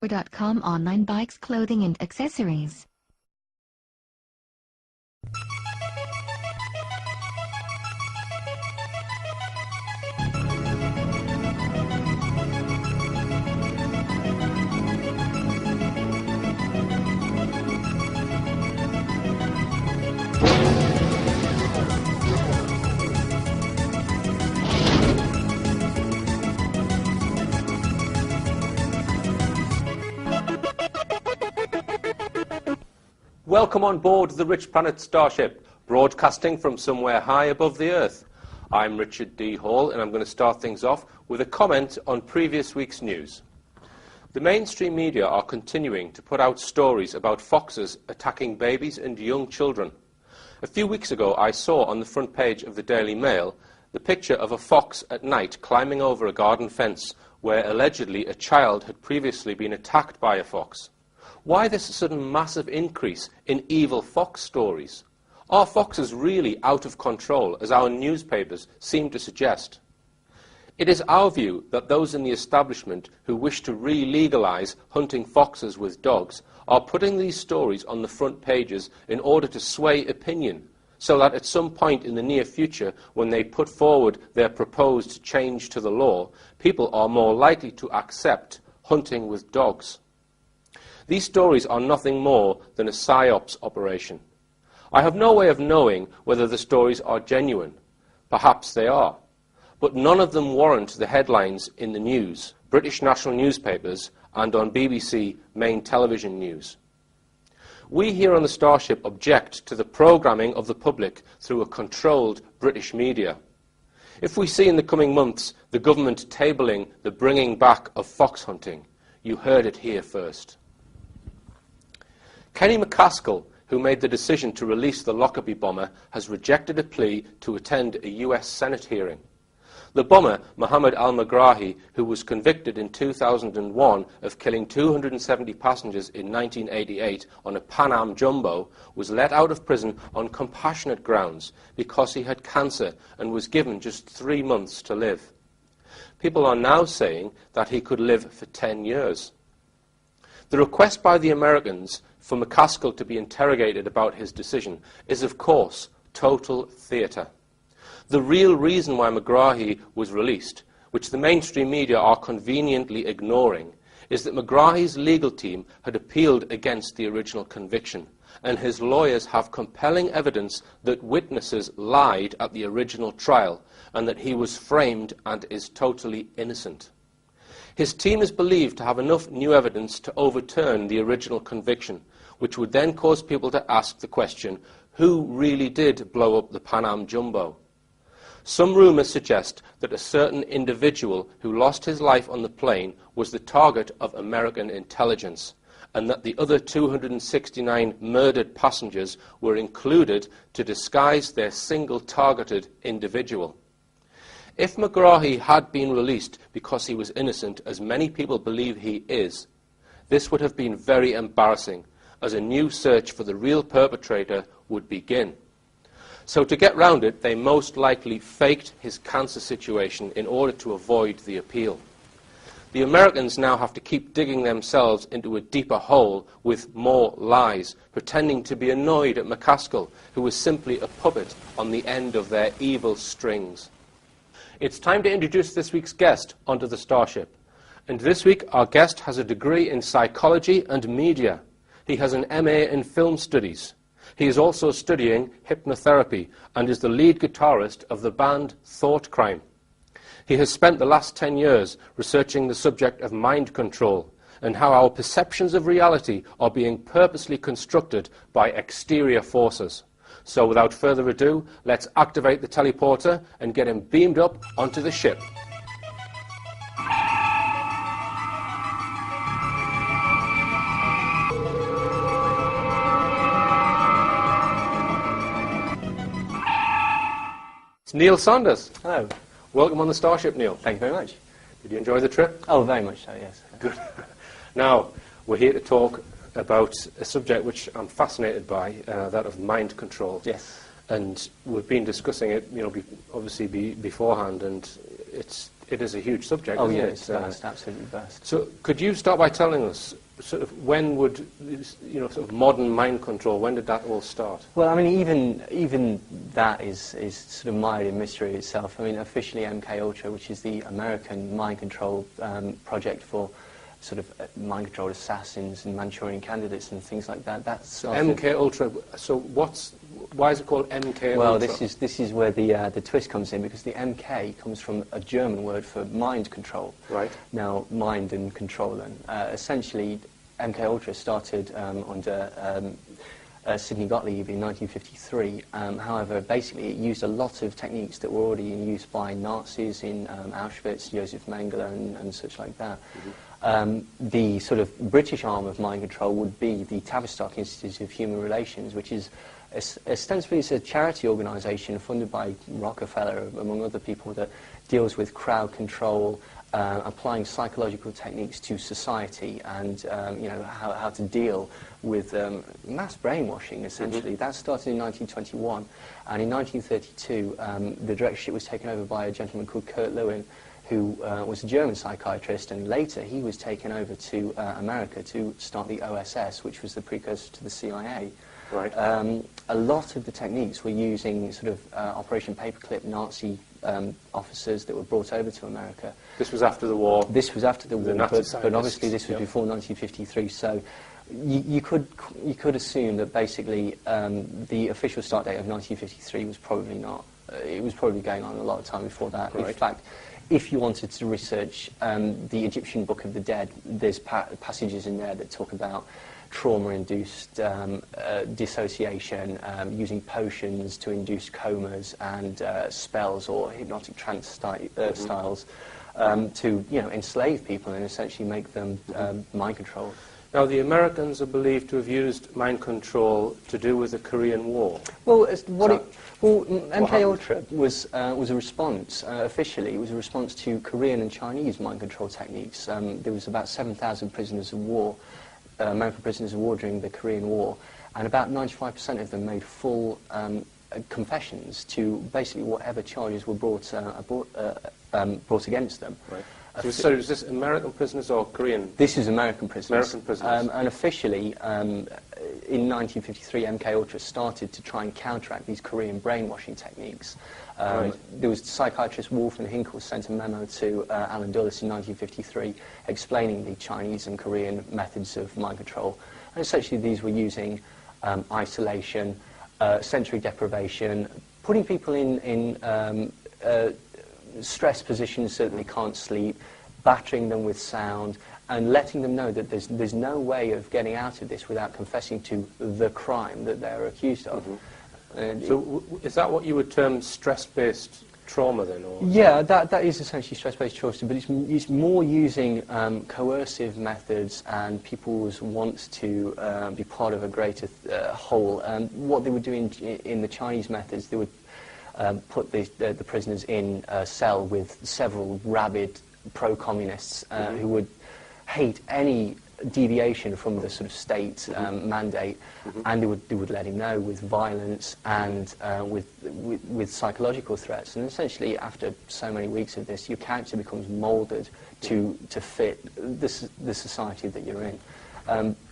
Store.com online bikes, clothing and accessories. Welcome on board the Rich Planet Starship, broadcasting from somewhere high above the Earth. I'm Richard D. Hall, and I'm going to start things off with a comment on previous week's news. The mainstream media are continuing to put out stories about foxes attacking babies and young children. A few weeks ago, I saw on the front page of the Daily Mail the picture of a fox at night climbing over a garden fence where allegedly a child had previously been attacked by a fox. Why this sudden massive increase in evil fox stories? Are foxes really out of control, as our newspapers seem to suggest? It is our view that those in the establishment who wish to re-legalise hunting foxes with dogs are putting these stories on the front pages in order to sway opinion, so that at some point in the near future, when they put forward their proposed change to the law, people are more likely to accept hunting with dogs. These stories are nothing more than a psyops operation. I have no way of knowing whether the stories are genuine. Perhaps they are. But none of them warrant the headlines in the news, British national newspapers, and on BBC main television news. We here on the Starship object to the programming of the public through a controlled British media. If we see in the coming months the government tabling the bringing back of fox hunting, you heard it here first. Kenny McCaskill, who made the decision to release the Lockerbie bomber, has rejected a plea to attend a US Senate hearing. The bomber, Mohammed al-Megrahi, who was convicted in 2001 of killing 270 passengers in 1988 on a Pan Am Jumbo, was let out of prison on compassionate grounds because he had cancer and was given just 3 months to live. People are now saying that he could live for 10 years. The request by the Americans for McCaskill to be interrogated about his decision is, of course, total theatre. The real reason why Megrahi was released, which the mainstream media are conveniently ignoring, is that Megrahi's legal team had appealed against the original conviction, and his lawyers have compelling evidence that witnesses lied at the original trial, and that he was framed and is totally innocent. His team is believed to have enough new evidence to overturn the original conviction, which would then cause people to ask the question, who really did blow up the Pan Am Jumbo? Some rumours suggest that a certain individual who lost his life on the plane was the target of American intelligence, and that the other 269 murdered passengers were included to disguise their single targeted individual. If Megrahi had been released because he was innocent, as many people believe he is, this would have been very embarrassing, as a new search for the real perpetrator would begin. So to get round it, they most likely faked his cancer situation in order to avoid the appeal. The Americans now have to keep digging themselves into a deeper hole with more lies, pretending to be annoyed at McCaskill, who was simply a puppet on the end of their evil strings. It's time to introduce this week's guest onto the Starship. And this week, our guest has a degree in psychology and media. He has an MA in film studies. He is also studying hypnotherapy and is the lead guitarist of the band Thought Crime. He has spent the last 10 years researching the subject of mind control and how our perceptions of reality are being purposely constructed by exterior forces. So without further ado, let's activate the teleporter and get him beamed up onto the ship. It's Neil Saunders. Hello. Welcome on the Starship, Neil. Thank you very much. Did you enjoy the trip? Oh, very much so, yes. Good. Now, we're here to talk about a subject which I'm fascinated by, that of mind control. Yes. And we've been discussing it, obviously beforehand, and it's it is a huge subject, Oh isn't yeah, it? it's vast, absolutely vast. So could you start by telling us sort of when would, you know, sort of modern mind control, when did that all start? Well, I mean, even that is sort of mired in mystery itself. I mean, officially MK Ultra, which is the American mind control project for sort of mind-controlled assassins and Manchurian candidates and things like that. That's MK Ultra. So why is it called MK Ultra? Well, this is where the twist comes in, because the MK comes from a German word for mind control. Right. Now, mind and control, and essentially, MK Ultra started under Sidney Gottlieb in 1953. However, basically, it used a lot of techniques that were already in use by Nazis in Auschwitz, Josef Mengele, and such like that. Mm-hmm. The sort of British arm of mind control would be the Tavistock Institute of Human Relations, which is ostensibly it's a charity organisation funded by Rockefeller, among other people, that deals with crowd control, applying psychological techniques to society, and you know, how to deal with mass brainwashing, essentially. Mm-hmm. That started in 1921, and in 1932 the directorship was taken over by a gentleman called Kurt Lewin, who was a German psychiatrist, and later he was taken over to America to start the OSS, which was the precursor to the CIA. Right. A lot of the techniques were using sort of Operation Paperclip Nazi officers that were brought over to America. This was after the war. This was after the war, but obviously this was yep. before 1953. So you could assume that basically the official start date of 1953 was probably not. It was probably going on a lot of time before that. Right. In fact, if you wanted to research the Egyptian Book of the Dead, there's passages in there that talk about trauma-induced dissociation, using potions to induce comas and spells or hypnotic trance styles to, you know, enslave people and essentially make them mind controlled. Now, the Americans are believed to have used mind control to do with the Korean War. Well, MK Ultra was a response, officially, it was a response to Korean and Chinese mind control techniques. There was about 7,000 prisoners of war, American prisoners of war during the Korean War, and about 95% of them made full confessions to basically whatever charges were brought against them. Right. So is this American prisoners or Korean? This is American prisoners. American prisoners. And officially, in 1953, MK Ultra started to try and counteract these Korean brainwashing techniques. Right. There was psychiatrist Wolf and Hinkle sent a memo to Alan Dulles in 1953 explaining the Chinese and Korean methods of mind control. And essentially these were using isolation, sensory deprivation, putting people in stress positions so that they can't sleep, battering them with sound, and letting them know that there's no way of getting out of this without confessing to the crime that they're accused of. Mm-hmm. So is that what you would term stress-based trauma then? Or? Yeah, that is essentially stress-based trauma, but it's more using coercive methods and people's wants to be part of a greater whole. What they would do in the Chinese methods, they would put the prisoners in a cell with several rabid pro-communists who would hate any deviation from the sort of state mandate, and they would let him know with violence and with psychological threats. And essentially, after so many weeks of this, your character becomes moulded to fit the society that you're in.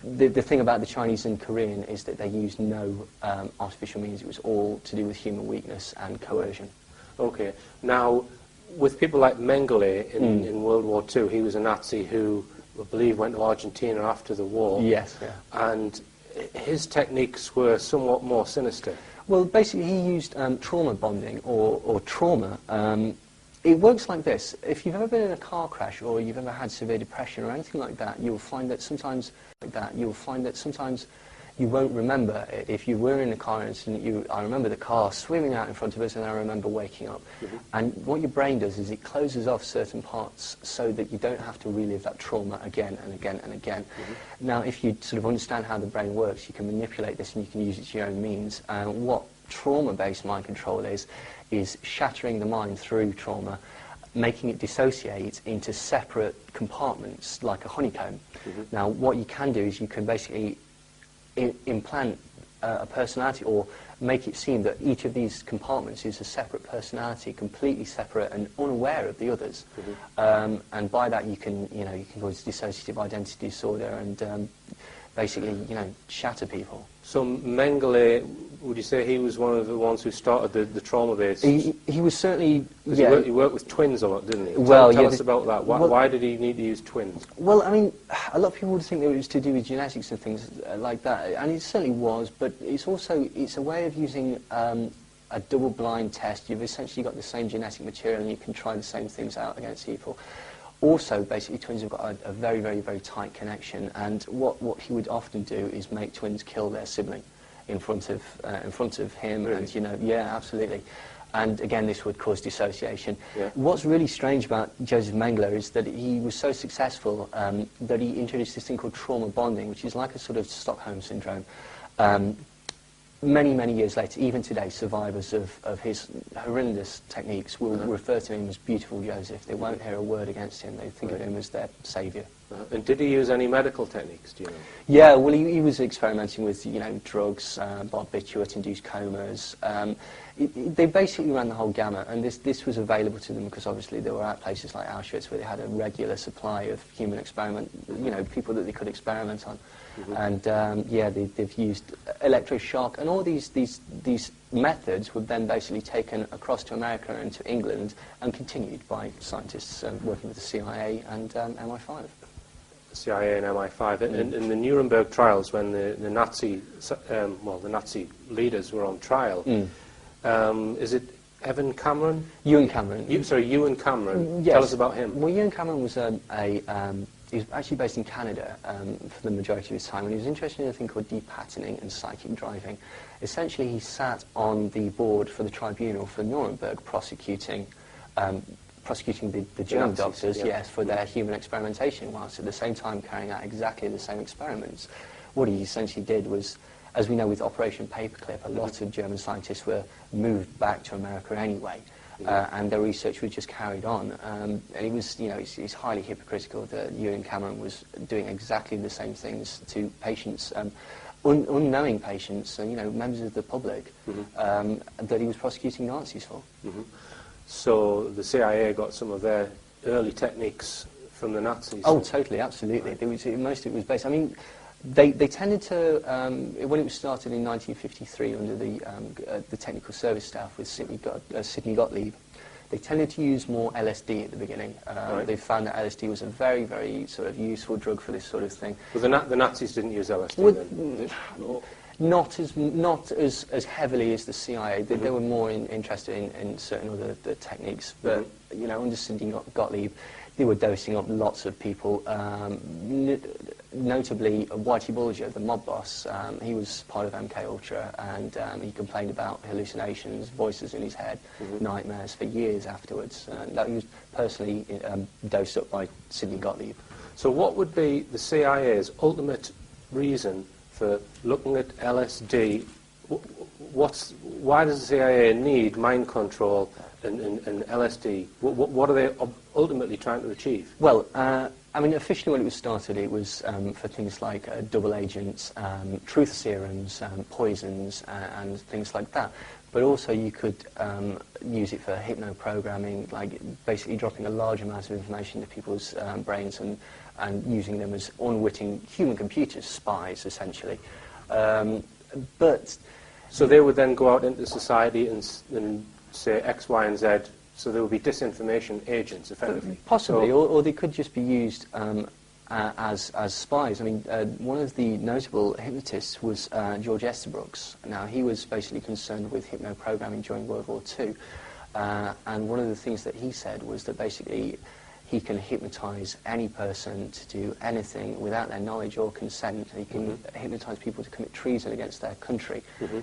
The thing about the Chinese and Korean is that they used no artificial means. It was all to do with human weakness and coercion. Okay. Now, with people like Mengele in World War II, he was a Nazi who, I believe, went to Argentina after the war. Yes, yeah. And his techniques were somewhat more sinister. Well, basically, he used trauma bonding or trauma. It works like this. If you've ever been in a car crash or you've ever had severe depression or anything like that, you'll find that sometimes you won't remember it. If you were in a car incident, I remember the car swimming out in front of us, and I remember waking up. Mm-hmm. And what your brain does is it closes off certain parts so that you don't have to relive that trauma again and again and again. Mm-hmm. Now, if you sort of understand how the brain works, you can manipulate this and you can use it to your own means. And what trauma-based mind control is shattering the mind through trauma, making it dissociate into separate compartments like a honeycomb. Mm-hmm. Now, what you can do is you can basically implant a personality, or make it seem that each of these compartments is a separate personality, completely separate and unaware of the others. And by that you can cause dissociative identity disorder and basically, shatter people. So Mengele, would you say he was one of the ones who started the trauma-based? He was certainly, He worked with twins a lot, didn't he? Well, tell us about that. Why did he need to use twins? Well, I mean, a lot of people would think that it was to do with genetics and things like that, and it certainly was, but it's a way of using a double-blind test. You've essentially got the same genetic material and you can try the same things out against people. Also, basically, twins have got a very, very, very tight connection, and what he would often do is make twins kill their sibling in front of him, really? and yeah, absolutely. And again, this would cause dissociation. Yeah. What's really strange about Joseph Mengele is that he was so successful that he introduced this thing called trauma bonding, which is like a sort of Stockholm syndrome. Many, many years later, even today, survivors of his horrendous techniques will refer to him as Beautiful Joseph. They won't hear a word against him. They think of him as their saviour. And did he use any medical techniques, do you know? Yeah, well, he was experimenting with, drugs, barbiturate-induced comas. They basically ran the whole gamut, and this was available to them because obviously they were at places like Auschwitz where they had a regular supply of human experiment, people that they could experiment on. And they've used electroshock, and all these methods were then basically taken across to America and to England and continued by scientists working with the CIA and MI5. CIA and MI5. In the Nuremberg trials, when the Nazi leaders were on trial, is it Ewan Cameron? Ewan Cameron. Ewan Cameron. Yes. Tell us about him. Well, Ewan Cameron was he was actually based in Canada for the majority of his time, and he was interested in a thing called depatterning and psychic driving. Essentially, he sat on the board for the tribunal for Nuremberg, prosecuting the German Nazis, doctors, yeah. yes, for their human experimentation, whilst at the same time carrying out exactly the same experiments. What he essentially did was, as we know with Operation Paperclip, a lot of German scientists were moved back to America anyway, and their research was just carried on. And he was, it's highly hypocritical that Ewan Cameron was doing exactly the same things to patients, unknowing patients, members of the public, that he was prosecuting Nazis for. So the CIA got some of their early techniques from the Nazis. Oh, totally, absolutely. Most of it was based. I mean, they tended to, when it was started in 1953 under the technical service staff with Sidney Gottlieb, they tended to use more LSD at the beginning. Right. They found that LSD was a very, very sort of useful drug for this sort of thing. Well, the Nazis didn't use LSD then? Not as heavily as the CIA. They were more interested in certain other techniques. But under Sidney Gottlieb, they were dosing up lots of people. Notably, Whitey Bulger, the mob boss, he was part of MK Ultra, and he complained about hallucinations, voices in his head, nightmares for years afterwards. That he was personally dosed up by Sidney Gottlieb. So what would be the CIA's ultimate reason for looking at LSD? Why does the CIA need mind control and LSD? What are they ultimately trying to achieve? Well, I mean, officially when it was started, it was for things like double agents, truth serums, poisons, and things like that. But also you could use it for hypno-programming, like basically dropping a large amount of information into people's brains and using them as unwitting human computers, spies, essentially. So they would then go out into society and say X, Y, and Z, so there would be disinformation agents, effectively. Possibly, or they could just be used as spies. I mean, one of the notable hypnotists was George Estabrooks. Now, he was basically concerned with hypno-programming during World War II, and one of the things that he said was that basically he can hypnotise any person to do anything without their knowledge or consent. He can hypnotise people to commit treason against their country,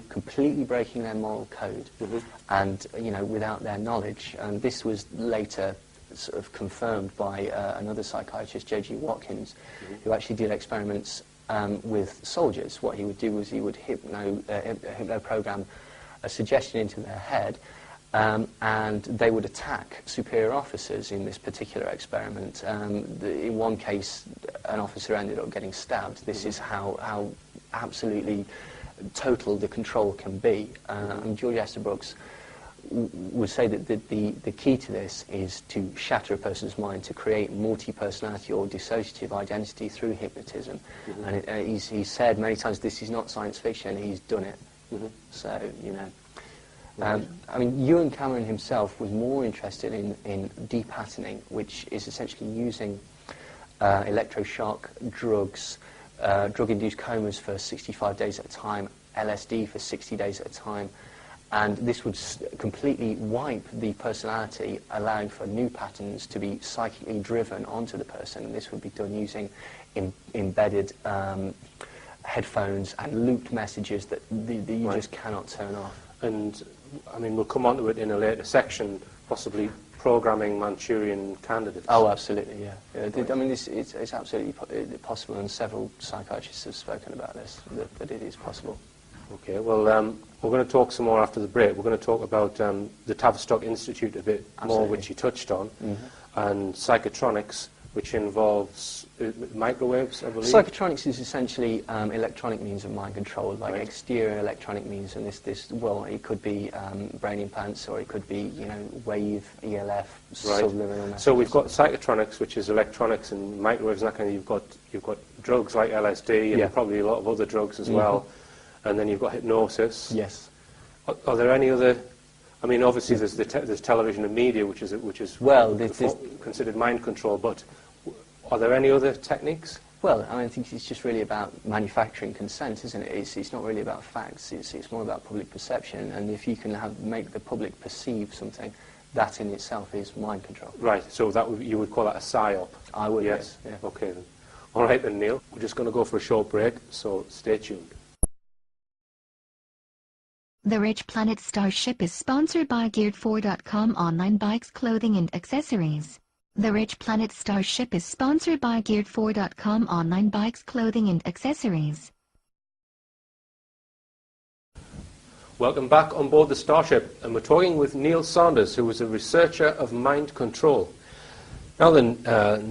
completely breaking their moral code, and without their knowledge. And this was later sort of confirmed by another psychiatrist, J.G. Watkins, who actually did experiments with soldiers. What he would do was he would hypno-program a suggestion into their head, and they would attack superior officers in this particular experiment. In one case, an officer ended up getting stabbed. This is how absolutely total the control can be. And George Estabrooks would say that the key to this is to shatter a person's mind, to create multi-personality or dissociative identity through hypnotism. And he's said many times this is not science fiction, he's done it. So, you know. I mean, Ewan Cameron himself was more interested in depatterning, which is essentially using electroshock drugs, drug-induced comas for 65 days at a time, LSD for 60 days at a time, and this would completely wipe the personality, allowing for new patterns to be psychically driven onto the person. And this would be done using embedded headphones and looped messages that you just cannot turn off. And, I mean, we'll come on to it in a later section, possibly programming Manchurian candidates. Oh, absolutely, yeah. I mean, it's absolutely possible, and several psychiatrists have spoken about this, that it is possible. Okay, well, we're going to talk some more after the break. We're going to talk about the Tavistock Institute a bit more, which you touched on, and psychotronics, which involves microwaves, I believe. Psychotronics is essentially electronic means of mind control, like exterior electronic means, and well, it could be brain implants, or it could be, you know, wave, ELF, subliminal messages. So we've got psychotronics, which is electronics and microwaves and that kind of. You've got drugs like LSD and probably a lot of other drugs as well, and then you've got hypnosis. Yes. Are there any other? I mean, obviously there's television and media, which is considered mind control, but are there any other techniques? Well, I mean, I think it's just really about manufacturing consent, isn't it? It's not really about facts. It's more about public perception, and if you can make the public perceive something, that in itself is mind control. Right. So you would call that a psyop? I would. Yes. Yeah. Okay then. All right then, Neil. We're just going to go for a short break, so stay tuned. The Rich Planet Starship is sponsored by Geared4.com online bikes, clothing and accessories. The Rich Planet Starship is sponsored by Geared4.com online bikes, clothing and accessories. Welcome back on board the Starship, and we're talking with Neil Saunders, who is a researcher of mind control. Now then,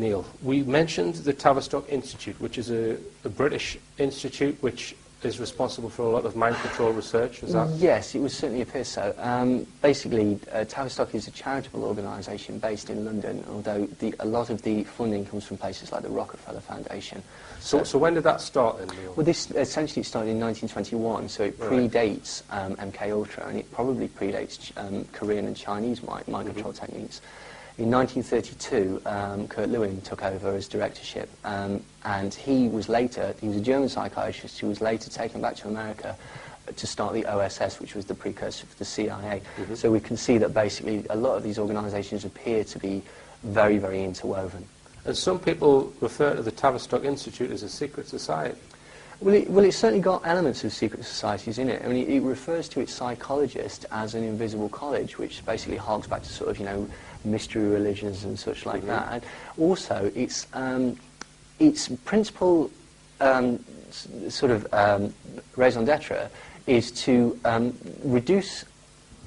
Neil, we mentioned the Tavistock Institute, which is a British institute which is responsible for a lot of mind control research, is that? Yes, it would certainly appear so. Basically, Tavistock is a charitable organisation based in London, although a lot of the funding comes from places like the Rockefeller Foundation. So when did that start then, Neil? Well, this essentially started in 1921, so it predates MK-Ultra, and it probably predates Korean and Chinese mind control techniques. In 1932, Kurt Lewin took over as directorship, and he was a German psychiatrist who was later taken back to America to start the OSS, which was the precursor for the CIA. So we can see that basically a lot of these organisations appear to be very, very interwoven. And some people refer to the Tavistock Institute as a secret society. Well, it's certainly got elements of secret societies in it. I mean, it refers to its psychologist as an invisible college, which basically harks back to sort of, you know, mystery religions and such like that. And also, its principal sort of raison d'etre is to reduce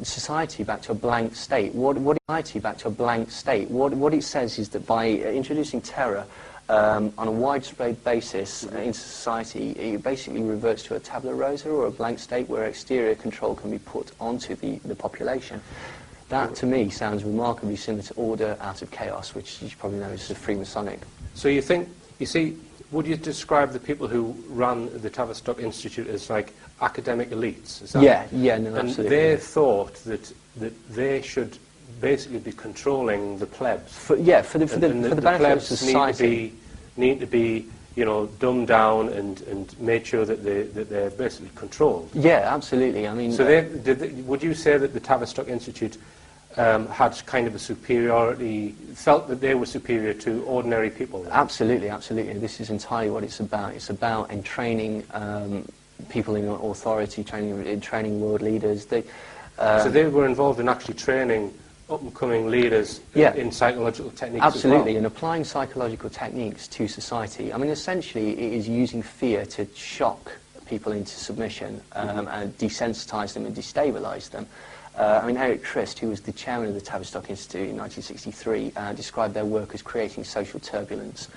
society back to a blank state. What society back to a blank state? What it says is that by introducing terror on a widespread basis into society, it basically reverts to a tabula rasa, or a blank state, where exterior control can be put onto the population. That, to me, sounds remarkably similar to order out of chaos, which you probably know is the Freemasonic. So you see, would you describe the people who run the Tavistock Institute as like academic elites? Is that yeah, no, and absolutely. they thought that they should basically be controlling the plebs. For the benefit of society. Need to be, you know, dumbed down and made sure that they're basically controlled. Yeah, absolutely. I mean, so would you say that the Tavistock Institute had kind of a superiority, felt that they were superior to ordinary people? Then? Absolutely, absolutely. This is entirely what it's about. It's about entraining people in authority, training world leaders. So they were involved in actually training up-and-coming leaders in psychological techniques. Absolutely, as well. And applying psychological techniques to society. I mean, essentially, it is using fear to shock people into submission and desensitize them and destabilize them. I mean, Eric Trist, who was the chairman of the Tavistock Institute in 1963, described their work as creating social turbulence.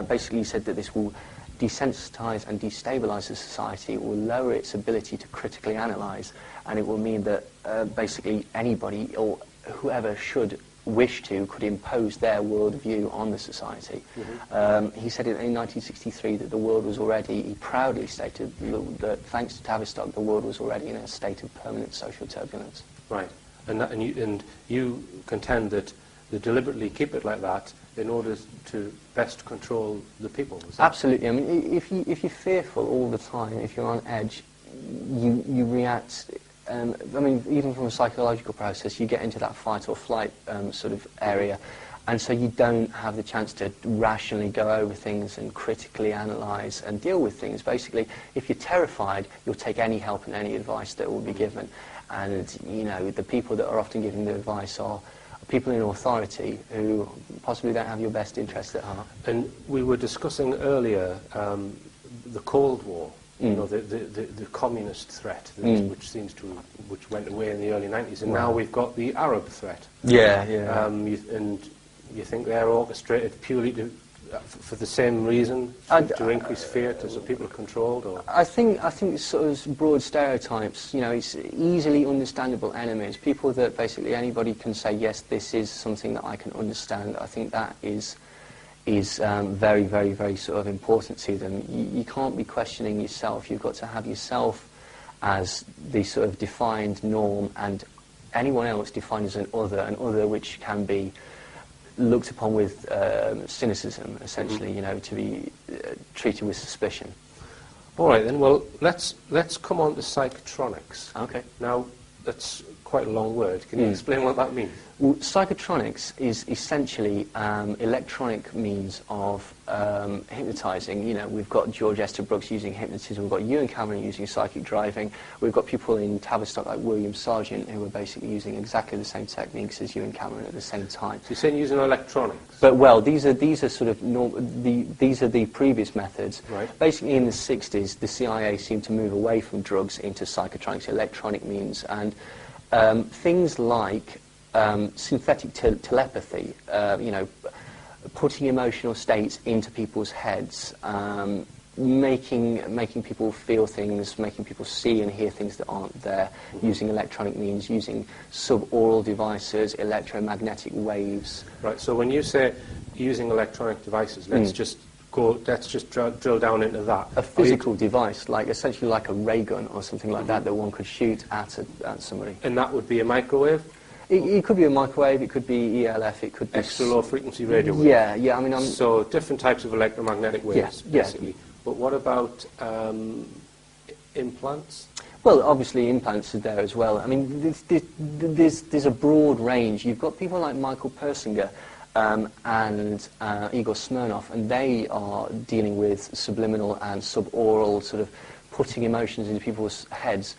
Basically, he said that this will desensitize and destabilize the society. It will lower its ability to critically analyze, and it will mean that basically anybody or whoever should wish to could impose their worldview on the society. He said in 1963 that the world was already, he proudly stated that thanks to Tavistock, the world was already in a state of permanent social turbulence. Right. And you contend that they deliberately keep it like that in order to best control the people. Is that? Absolutely. I mean, if you're fearful all the time, if you're on edge, you react. I mean, even from a psychological process, you get into that fight or flight sort of area, and so you don't have the chance to rationally go over things and critically analyse and deal with things. Basically, if you're terrified, you'll take any help and any advice that will be given. And, you know, the people that are often giving the advice are people in authority who possibly don't have your best interests at heart. And we were discussing earlier the Cold War. You know, the communist threat, which went away in the early 90s, and now we've got the Arab threat. Yeah, yeah. And you think they're orchestrated purely for the same reason, to increase fear, so people are controlled? Or? I think it's sort of broad stereotypes. You know, it's easily understandable enemies, people that basically anybody can say, yes, this is something that I can understand. I think that is very, very, very sort of important to them. You can't be questioning yourself. You've got to have yourself as the sort of defined norm, and anyone else defined as an other which can be looked upon with cynicism, essentially, you know, to be treated with suspicion. All right, then. Well, let's come on to psychotronics. Okay. Now, that's quite a long word. Can you explain what that means? Well, psychotronics is essentially electronic means of hypnotising. You know, we've got George Estabrooks using hypnotism, we've got Ewan Cameron using psychic driving, we've got people in Tavistock like William Sargent who are basically using exactly the same techniques as Ewan Cameron at the same time. So you're saying using electronics? But, well, these are sort of these are the previous methods. Right. Basically, in the 60s, the CIA seemed to move away from drugs into psychotronics, electronic means, and things like synthetic telepathy, you know, putting emotional states into people's heads, making people feel things, making people see and hear things that aren't there, using electronic means, using subaural devices, electromagnetic waves. Right. So when you say using electronic devices, let's just drill down into that. A physical device, like essentially like a ray gun or something like that one could shoot at somebody. And that would be a microwave? It could be a microwave, it could be ELF, it could be... Extra low frequency radio waves? Yeah, I mean... So different types of electromagnetic waves, basically. Yeah. But what about implants? Well, obviously implants are there as well. I mean, there's a broad range. You've got people like Michael Persinger and Igor Smirnov, and they are dealing with subliminal and subaural, sort of putting emotions into people's heads.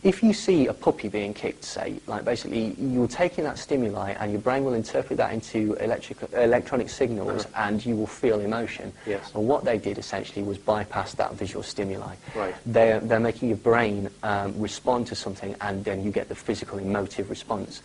If you see a puppy being kicked, say, like basically you're taking that stimuli and your brain will interpret that into electronic signals and you will feel emotion. Yes. And what they did essentially was bypass that visual stimuli. Right. They're making your brain respond to something, and then you get the physical emotive response.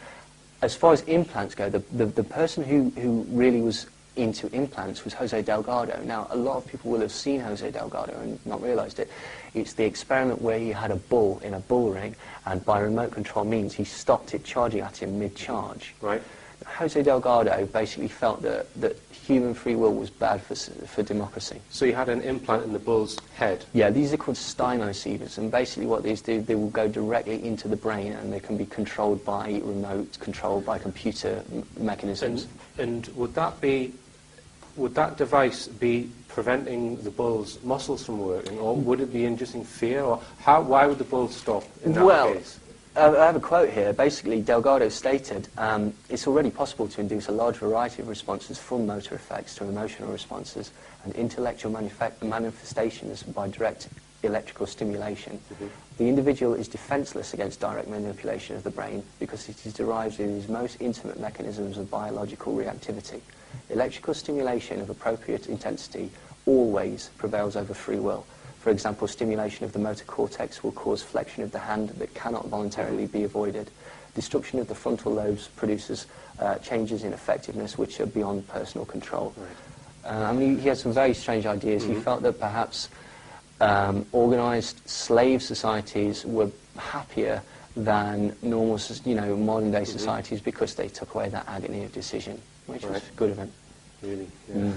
As far as implants go, the person who really was into implants was Jose Delgado. Now, a lot of people will have seen Jose Delgado and not realised it. It's the experiment where he had a bull in a bull ring, and by remote control means he stopped it charging at him mid-charge. Right. Jose Delgado basically felt that human free will was bad for democracy. So you had an implant in the bull's head? Yeah, these are called stymosevers, and basically what these do, they will go directly into the brain, and they can be controlled by remote, controlled by computer mechanisms. And would that device be preventing the bull's muscles from working, or would it be inducing fear, or why would the bull stop in that case? I have a quote here. Basically, Delgado stated, it's already possible to induce a large variety of responses, from motor effects to emotional responses and intellectual manifestations by direct electrical stimulation. The individual is defenseless against direct manipulation of the brain because it is derived in his most intimate mechanisms of biological reactivity. Electrical stimulation of appropriate intensity always prevails over free will. For example, stimulation of the motor cortex will cause flexion of the hand that cannot voluntarily be avoided. Destruction of the frontal lobes produces changes in effectiveness which are beyond personal control. I mean, he had some very strange ideas. He felt that perhaps organised slave societies were happier than normal, modern day societies because they took away that agony of decision, which was good of him. Really, yeah.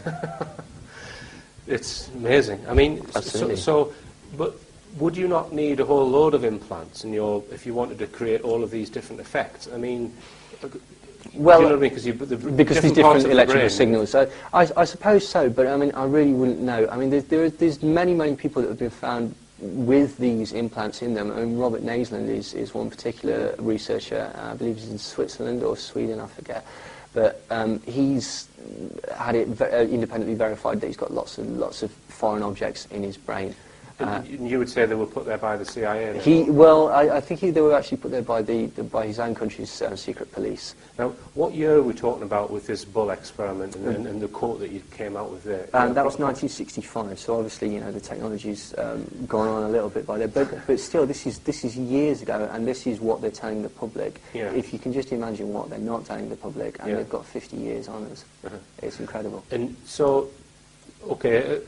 It's amazing. I mean, but would you not need a whole load of implants if you wanted to create all of these different effects? I mean, well, do you know what I mean? because these different electrical signals. So I suppose so, but I mean, I really wouldn't know. I mean, there's many people that have been found with these implants in them. I mean, Robert Naseland is one particular researcher. I believe he's in Switzerland or Sweden, I forget. But he's had it independently verified that he's got lots of foreign objects in his brain. You would say they were put there by the CIA? I think they were actually put there by his own country's secret police. Now, what year are we talking about with this Bull experiment and the quote that you came out with there? That was 1965. So obviously, the technology's gone on a little bit by there. But still, this is years ago, and this is what they're telling the public. Yeah. If you can just imagine what they're not telling the public, and they've got 50 years on us, it's incredible. And so, okay.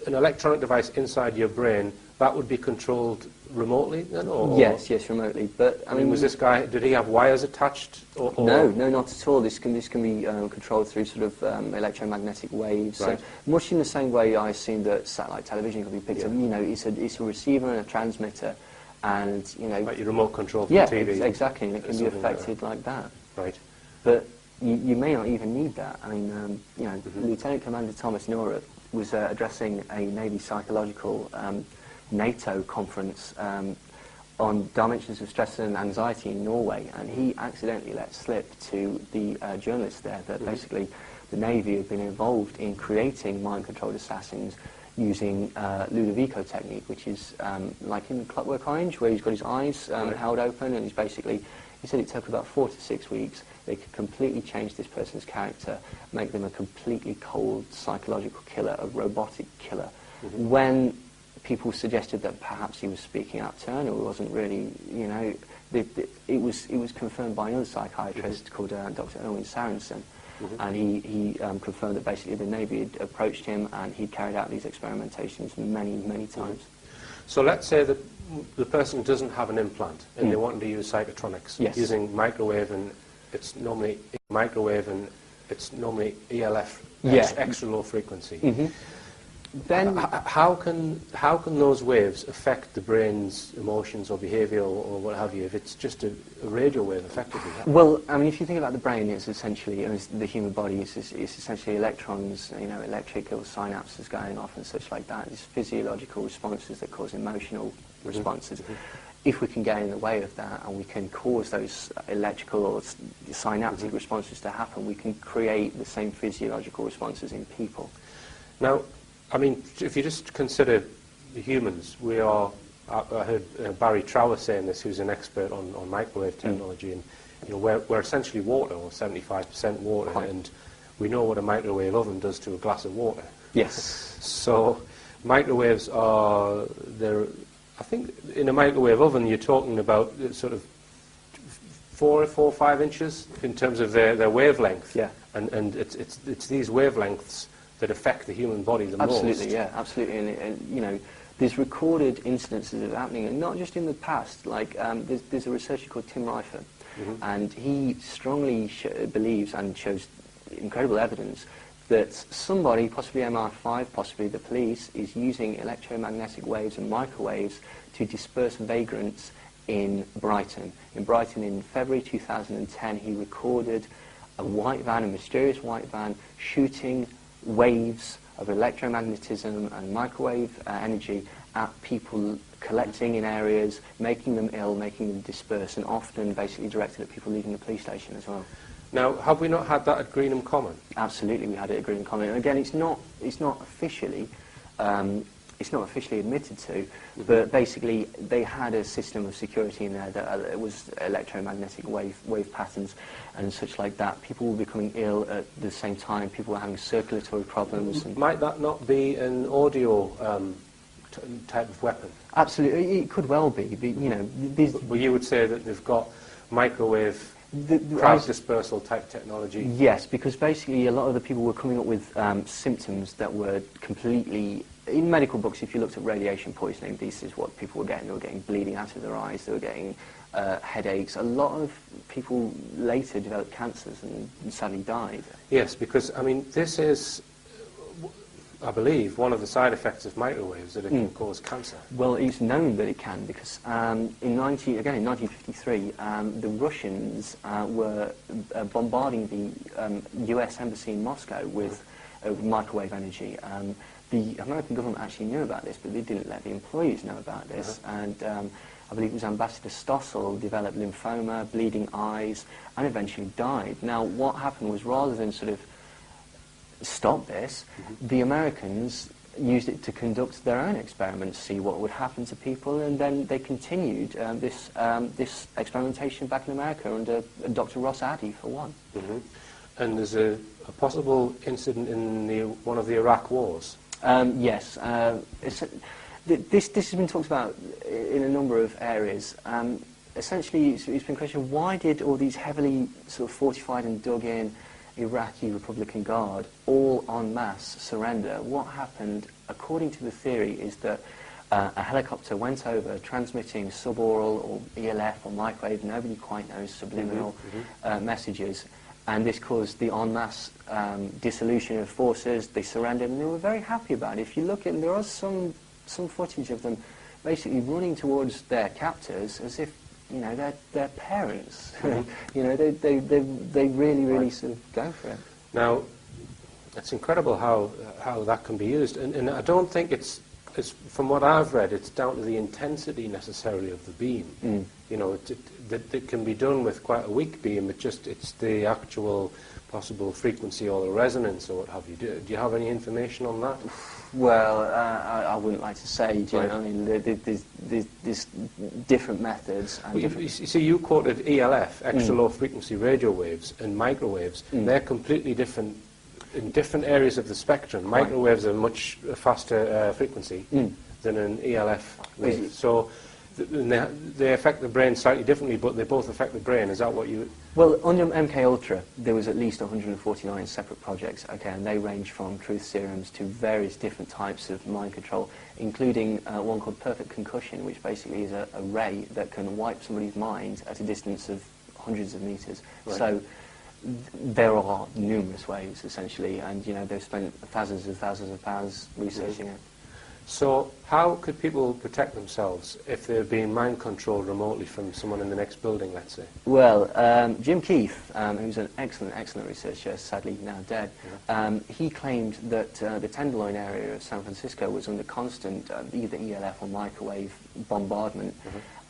An electronic device inside your brain, that would be controlled remotely then? Or yes, remotely. But I mean, was this guy, did he have wires attached? Or No, not at all. This can be controlled through sort of electromagnetic waves. Right. So much in the same way I assume that satellite television can be picked up. It's a receiver and a transmitter, and like your remote control for TV. Exactly, and it can be affected like that. Right. But you may not even need that. I mean, Lieutenant Commander Thomas Norah was addressing a Navy psychological NATO conference on dimensions of stress and anxiety in Norway, and he accidentally let slip to the journalists there that basically the Navy had been involved in creating mind-controlled assassins using Ludovico technique, which is like in Clockwork Orange, where he's got his eyes held open, and he said it took about 4 to 6 weeks. They could completely change this person's character, make them a completely cold psychological killer, a robotic killer. When people suggested that perhaps he was speaking out of turn, or wasn't really, it was confirmed by another psychiatrist called Dr. Erwin Sarensen, and he confirmed that basically the Navy had approached him and he'd carried out these experimentations many times. So let's say that the person doesn't have an implant and they want to use psychotronics using microwave, and it's normally ELF, extra low frequency. Then how can those waves affect the brain's emotions or behaviour or what have you, if it's just a radio wave effectively? Well, I mean, if you think about the brain, it's essentially, the human body is essentially electrons, electrical synapses going off and such like that. It's physiological responses that cause emotional responses. If we can get in the way of that and we can cause those electrical or synaptic responses to happen, we can create the same physiological responses in people. Now, I mean, if you just consider the humans, we are, I heard Barry Trower saying this, who's an expert on microwave technology, and we're essentially water, or 75% water, and we know what a microwave oven does to a glass of water. Yes. So microwaves are, I think in a microwave oven you're talking about sort of 4 or 5 inches in terms of their wavelength. Yeah. And it's these wavelengths that affect the human body the most. Absolutely, yeah, absolutely. And there's recorded incidences of happening, and not just in the past. Like there's a researcher called Tim Reifer, and he strongly believes and shows incredible evidence that somebody, possibly MI5, possibly the police, is using electromagnetic waves and microwaves to disperse vagrants in Brighton. In Brighton, in February 2010, he recorded a mysterious white van, shooting waves of electromagnetism and microwave energy at people collecting in areas, making them ill, making them disperse, and often basically directed at people leaving the police station as well. Now, have we not had that at Greenham Common? Absolutely, we had it at Greenham Common. And again, it's not officially admitted to, but basically they had a system of security in there that it was electromagnetic wave patterns and such like that. People were becoming ill at the same time. People were having circulatory problems. Might that not be an audio type of weapon? Absolutely, it could well be. But, Well, you would say that they've got microwave crowd dispersal type technology? Yes, because basically a lot of the people were coming up with symptoms that were completely... In medical books, if you looked at radiation poisoning, this is what people were getting. They were getting bleeding out of their eyes, they were getting headaches. A lot of people later developed cancers and sadly died. Yes, because, I mean, this is, I believe, one of the side effects of microwaves, that it can cause cancer. Well, it's known that it can, because in 1953, the Russians were bombarding the US embassy in Moscow with microwave energy. The American government actually knew about this, but they didn't let the employees know about this. And I believe it was Ambassador Stossel developed lymphoma, bleeding eyes, and eventually died. Now, what happened was, rather than sort of stop this, the Americans used it to conduct their own experiments, see what would happen to people, and then they continued this experimentation back in America under Dr. Ross Addy, for one. And there's a possible incident in one of the Iraq wars. Yes. This has been talked about in a number of areas. Essentially, it's been questioned, why did all these heavily sort of fortified and dug-in Iraqi Republican Guard all en masse surrender? What happened, according to the theory, is that a helicopter went over transmitting suboral or ELF or microwave, nobody quite knows, subliminal messages, and this caused the en masse dissolution of forces. They surrendered, and they were very happy about it. If you look at, there are some footage of them basically running towards their captors as if, you know, they're parents. You know, they really sort of go for it. Now, it's incredible how that can be used, and I don't think it's from what I've read, it's down to the intensity necessarily of the beam. You know, it can be done with quite a weak beam. It's the actual possible frequency or the resonance or what have you. Do you have any information on that? Well, I wouldn't like to say. Do you know, I mean, there's different methods. And well, you see, you quoted ELF, extra low frequency radio waves, and microwaves. They're completely different in different areas of the spectrum. Microwaves are much faster frequency than an ELF wave. So they affect the brain slightly differently, but they both affect the brain. Is that what you... Well, on MK Ultra, there was at least 149 separate projects, okay, and they range from truth serums to various different types of mind control, including one called Perfect Concussion, which basically is a ray that can wipe somebody's mind at a distance of hundreds of meters. So there are numerous ways, essentially, and, you know, they've spent thousands and thousands of pounds researching it. So how could people protect themselves if they're being mind controlled remotely from someone in the next building, let's say? Well, Jim Keith, who's an excellent researcher, sadly now dead, he claimed that the Tenderloin area of San Francisco was under constant either ELF or microwave bombardment,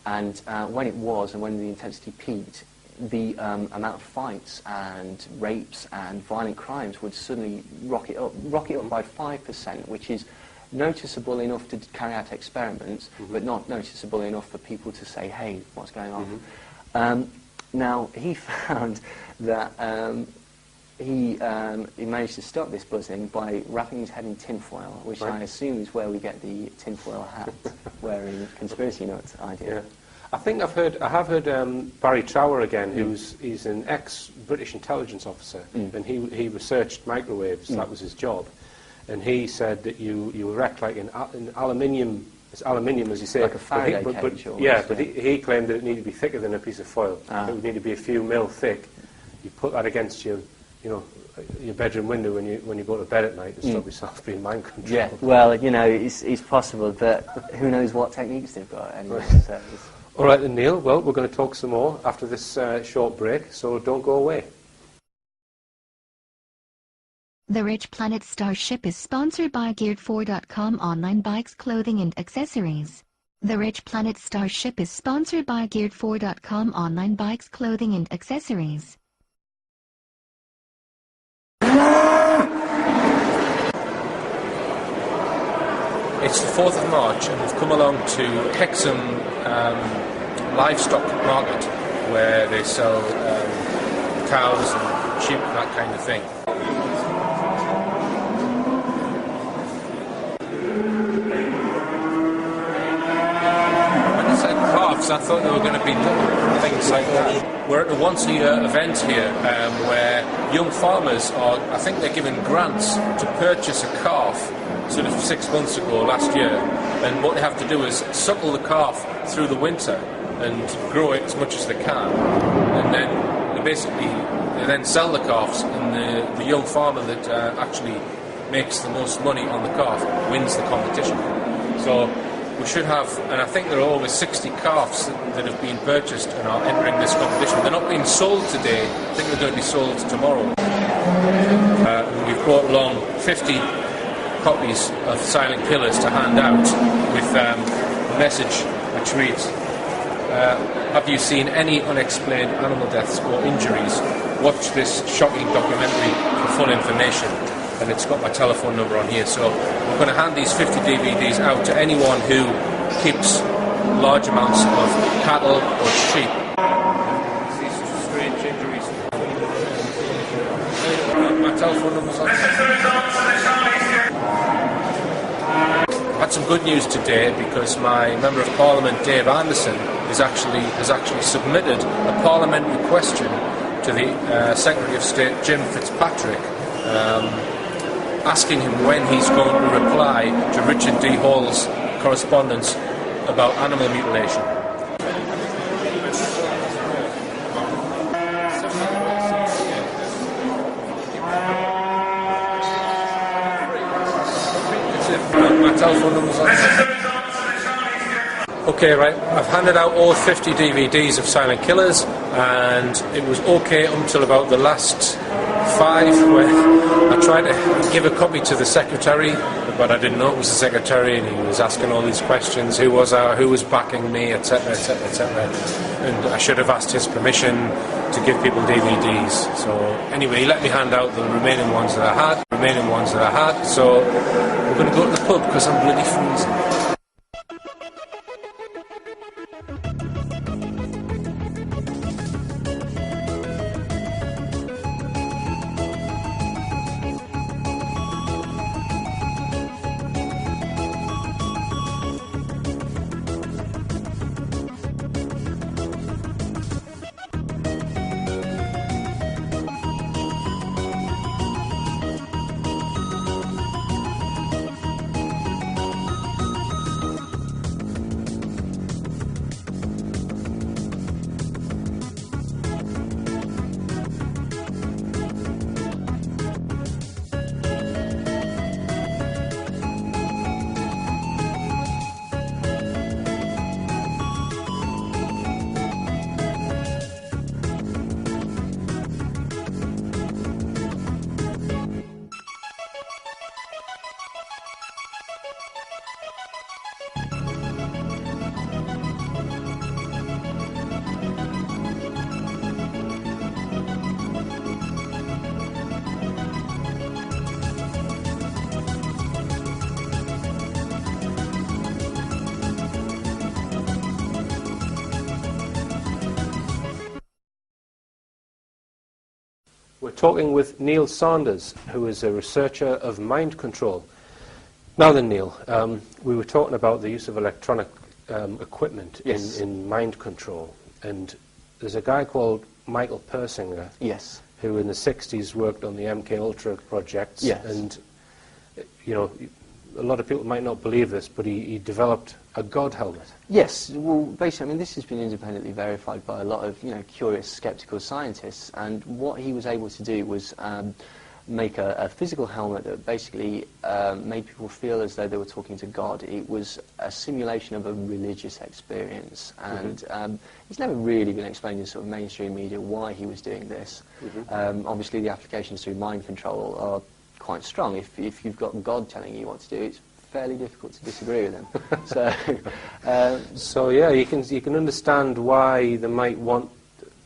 and when it was, and when the intensity peaked, the amount of fights and rapes and violent crimes would suddenly rocket up by 5%, which is noticeable enough to carry out experiments, but not noticeable enough for people to say, hey, what's going on? Now, he found that he managed to stop this buzzing by wrapping his head in tinfoil, which I assume is where we get the tinfoil hat wearing conspiracy nuts idea. Yeah. I think I have heard Barry Trower again, he's an ex-British intelligence officer, and he researched microwaves, that was his job. And he said that you erect like in aluminium, it's aluminium as you say. Like a Faraday cage almost, but he claimed that it needed to be thicker than a piece of foil. It would need to be a few mil thick. You put that against your bedroom window when you go to bed at night to stop yourself being mind controlled. Yeah, well, you know, it's possible, but who knows what techniques they've got anyway. So all right then, Neil, well, we're going to talk some more after this short break, so don't go away. The Rich Planet Starship is sponsored by Geared4.com online bikes, clothing and accessories. The Rich Planet Starship is sponsored by Geared4.com online bikes, clothing and accessories. It's the 4th of March and we've come along to Hexham livestock market where they sell cows and sheep and that kind of thing. because I thought there were going to be little things like that. We're at a once-a-year event here where young farmers are, I think they're given grants to purchase a calf sort of 6 months ago, last year, and what they have to do is suckle the calf through the winter and grow it as much as they can, and then they then sell the calves, and the young farmer that actually makes the most money on the calf wins the competition. So we should have, and I think there are over 60 calves that have been purchased and are entering this competition. They're not being sold today, I think they're going to be sold tomorrow. We've brought along 50 copies of Silent Killers to hand out with a message which reads, have you seen any unexplained animal deaths or injuries? Watch this shocking documentary for full information. And it's got my telephone number on here, so we're going to hand these 50 DVDs out to anyone who keeps large amounts of cattle or sheep. These strange injuries. My telephone number's on. I had some good news today because my Member of Parliament Dave Anderson has actually submitted a parliamentary question to the Secretary of State Jim Fitzpatrick, asking him when he's going to reply to Richard D. Hall's correspondence about animal mutilation. My telephone number's on. Okay, right, I've handed out all 50 DVDs of Silent Killers, and it was okay until about the last 5, where I tried to give a copy to the secretary, but I didn't know it was the secretary, and he was asking all these questions: who was backing me, etc., etc., etc. And I should have asked his permission to give people DVDs. So anyway, he let me hand out the remaining ones that I had. So we're going to go to the pub because I'm bloody freezing. We're talking with Neil Saunders, who is a researcher of mind control. Now then, Neil, we were talking about the use of electronic equipment in mind control, and there's a guy called Michael Persinger, who in the 60s worked on the MK Ultra projects, and you know, a lot of people might not believe this, but he developed a God helmet. Yes, well, basically, I mean, this has been independently verified by a lot of, you know, curious, sceptical scientists, and what he was able to do was make a physical helmet that basically made people feel as though they were talking to God. It was a simulation of a religious experience, and it's never really been explained in sort of mainstream media why he was doing this. Obviously, the applications through mind control are quite strong. If you've got God telling you what to do, it's fairly difficult to disagree with him. So yeah, you can understand why they might want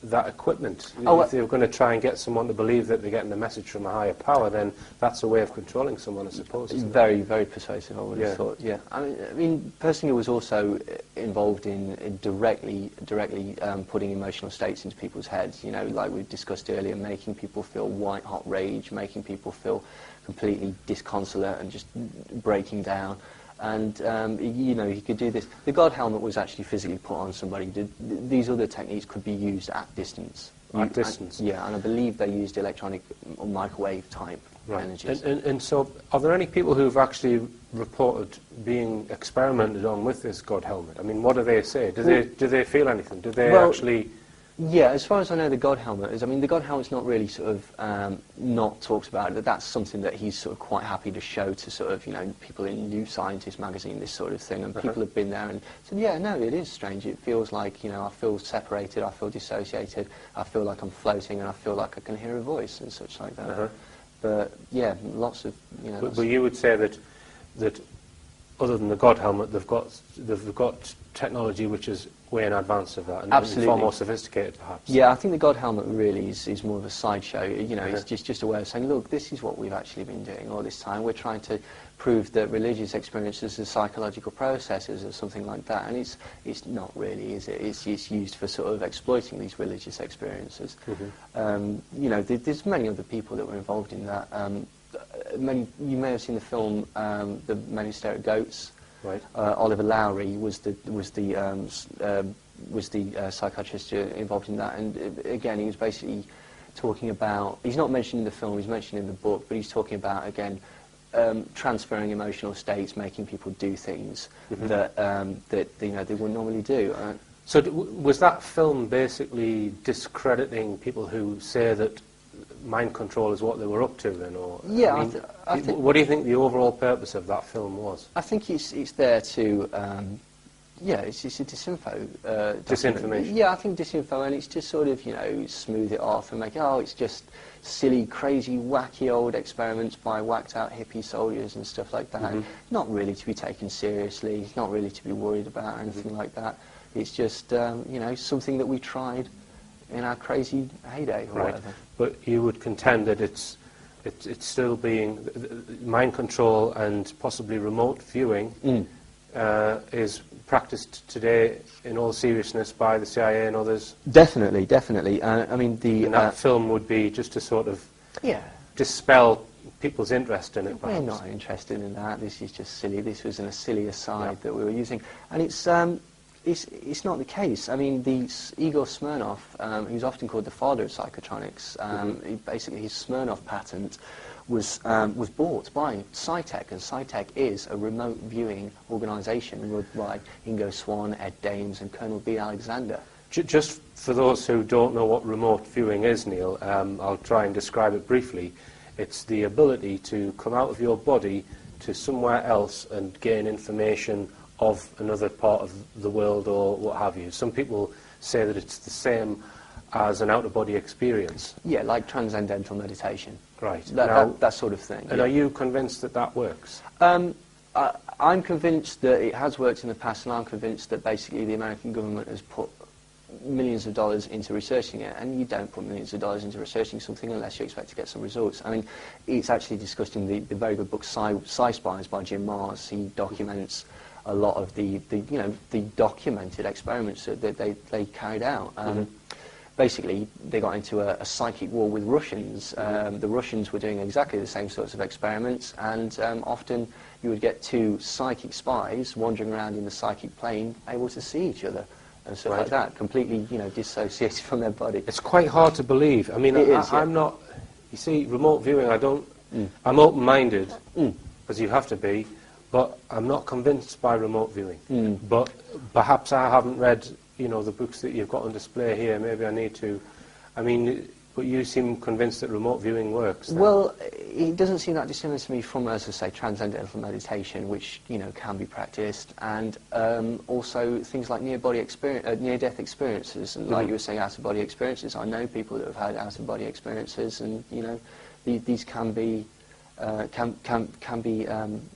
that equipment. If they were going to try and get someone to believe that they're getting the message from a higher power, then that's a way of controlling someone, I suppose. It's very, very persuasive, I would have thought. Yeah, I mean, Persinger was also involved in directly putting emotional states into people's heads. You know, like we discussed earlier, making people feel white-hot rage, making people feel completely disconsolate and just breaking down. And you know, he could do this. The God helmet was actually physically put on somebody. These other techniques could be used at distance. At distance? Yeah, and I believe they used electronic or microwave type energies. And so, are there any people who've actually reported being experimented on with this God helmet? I mean, what do they say? Do they feel anything? Do they actually... Yeah, as far as I know, the God helmet is, I mean, the God helmet's not really sort of not talked about. That's something that he's sort of quite happy to show to sort of, you know, people in New Scientist magazine, this sort of thing, and people have been there and said, yeah, no, it is strange. It feels like, you know, I feel separated, I feel dissociated, I feel like I'm floating, and I feel like I can hear a voice and such like that. But yeah, lots of, you know. But you would say that other than the God helmet, they've got technology which is way in advance of that, and absolutely far more sophisticated, perhaps. Yeah, I think the God helmet really is more of a sideshow. You know, it's just a way of saying, look, this is what we've actually been doing all this time. We're trying to prove that religious experiences are psychological processes or something like that, and it's not really, is it? It's used for sort of exploiting these religious experiences. You know, there's many other people that were involved in that. You may have seen the film The Men Who Stare at Goats. Right. Oliver Lowry was the psychiatrist involved in that, and again, he was basically talking about. He's not mentioned in the film; he's mentioned in the book, but he's talking about again transferring emotional states, making people do things that you know they wouldn't normally do. So was that film basically discrediting people who say that mind control is what they were up to then, or yeah, I mean, what do you think the overall purpose of that film was? I think it's there to yeah, it's a disinfo. Disinformation. Yeah, I think disinfo, and it's just sort of, you know, smooth it off and make it's just silly, crazy, wacky old experiments by whacked out hippie soldiers and stuff like that. Not really to be taken seriously. Not really to be worried about or anything like that. It's just you know, something that we tried in our crazy heyday or whatever. But you would contend that it's still being mind control and possibly remote viewing is practiced today in all seriousness by the CIA and others. Definitely, definitely. I mean, and that film would be just to sort of dispel people's interest in it. We're not interested in that. This is just silly. This was a silly aside that we were using, and it's not the case. I mean, Igor Smirnov, who's often called the father of psychotronics, basically his Smirnov patent was bought by Scitech, and Scitech is a remote viewing organisation run by Ingo Swann, Ed Dames, and Colonel B. Alexander. Just for those who don't know what remote viewing is, Neil, I'll try and describe it briefly. It's the ability to come out of your body to somewhere else and gain information of another part of the world or what have you. Some people say that it's the same as an out-of-body experience. Yeah, like transcendental meditation. Right. That sort of thing. And are you convinced that that works? I'm convinced that it has worked in the past, and I'm convinced that basically the American government has put millions of dollars into researching it, and you don't put millions of dollars into researching something unless you expect to get some results. I mean, it's actually discussed in the very good book Psy-Spies by Jim Marrs. He documents a lot of the documented experiments that they carried out. Basically, they got into a psychic war with Russians. The Russians were doing exactly the same sorts of experiments, and often you would get two psychic spies wandering around in the psychic plane, able to see each other and stuff like that, completely, you know, dissociated from their body. It's quite hard to believe. I mean, I'm not. You see, remote viewing. I don't. I'm open-minded, as you have to be. But I'm not convinced by remote viewing. But perhaps I haven't read, you know, the books that you've got on display here. Maybe I need to. I mean, but you seem convinced that remote viewing works. Then. Well, it doesn't seem that dissimilar to me from, as I say, transcendental meditation, which, you know, can be practiced, and also things like near-death experiences, and like you were saying, out-of-body experiences. I know people that have had out-of-body experiences, and you know, these can be. Can be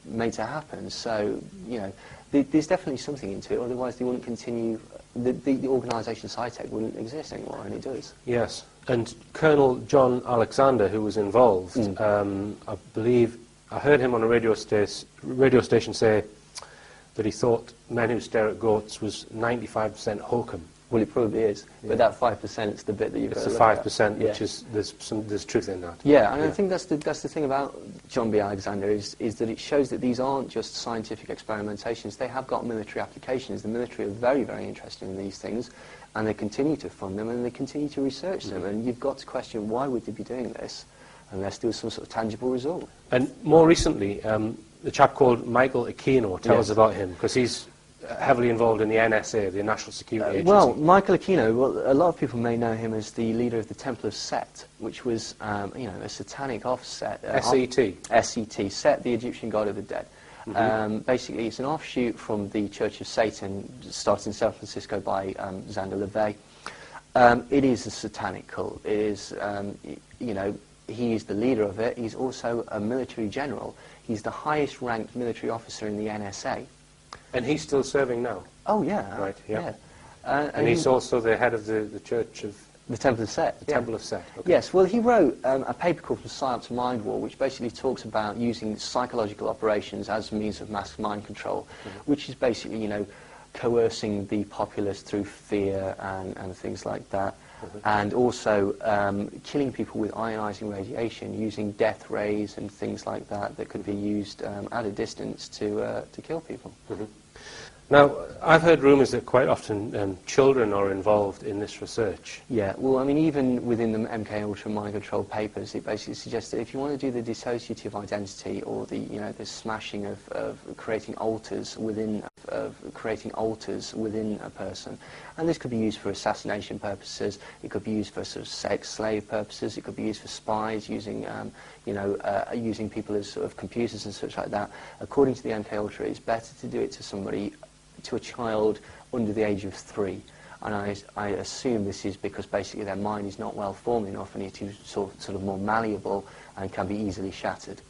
made to happen. So, you know, there's definitely something into it. Otherwise, they wouldn't continue. The organisation Scitech wouldn't exist anymore, and it does. Yes, and Colonel John Alexander, who was involved, I believe I heard him on a radio station say that he thought Men Who Stare at Goats was 95% hokum. Well, it probably is, but that 5% is the bit that you've got to look at. It's the 5%, which is there's truth in that. Yeah, and I think that's the thing about John B. Alexander, is that it shows that these aren't just scientific experimentations. They have got military applications. The military are very, very interested in these things, and they continue to fund them, and they continue to research them. And you've got to question, why would they be doing this unless there was some sort of tangible result? And more recently, the chap called Michael Aquino, tell us about him, because he's heavily involved in the NSA, the National Security Agency. Well, Michael Aquino, a lot of people may know him as the leader of the Temple of Set, which was, a satanic offset. SET. SET, Set, the Egyptian god of the dead. Basically, it's an offshoot from the Church of Satan, started in San Francisco by Xander LaVey. It is a satanic cult. It is, he is the leader of it. He's also a military general. He's the highest-ranked military officer in the NSA. And he's still serving now? Oh, yeah. Right, yeah. And he's also the head of the Church of... The Temple of Set. The Temple of Set, okay. Yes, well, he wrote a paper called From Psyop to Mind War, which basically talks about using psychological operations as a means of mass mind control, which is basically, coercing the populace through fear and things like that. And also killing people with ionizing radiation, using death rays and things like that that could be used at a distance to kill people. Now, I've heard rumours that quite often children are involved in this research. Yeah, well, I mean, even within the MK Ultra mind control papers, it basically suggests that if you want to do the dissociative identity or the, the smashing of creating alters within a person, and this could be used for assassination purposes, it could be used for sort of sex slave purposes, it could be used for spies using, using people as sort of computers and such like that. According to the MK Ultra, it's better to do it to somebody, to a child under the age of 3. And I assume this is because basically their mind is not well formed enough and it is sort of more malleable and can be easily shattered.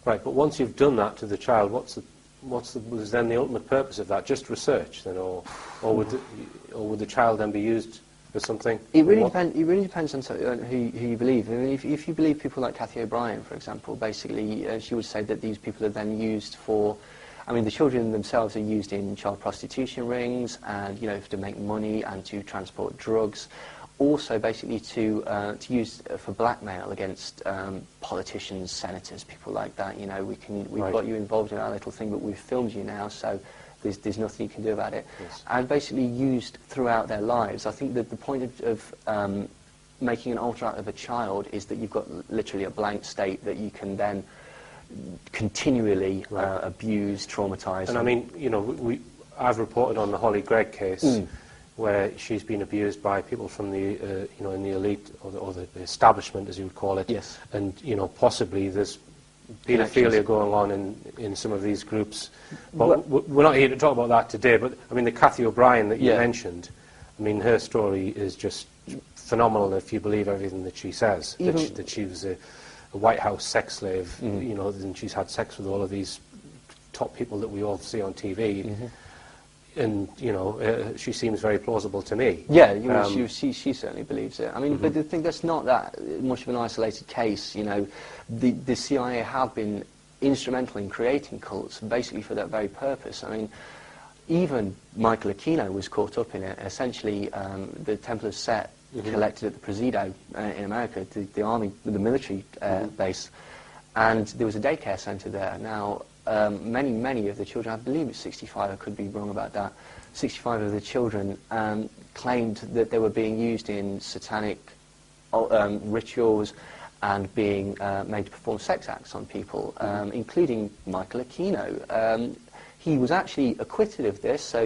Right, but once you've done that to the child, was then the ultimate purpose of that? Just research, then, or would the child then be used for something? It really depends on who you believe. I mean, if you believe people like Cathy O'Brien, for example, basically she would say that these people are then used for. I mean, the children themselves are used in child prostitution rings, and to make money and to transport drugs. Also, basically to use for blackmail against politicians, senators, people like that. We've got you involved in our little thing, but we've filmed you now, so there's nothing you can do about it. Yes. And basically used throughout their lives. I think that the point of making an alter out of a child is that you've got literally a blank state that you can then continually abuse, traumatise. And I mean, I've reported on the Holly Gregg case, where she's been abused by people from the, in the elite or the establishment, as you would call it. Yes. And possibly there's paedophilia going on in some of these groups. But we're not here to talk about that today. But I mean, the Cathy O'Brien that you mentioned, I mean, her story is just phenomenal if you believe everything that she says. That she was a White House sex slave, and she's had sex with all of these top people that we all see on TV. And, she seems very plausible to me. Yeah, she certainly believes it. I mean, but the thing, that's not that much of an isolated case. The CIA have been instrumental in creating cults, basically for that very purpose. I mean, even Michael Aquino was caught up in it. Essentially, the Temple of Set collected at the Presidio in America, the army, the military base, and there was a daycare centre there. Now, many of the children, I believe it's 65, I could be wrong about that, 65 of the children claimed that they were being used in satanic rituals and being made to perform sex acts on people, including Michael Aquino. He was actually acquitted of this, so,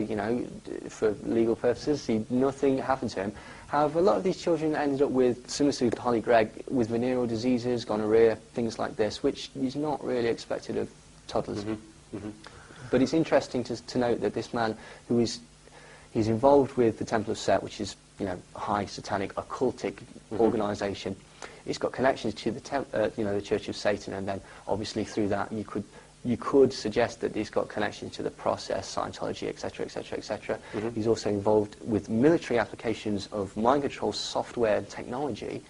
for legal purposes, nothing happened to him. However, a lot of these children ended up with, similar to Holly Gregg, with venereal diseases, gonorrhea, things like this, which is not really expected of toddlers. But it's interesting to note that this man, he's involved with the Temple of Set, which is, a high satanic occultic organisation. It's got connections to the Church of Satan, and then obviously through that you could suggest that he's got connections to the process, Scientology, etc., etc., etc. He's also involved with military applications of mind control software and technology,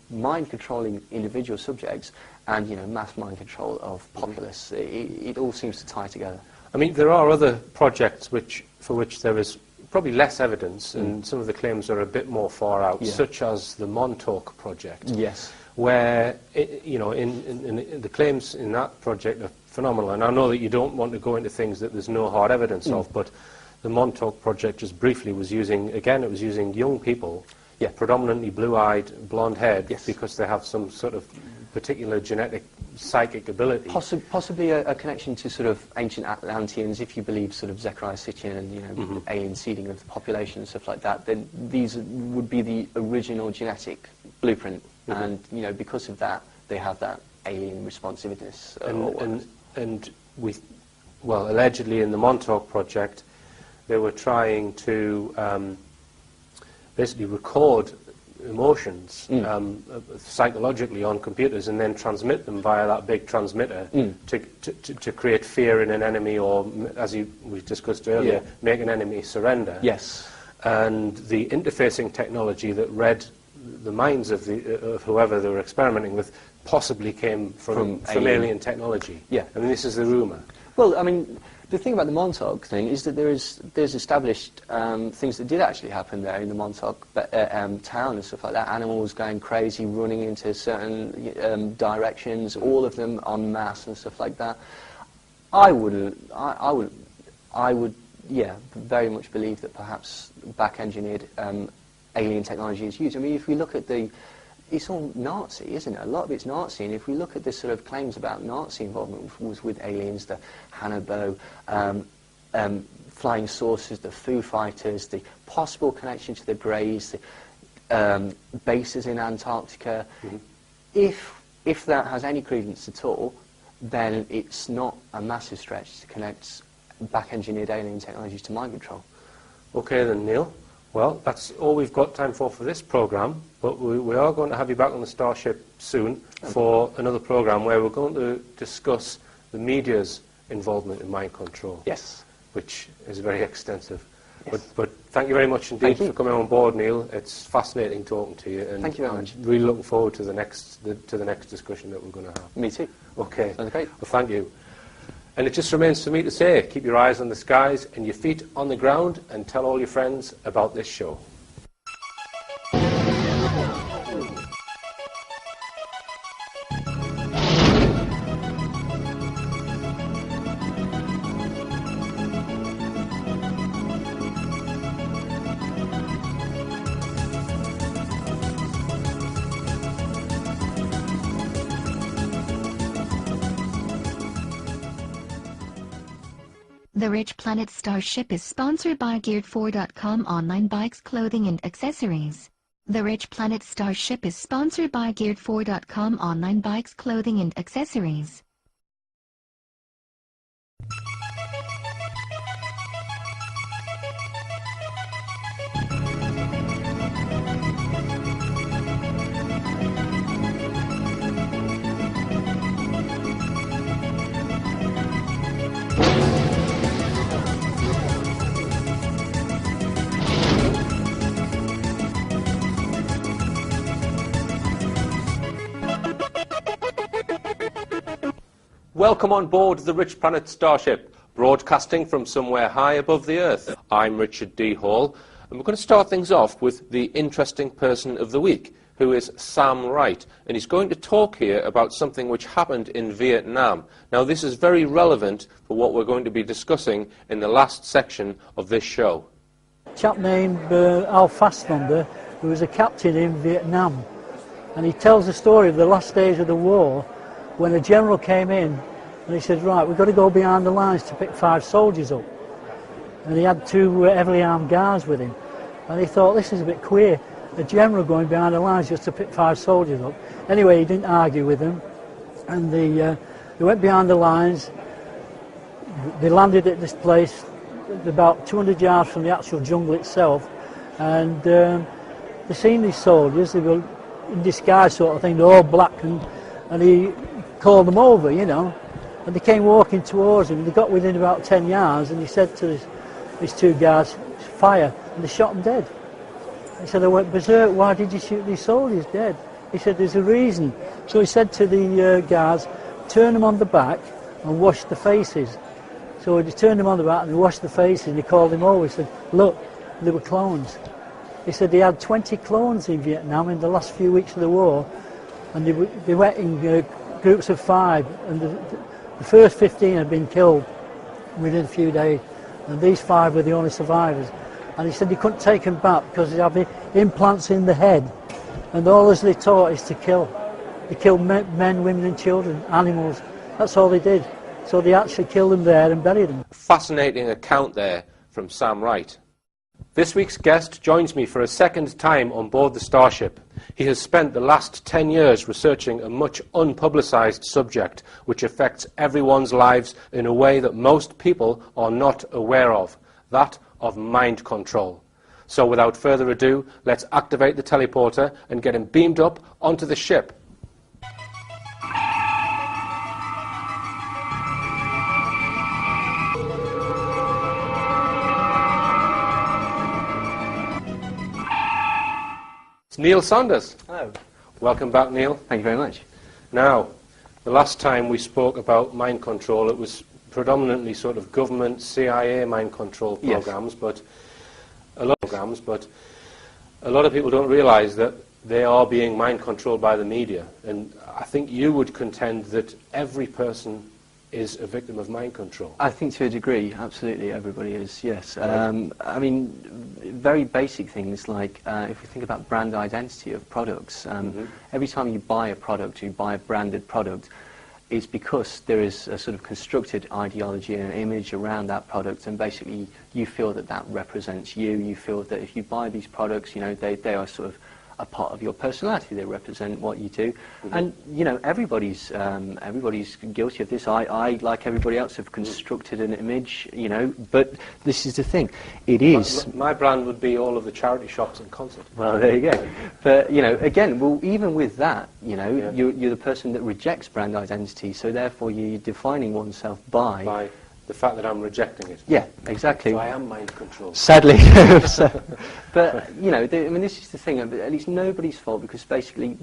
mind controlling individual subjects, and mass mind control of populace. It all seems to tie together. I mean, there are other projects for which there is probably less evidence, and some of the claims are a bit more far out, such as the Montauk project. Yes. where, in the claims in that project are phenomenal. And I know that you don't want to go into things that there's no hard evidence of, but the Montauk project, just briefly, was using young people, predominantly blue-eyed, blonde-haired, because they have some sort of particular genetic psychic ability. Possibly a connection to sort of ancient Atlanteans, if you believe sort of Zecharia Sitchin and alien seeding of the population and stuff like that. Then these would be the original genetic blueprint, and because of that, they have that alien responsiveness. Allegedly in the Montauk project, they were trying to basically record emotions psychologically on computers and then transmit them via that big transmitter to create fear in an enemy, or, as we discussed earlier, make an enemy surrender. Yes. And the interfacing technology that read the minds of whoever they were experimenting with possibly came from alien technology. Yeah. I mean, this is the rumour. Well, I mean, the thing about the Montauk thing is that there's established things that did actually happen there in the Montauk town and stuff like that. Animals going crazy, running into certain directions, all of them en masse and stuff like that. I would, very much believe that perhaps back-engineered alien technology is used. I mean, if we look at it's all Nazi, isn't it? A lot of it's Nazi, and if we look at the sort of claims about Nazi involvement was with aliens, the Hannibal, flying saucers, the Foo Fighters, the possible connection to the Greys, the bases in Antarctica. If that has any credence at all, then it's not a massive stretch to connect back-engineered alien technologies to mind control. Okay then, Neil. Well, that's all we've got time for this programme, but we are going to have you back on the Starship soon for another programme where we're going to discuss the media's involvement in mind control. Yes. Which is very extensive. Yes. But thank you very much indeed for coming on board, Neil. It's fascinating talking to you. And thank you very much. I'm really looking forward to the next discussion that we're going to have. Me too. Okay. Sounds great. Well, thank you. And it just remains for me to say, keep your eyes on the skies and your feet on the ground, and tell all your friends about this show. The Rich Planet Starship is sponsored by Geared4.com online bikes, clothing and accessories. The Rich Planet Starship is sponsored by Geared4.com online bikes, clothing and accessories. Welcome on board the Rich Planet Starship, broadcasting from somewhere high above the Earth. I'm Richard D. Hall, and we're going to start things off with the interesting person of the week, who is Sam Wright, and he's going to talk here about something which happened in Vietnam. Now, this is very relevant for what we're going to be discussing in the last section of this show. A chap named Al Fassbender, who was a captain in Vietnam, and he tells the story of the last days of the war, when a general came in and he said, right, we've got to go behind the lines to pick 5 soldiers up. And he had 2 heavily armed guards with him. And he thought, this is a bit queer, a general going behind the lines just to pick 5 soldiers up. Anyway, he didn't argue with them, and they went behind the lines. They landed at this place about 200 yards from the actual jungle itself, and they seen these soldiers. They were in disguise sort of thing, they're all black, and he called them over, you know, and they came walking towards him. They got within about 10 yards, and he said to these 2 guards, fire, and they shot them dead. He said, I went berserk, why did you shoot these soldiers dead? He said, there's a reason. So he said to the guards, turn them on the back and wash the faces. So he turned them on the back and washed the faces, and he called them over. He said, look, they were clones. He said they had 20 clones in Vietnam in the last few weeks of the war, and they went in groups of 5, and the first 15 had been killed within a few days, and these 5 were the only survivors. And he said he couldn't take them back because they have implants in the head, and all they taught is to kill. They killed men, women and children, animals. That's all they did. So they actually killed them there and buried them. Fascinating account there from Sam Wright. This week's guest joins me for a second time on board the Starship. He has spent the last 10 years researching a much unpublicised subject which affects everyone's lives in a way that most people are not aware of, that of mind control. So without further ado, let's activate the teleporter and get him beamed up onto the ship. Neil Saunders. Hello. Welcome back, Neil. Thank you very much. Now, the last time we spoke about mind control, it was predominantly sort of government, CIA mind control programs, Yes. but a lot of people don't realise that they are being mind controlled by the media. And I think you would contend that every person is a victim of mind control. I think to a degree, absolutely, everybody is, yes. Right. I mean, very basic things like if we think about brand identity of products, every time you buy a product, you buy a branded product, it's because there is a sort of constructed ideology and an image around that product, and basically you feel that that represents you. You feel that if you buy these products, you know, they are sort of a part of your personality. They represent what you do, and you know, everybody's guilty of this. I like everybody else have constructed an image, you know. But this is the thing, it is. My brand would be all of the charity shops and concerts. Well, there you go. But you know, again, well, even with that, you know, Yeah. you're the person that rejects brand identity. So therefore, you're defining oneself by. The fact that I'm rejecting it. Yeah, exactly. So I am mind controlled. Sadly. But, you know, I mean, this is the thing, at least nobody's fault, because basically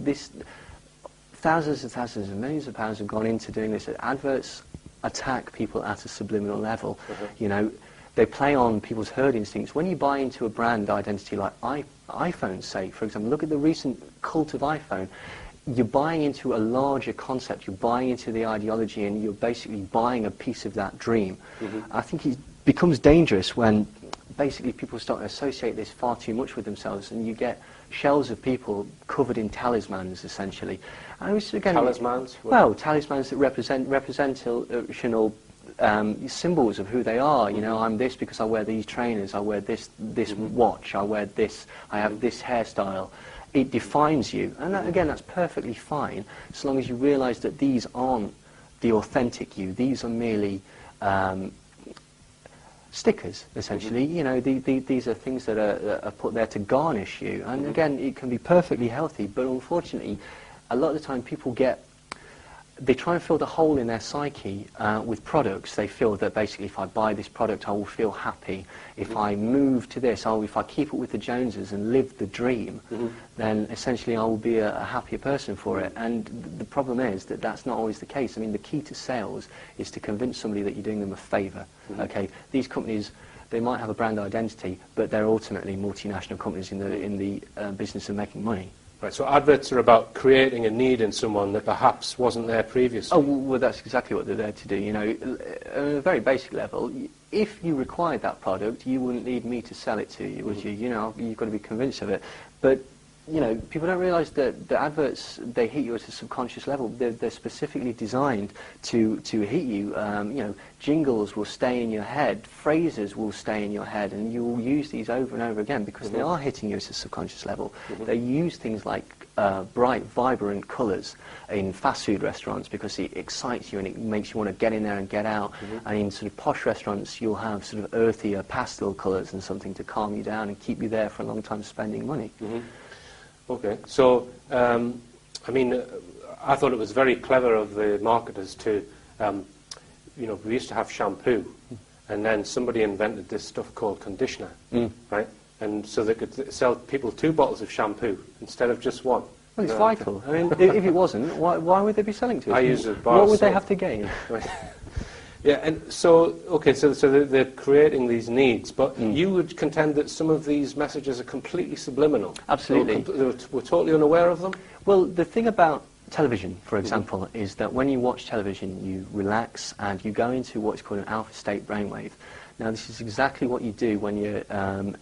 thousands and thousands and millions of pounds have gone into doing this. Adverts attack people at a subliminal level. You know, they play on people's herd instincts. When you buy into a brand identity like iPhone, say, for example, look at the recent cult of iPhone. You're buying into a larger concept, you're buying into the ideology, and you're basically buying a piece of that dream. I think it becomes dangerous when basically people start to associate this far too much with themselves, and you get shells of people covered in talismans, essentially. And it was, again, Talismans? Well, talismans that representational symbols of who they are. You know, I'm this because I wear these trainers, I wear this watch, I wear this, I have this hairstyle. It defines you, and that, again, that's perfectly fine, so long as you realise that these aren't the authentic you. These are merely stickers, essentially. You know, these are things that are put there to garnish you, and again, it can be perfectly healthy, but unfortunately, a lot of the time people they try and fill the hole in their psyche with products. They feel that basically if I buy this product I will feel happy. If I move to this, if I keep it with the Joneses and live the dream, then essentially I will be a happier person for it. And the problem is that that's not always the case. I mean, the key to sales is to convince somebody that you're doing them a favour. Okay, these companies, they might have a brand identity, but they're ultimately multinational companies in the business of making money. Right, so adverts are about creating a need in someone that perhaps wasn't there previously. Oh, well, that's exactly what they're there to do. You know, at a very basic level, if you required that product, you wouldn't need me to sell it to you, would you? You know, you've got to be convinced of it. But, you know, people don't realise that the adverts, they hit you at a subconscious level. They're specifically designed to hit you. You know, jingles will stay in your head, phrases will stay in your head, and you will use these over and over again because they are hitting you at a subconscious level. They use things like bright, vibrant colours in fast food restaurants because it excites you and it makes you want to get in there and get out. And in sort of posh restaurants, you'll have sort of earthier pastel colours and something to calm you down and keep you there for a long time spending money. Okay, so, I mean, I thought it was very clever of the marketers to, you know, we used to have shampoo, and then somebody invented this stuff called conditioner, right? And so they could sell people 2 bottles of shampoo instead of just one. Well, it's vital. I mean, if it wasn't, why would they be selling to us? I use a bar What would they soap. have to gain? Yeah, and so, okay, so they're creating these needs, but you would contend that some of these messages are completely subliminal. Absolutely. We're totally unaware of them? Well, the thing about television, for example, is that when you watch television, you relax and you go into what's called an alpha state brainwave. Now, this is exactly what you do when you're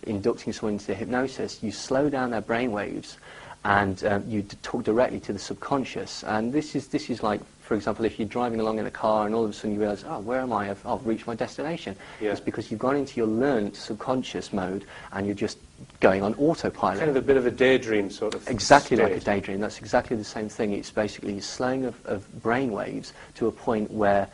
inducting someone into hypnosis. You slow down their brainwaves and you talk directly to the subconscious. And this is like, for example, if you're driving along in a car and all of a sudden you realise, oh, where am I? I've reached my destination. Yeah. It's because you've gone into your learned subconscious mode and you're just going on autopilot. Kind of a bit of a daydream sort of Exactly state. like a daydream. That's exactly the same thing. It's basically a slowing of brain waves to a point where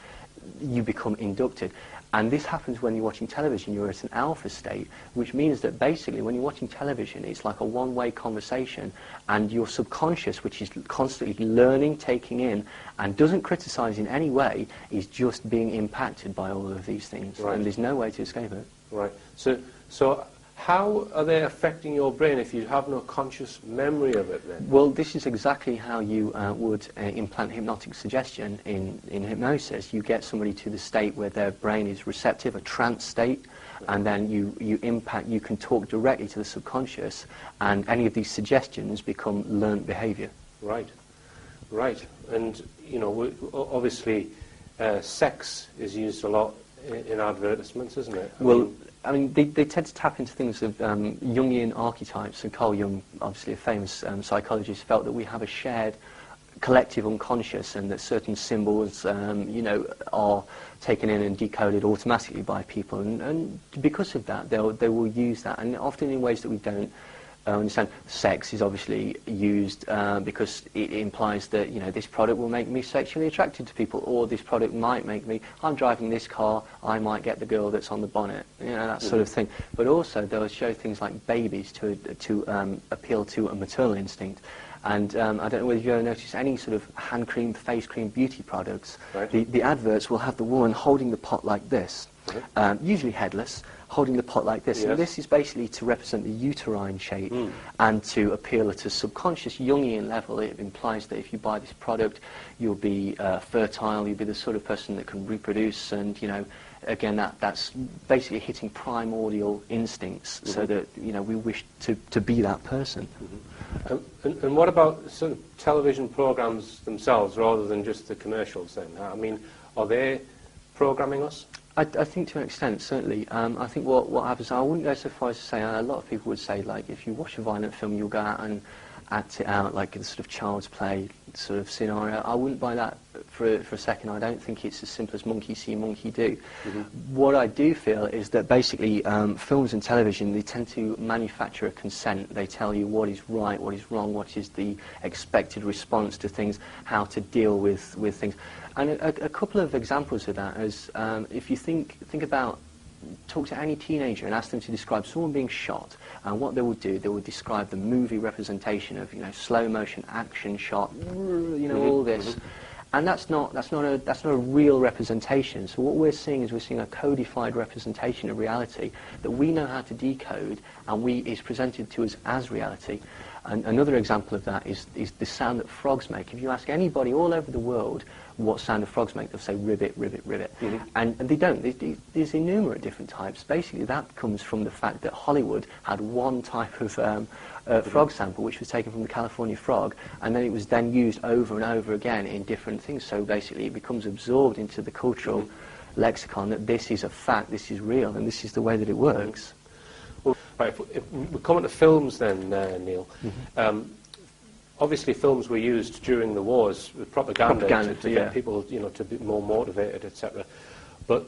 you become inducted. And this happens when you're watching television. You're at an alpha state, which means that basically when you're watching television, it's like a one-way conversation, and your subconscious, which is constantly learning, taking in, and doesn't criticize in any way, is just being impacted by all of these things. Right. And there's no way to escape it. Right. So how are they affecting your brain if you have no conscious memory of it then? Well, this is exactly how you would implant hypnotic suggestion in hypnosis. You get somebody to the state where their brain is receptive, a trance state, and then you can talk directly to the subconscious, and any of these suggestions become learnt behavior. Right. Right. And, you know, obviously sex is used a lot in advertisements, isn't it? I mean, they tend to tap into things of Jungian archetypes, and Carl Jung, obviously a famous psychologist, felt that we have a shared collective unconscious, and that certain symbols, you know, are taken in and decoded automatically by people, and because of that, they will use that, and often in ways that we don't understand. Sex is obviously used because it implies that, you know, this product will make me sexually attracted to people, or this product might make me, I'm driving this car, I might get the girl that's on the bonnet, you know, that sort of thing. But also they'll show things like babies to appeal to a maternal instinct. And I don't know whether you've ever noticed any sort of hand cream, face cream, beauty products. Right. The adverts will have the woman holding the pot like this, usually headless, holding the pot like this. Yes. And this is basically to represent the uterine shape and to appeal at a subconscious Jungian level. It implies that if you buy this product, you'll be fertile, you'll be the sort of person that can reproduce, and, you know, again, that's basically hitting primordial instincts, so that, you know, we wish to be that person. And what about sort of television programs themselves, rather than just the commercials then? I mean, are they programming us? I think to an extent, certainly. I think what happens, I wouldn't go so far as to say, a lot of people would say, like, if you watch a violent film, you'll go out and act it out like a sort of child's play sort of scenario. I wouldn't buy that for a second. I don't think it's as simple as monkey see, monkey do. What I do feel is that basically films and television, they tend to manufacture a consent. They tell you what is right, what is wrong, what is the expected response to things, how to deal with things. And a couple of examples of that is, if you think about, talk to any teenager and ask them to describe someone being shot, and what they would do, they would describe the movie representation of, you know, slow motion action shot, you know, all this, and that's not a real representation. So what we're seeing is a codified representation of reality that we know how to decode, and is presented to us as reality. And another example of that is the sound that frogs make. If you ask anybody all over the world what sound do frogs make, they'll say ribbit, ribbit, ribbit. And they don't. There's innumerable different types. Basically, that comes from the fact that Hollywood had one type of frog sample, which was taken from the California frog, and then it was then used over and over again in different things. So basically, it becomes absorbed into the cultural lexicon that this is a fact, this is real, and this is the way that it works. Well, right, if we come on to films then, Neil. Obviously, films were used during the wars with propaganda to get people, you know, to be more motivated, etc. But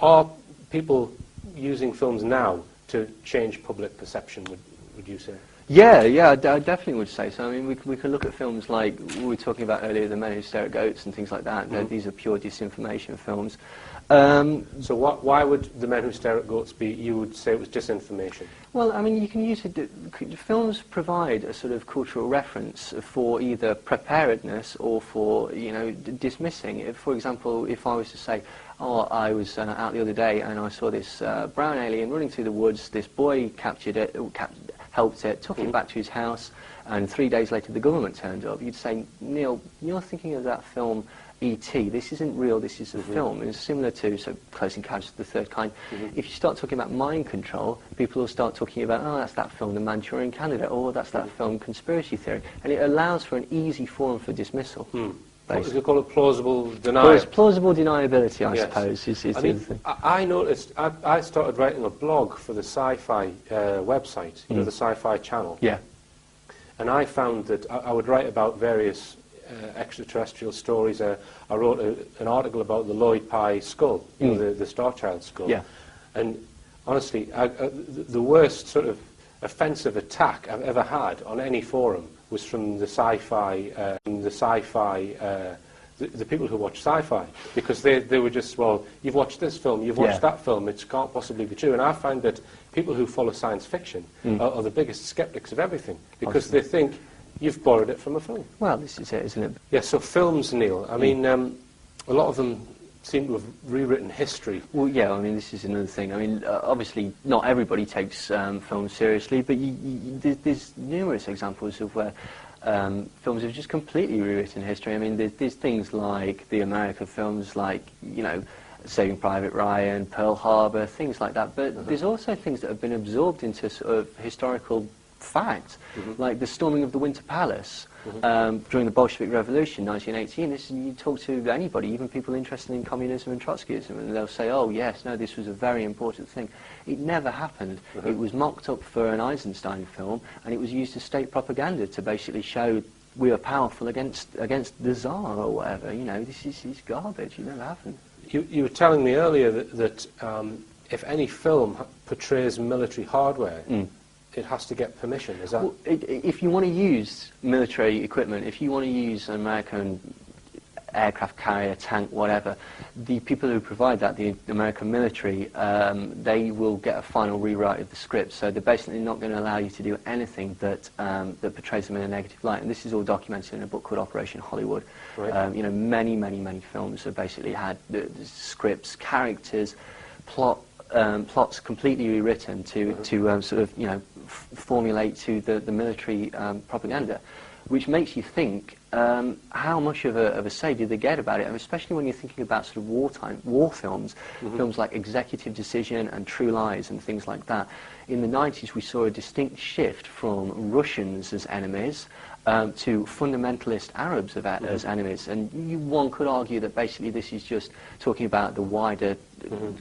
are people using films now to change public perception? Would you say? Yeah, I definitely would say so. I mean, we could look at films like we were talking about earlier, The Men Who Stare at Goats and things like that. These are pure disinformation films. So why would The Men Who Stare at Goats be, you would say it was disinformation? Well, I mean, you can use it. Films provide a sort of cultural reference for either preparedness or for, you know, dismissing. If, for example, if I was to say, oh, I was out the other day and I saw this brown alien running through the woods, this boy captured it, helped it, took it back to his house, and 3 days later the government turned up, you'd say, Neil, you're thinking of that film E.T., this isn't real, this is a film. It's similar to Close Encounters of the Third Kind. If you start talking about mind control, people will start talking about, oh, that's that film, The Manchurian Candidate, or that's that film, Conspiracy Theory. And it allows for an easy forum for dismissal. What do you call it? Plausible denial? Plausible deniability, I suppose, is the other thing. I noticed, I started writing a blog for the Sci-Fi website, you know, the Sci-Fi channel. Yeah. And I found that I would write about various extraterrestrial stories. I wrote an article about the Lloyd Pye skull, you know, the Star Child skull. Yeah. And honestly, the worst sort of offensive attack I've ever had on any forum was from the sci-fi, the people who watch sci-fi, because they were just, well, you've watched this film, you've watched that film, it can't possibly be true. And I find that people who follow science fiction are the biggest skeptics of everything, because they think you've borrowed it from a film. Well, this is it, isn't it? Yeah, so films, Neil, I mean, a lot of them seem to have rewritten history. Well, yeah, I mean, this is another thing. I mean, obviously, not everybody takes films seriously, but there's numerous examples of where films have just completely rewritten history. I mean, there's things like the American films, like, you know, Saving Private Ryan, Pearl Harbor, things like that. But there's also things that have been absorbed into sort of historical fact, like the storming of the Winter Palace during the Bolshevik Revolution, 1918. You talk to anybody, even people interested in communism and Trotskyism, and they'll say, oh yes, no, this was a very important thing. It never happened. It was mocked up for an Eisenstein film, and it was used as state propaganda to basically show we are powerful against the Tsar or whatever. You know, this is garbage. It never happened. You were telling me earlier that if any film portrays military hardware, it has to get permission. Is that? Well, if you want to use military equipment, if you want to use an American aircraft carrier, tank, whatever, the people who provide that, the American military, they will get a final rewrite of the script. So they're basically not going to allow you to do anything that that portrays them in a negative light. And this is all documented in a book called Operation Hollywood. Right. You know, many films have basically had the scripts, characters, plots completely rewritten to sort of, you know, formulate to the military propaganda, which makes you think how much of a say did they get about it, and especially when you're thinking about sort of war films, films like Executive Decision and True Lies and things like that. In the 90s we saw a distinct shift from Russians as enemies to fundamentalist Arabs as enemies, and one could argue that basically this is just talking about the wider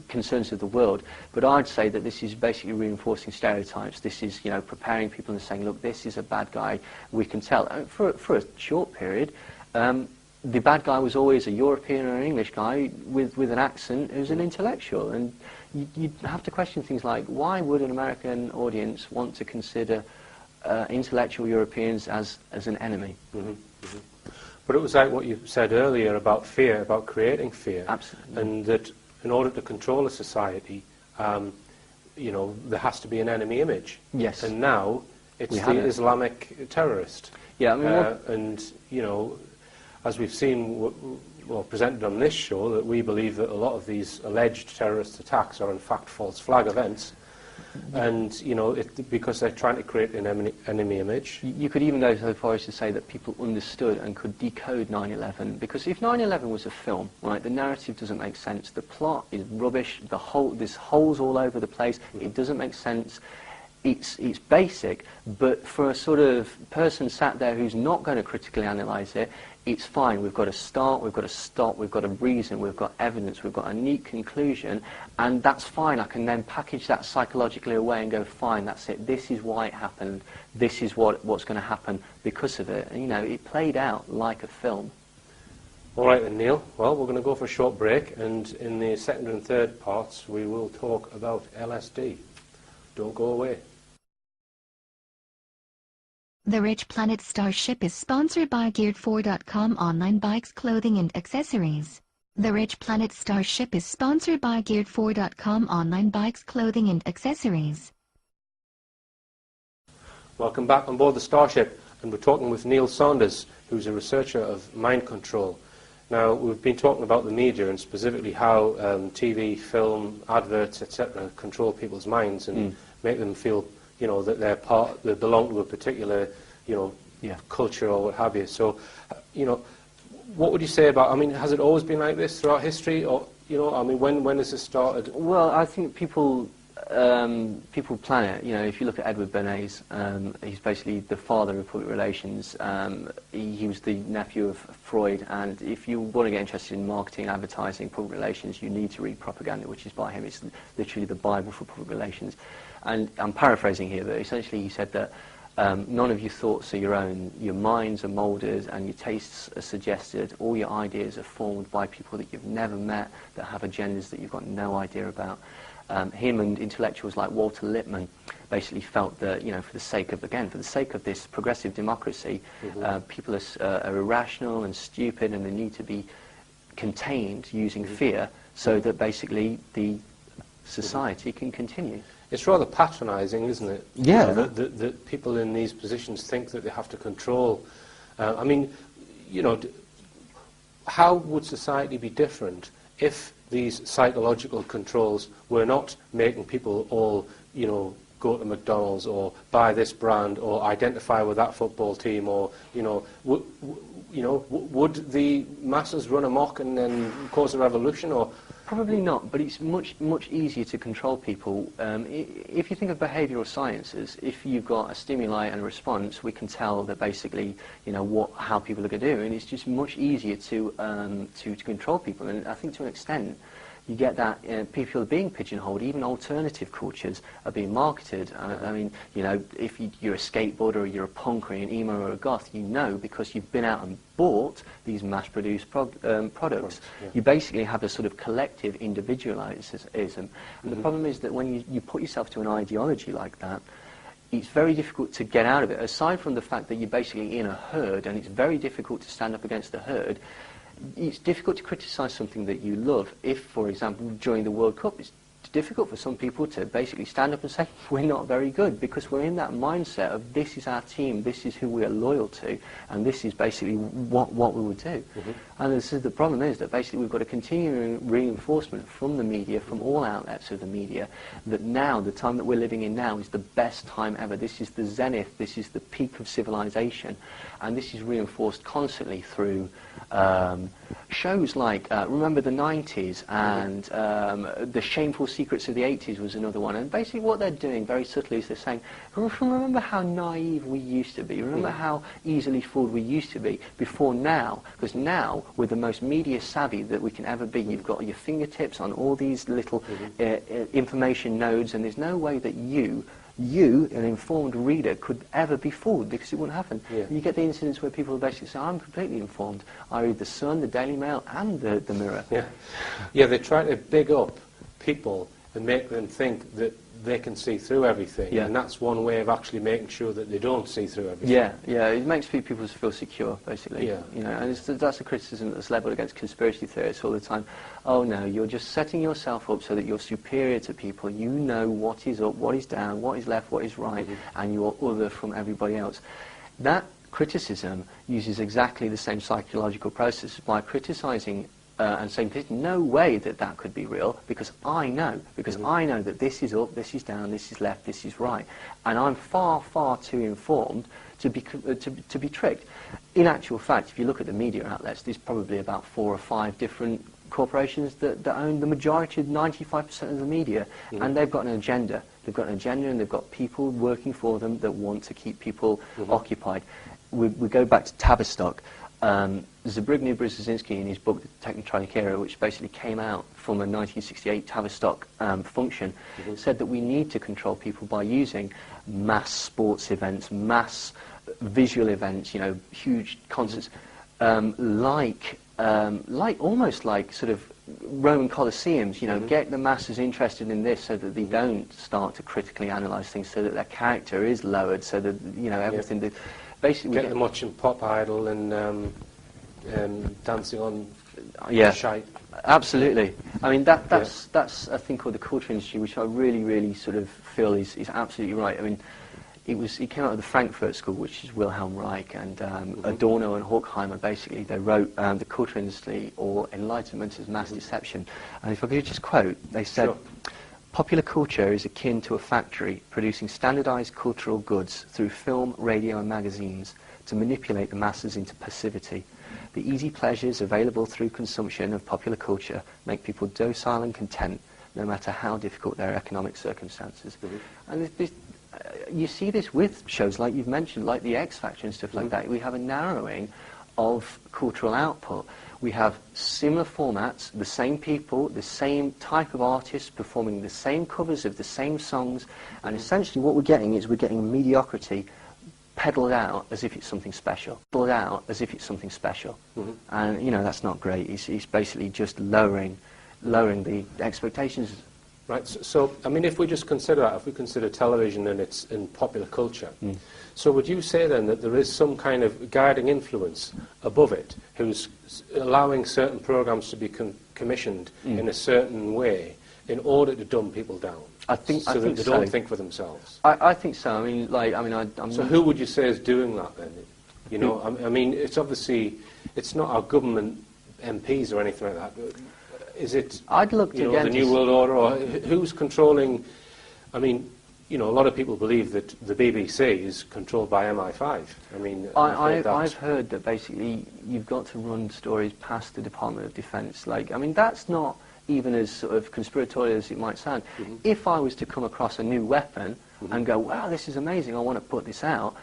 concerns of the world, but I'd say that this is basically reinforcing stereotypes. This is, you know, preparing people and saying, look, this is a bad guy, we can tell. For a short period, the bad guy was always a European or an English guy with an accent who's an intellectual, and you'd have to question things like, why would an American audience want to consider intellectual Europeans as an enemy? But it was like what you said earlier about fear, about creating fear. Absolutely. And that in order to control a society, you know, there has to be an enemy image. Yes. And now it's the Islamic terrorist. Yeah, I mean, and, you know, as we've seen, well, presented on this show, that we believe that a lot of these alleged terrorist attacks are in fact false flag events. And, you know, because they're trying to create an enemy image. You could even go so far as to say that people understood and could decode 9/11, because if 9/11 was a film, right, the narrative doesn't make sense, the plot is rubbish, there's holes all over the place, it doesn't make sense, it's basic, but for a sort of person sat there who's not going to critically analyse it, it's fine. We've got a start, we've got a stop, we've got a reason, we've got evidence, we've got a neat conclusion, and that's fine. I can then package that psychologically away and go, fine, that's it. This is why it happened. This is what's going to happen because of it. And, you know, it played out like a film. All right then, Neil. Well, we're going to go for a short break, and in the second and third parts, we will talk about LSD. Don't go away. The Rich Planet Starship is sponsored by Geared4.com online bikes, clothing and accessories. The Rich Planet Starship is sponsored by Geared4.com online bikes, clothing and accessories. Welcome back on board the Starship, and we're talking with Neil Saunders, who's a researcher of mind control. Now, we've been talking about the media and specifically how TV, film, adverts, etc. control people's minds and make them feel, you know, that they belong to a particular, you know, culture or what have you. So, you know, what would you say about, I mean, has it always been like this throughout history, or, you know, I mean, when has this started? Well, I think people plan it. You know, if you look at Edward Bernays, he's basically the father of public relations. He was the nephew of Freud, and if you want to get interested in marketing, advertising, public relations, you need to read Propaganda, which is by him. It's literally the Bible for public relations. And I'm paraphrasing here, but essentially he said that none of your thoughts are your own. Your minds are moulded and your tastes are suggested. All your ideas are formed by people that you've never met, that have agendas that you've got no idea about. Him and intellectuals like Walter Lippmann basically felt that, you know, for the sake of this progressive democracy, people are irrational and stupid, and they need to be contained using fear so that basically the society can continue. It's rather patronising, isn't it? Yeah. You know, that people in these positions think that they have to control. I mean, you know, how would society be different if these psychological controls were not making people all, you know, go to McDonald's or buy this brand or identify with that football team, or, you know, would the masses run amok and then cause a revolution? Or probably not, but it's much easier to control people. If you think of behavioural sciences, if you've got a stimuli and a response, we can tell that basically, you know, how people are going to do, and it's just much easier to control people. And I think to an extent, you get that people are being pigeonholed. Even alternative cultures are being marketed. I mean, you know, if you're a skateboarder or you're a punk or an emo or a goth, you know, because you've been out and bought these mass-produced products. Yeah. You basically have a sort of collective individualism. And the problem is that when you put yourself to an ideology like that, it's very difficult to get out of it. Aside from the fact that you're basically in a herd, and it's very difficult to stand up against the herd, it's difficult to criticise something that you love. If, for example, during the World Cup, it's difficult for some people to basically stand up and say, we're not very good, because we're in that mindset of this is our team, this is who we are loyal to, and this is basically what we would do. And the problem is that basically we've got a continuing reinforcement from the media, from all outlets of the media, that now, the time that we're living in now, is the best time ever. This is the zenith, this is the peak of civilization, and this is reinforced constantly through shows like Remember the 90s, and The Shameful Secrets of the 80s was another one. And basically what they're doing very subtly is they're saying, remember how naive we used to be, remember how easily fooled we used to be before now, because now we're the most media savvy that we can ever be. You've got your fingertips on all these little information nodes, and there's no way that you, an informed reader, could ever be fooled, because it wouldn't happen. Yeah. You get the incidents where people basically say, I'm completely informed. I read The Sun, the Daily Mail, and the Mirror. Yeah, yeah, they try to big up people and make them think that they can see through everything, Yeah. and that's one way of actually making sure that they don't see through everything. Yeah, it makes people feel secure, basically. Yeah. You know, and that's a criticism that's levelled against conspiracy theorists all the time. Oh no, you're just setting yourself up so that you're superior to people. You know what is up, what is down, what is left, what is right, and you're other from everybody else. That criticism uses exactly the same psychological process by criticising and saying there's no way that that could be real, because I know that this is up, this is down, this is left, this is right, and I'm far too informed to be tricked. In actual fact, if you look at the media outlets, there's probably about 4 or 5 different corporations that own the majority of 95% of the media, and they've got an agenda. They've got an agenda, and they've got people working for them that want to keep people occupied. We go back to Tavistock. Zbigniew Brzezinski, in his book The Technotronic Era, which basically came out from a 1968 Tavistock function, said that we need to control people by using mass sports events, mass visual events, you know, huge concerts, almost like sort of Roman Colosseums, you know, get the masses interested in this so that they don't start to critically analyse things, so that their character is lowered, so that, you know, everything that basically Get them watching Pop Idol and dancing on shite. Absolutely. I mean, that's a thing called the culture industry, which I really sort of feel is absolutely right. I mean, it came out of the Frankfurt School, which is Wilhelm Reich, and Adorno and Horkheimer. Basically, they wrote the culture industry, or enlightenment, as mass deception. And if I could just quote, they said, Sure. Popular culture is akin to a factory producing standardized cultural goods through film, radio and magazines to manipulate the masses into passivity. The easy pleasures available through consumption of popular culture make people docile and content, no matter how difficult their economic circumstances. And you see this with shows like you've mentioned, like The X Factor and stuff like that. We have a narrowing of cultural output. We have similar formats, the same people, the same type of artists performing the same covers of the same songs, and essentially what we're getting is we're getting mediocrity peddled out as if it's something special. Peddled out as if it's something special. And, you know, that's not great. It's basically just lowering the expectations. Right, so, I mean, if we just consider that, if we consider television and its in popular culture, so would you say then that there is some kind of guiding influence above it who's allowing certain programs to be commissioned in a certain way in order to dumb people down? I think that they don't think for themselves. I think so. I mean, So who would you say is doing that then? You know, I mean, it's obviously, it's not our government MPs or anything like that. Is it, I'd look you know, the New World Order, or who's controlling? I mean, you know, a lot of people believe that the BBC is controlled by MI5. I mean, I've heard that basically you've got to run stories past the Department of Defence. Like, I mean, that's not even as sort of conspiratorial as it might sound. If I was to come across a new weapon and go, wow, this is amazing, I want to put this out,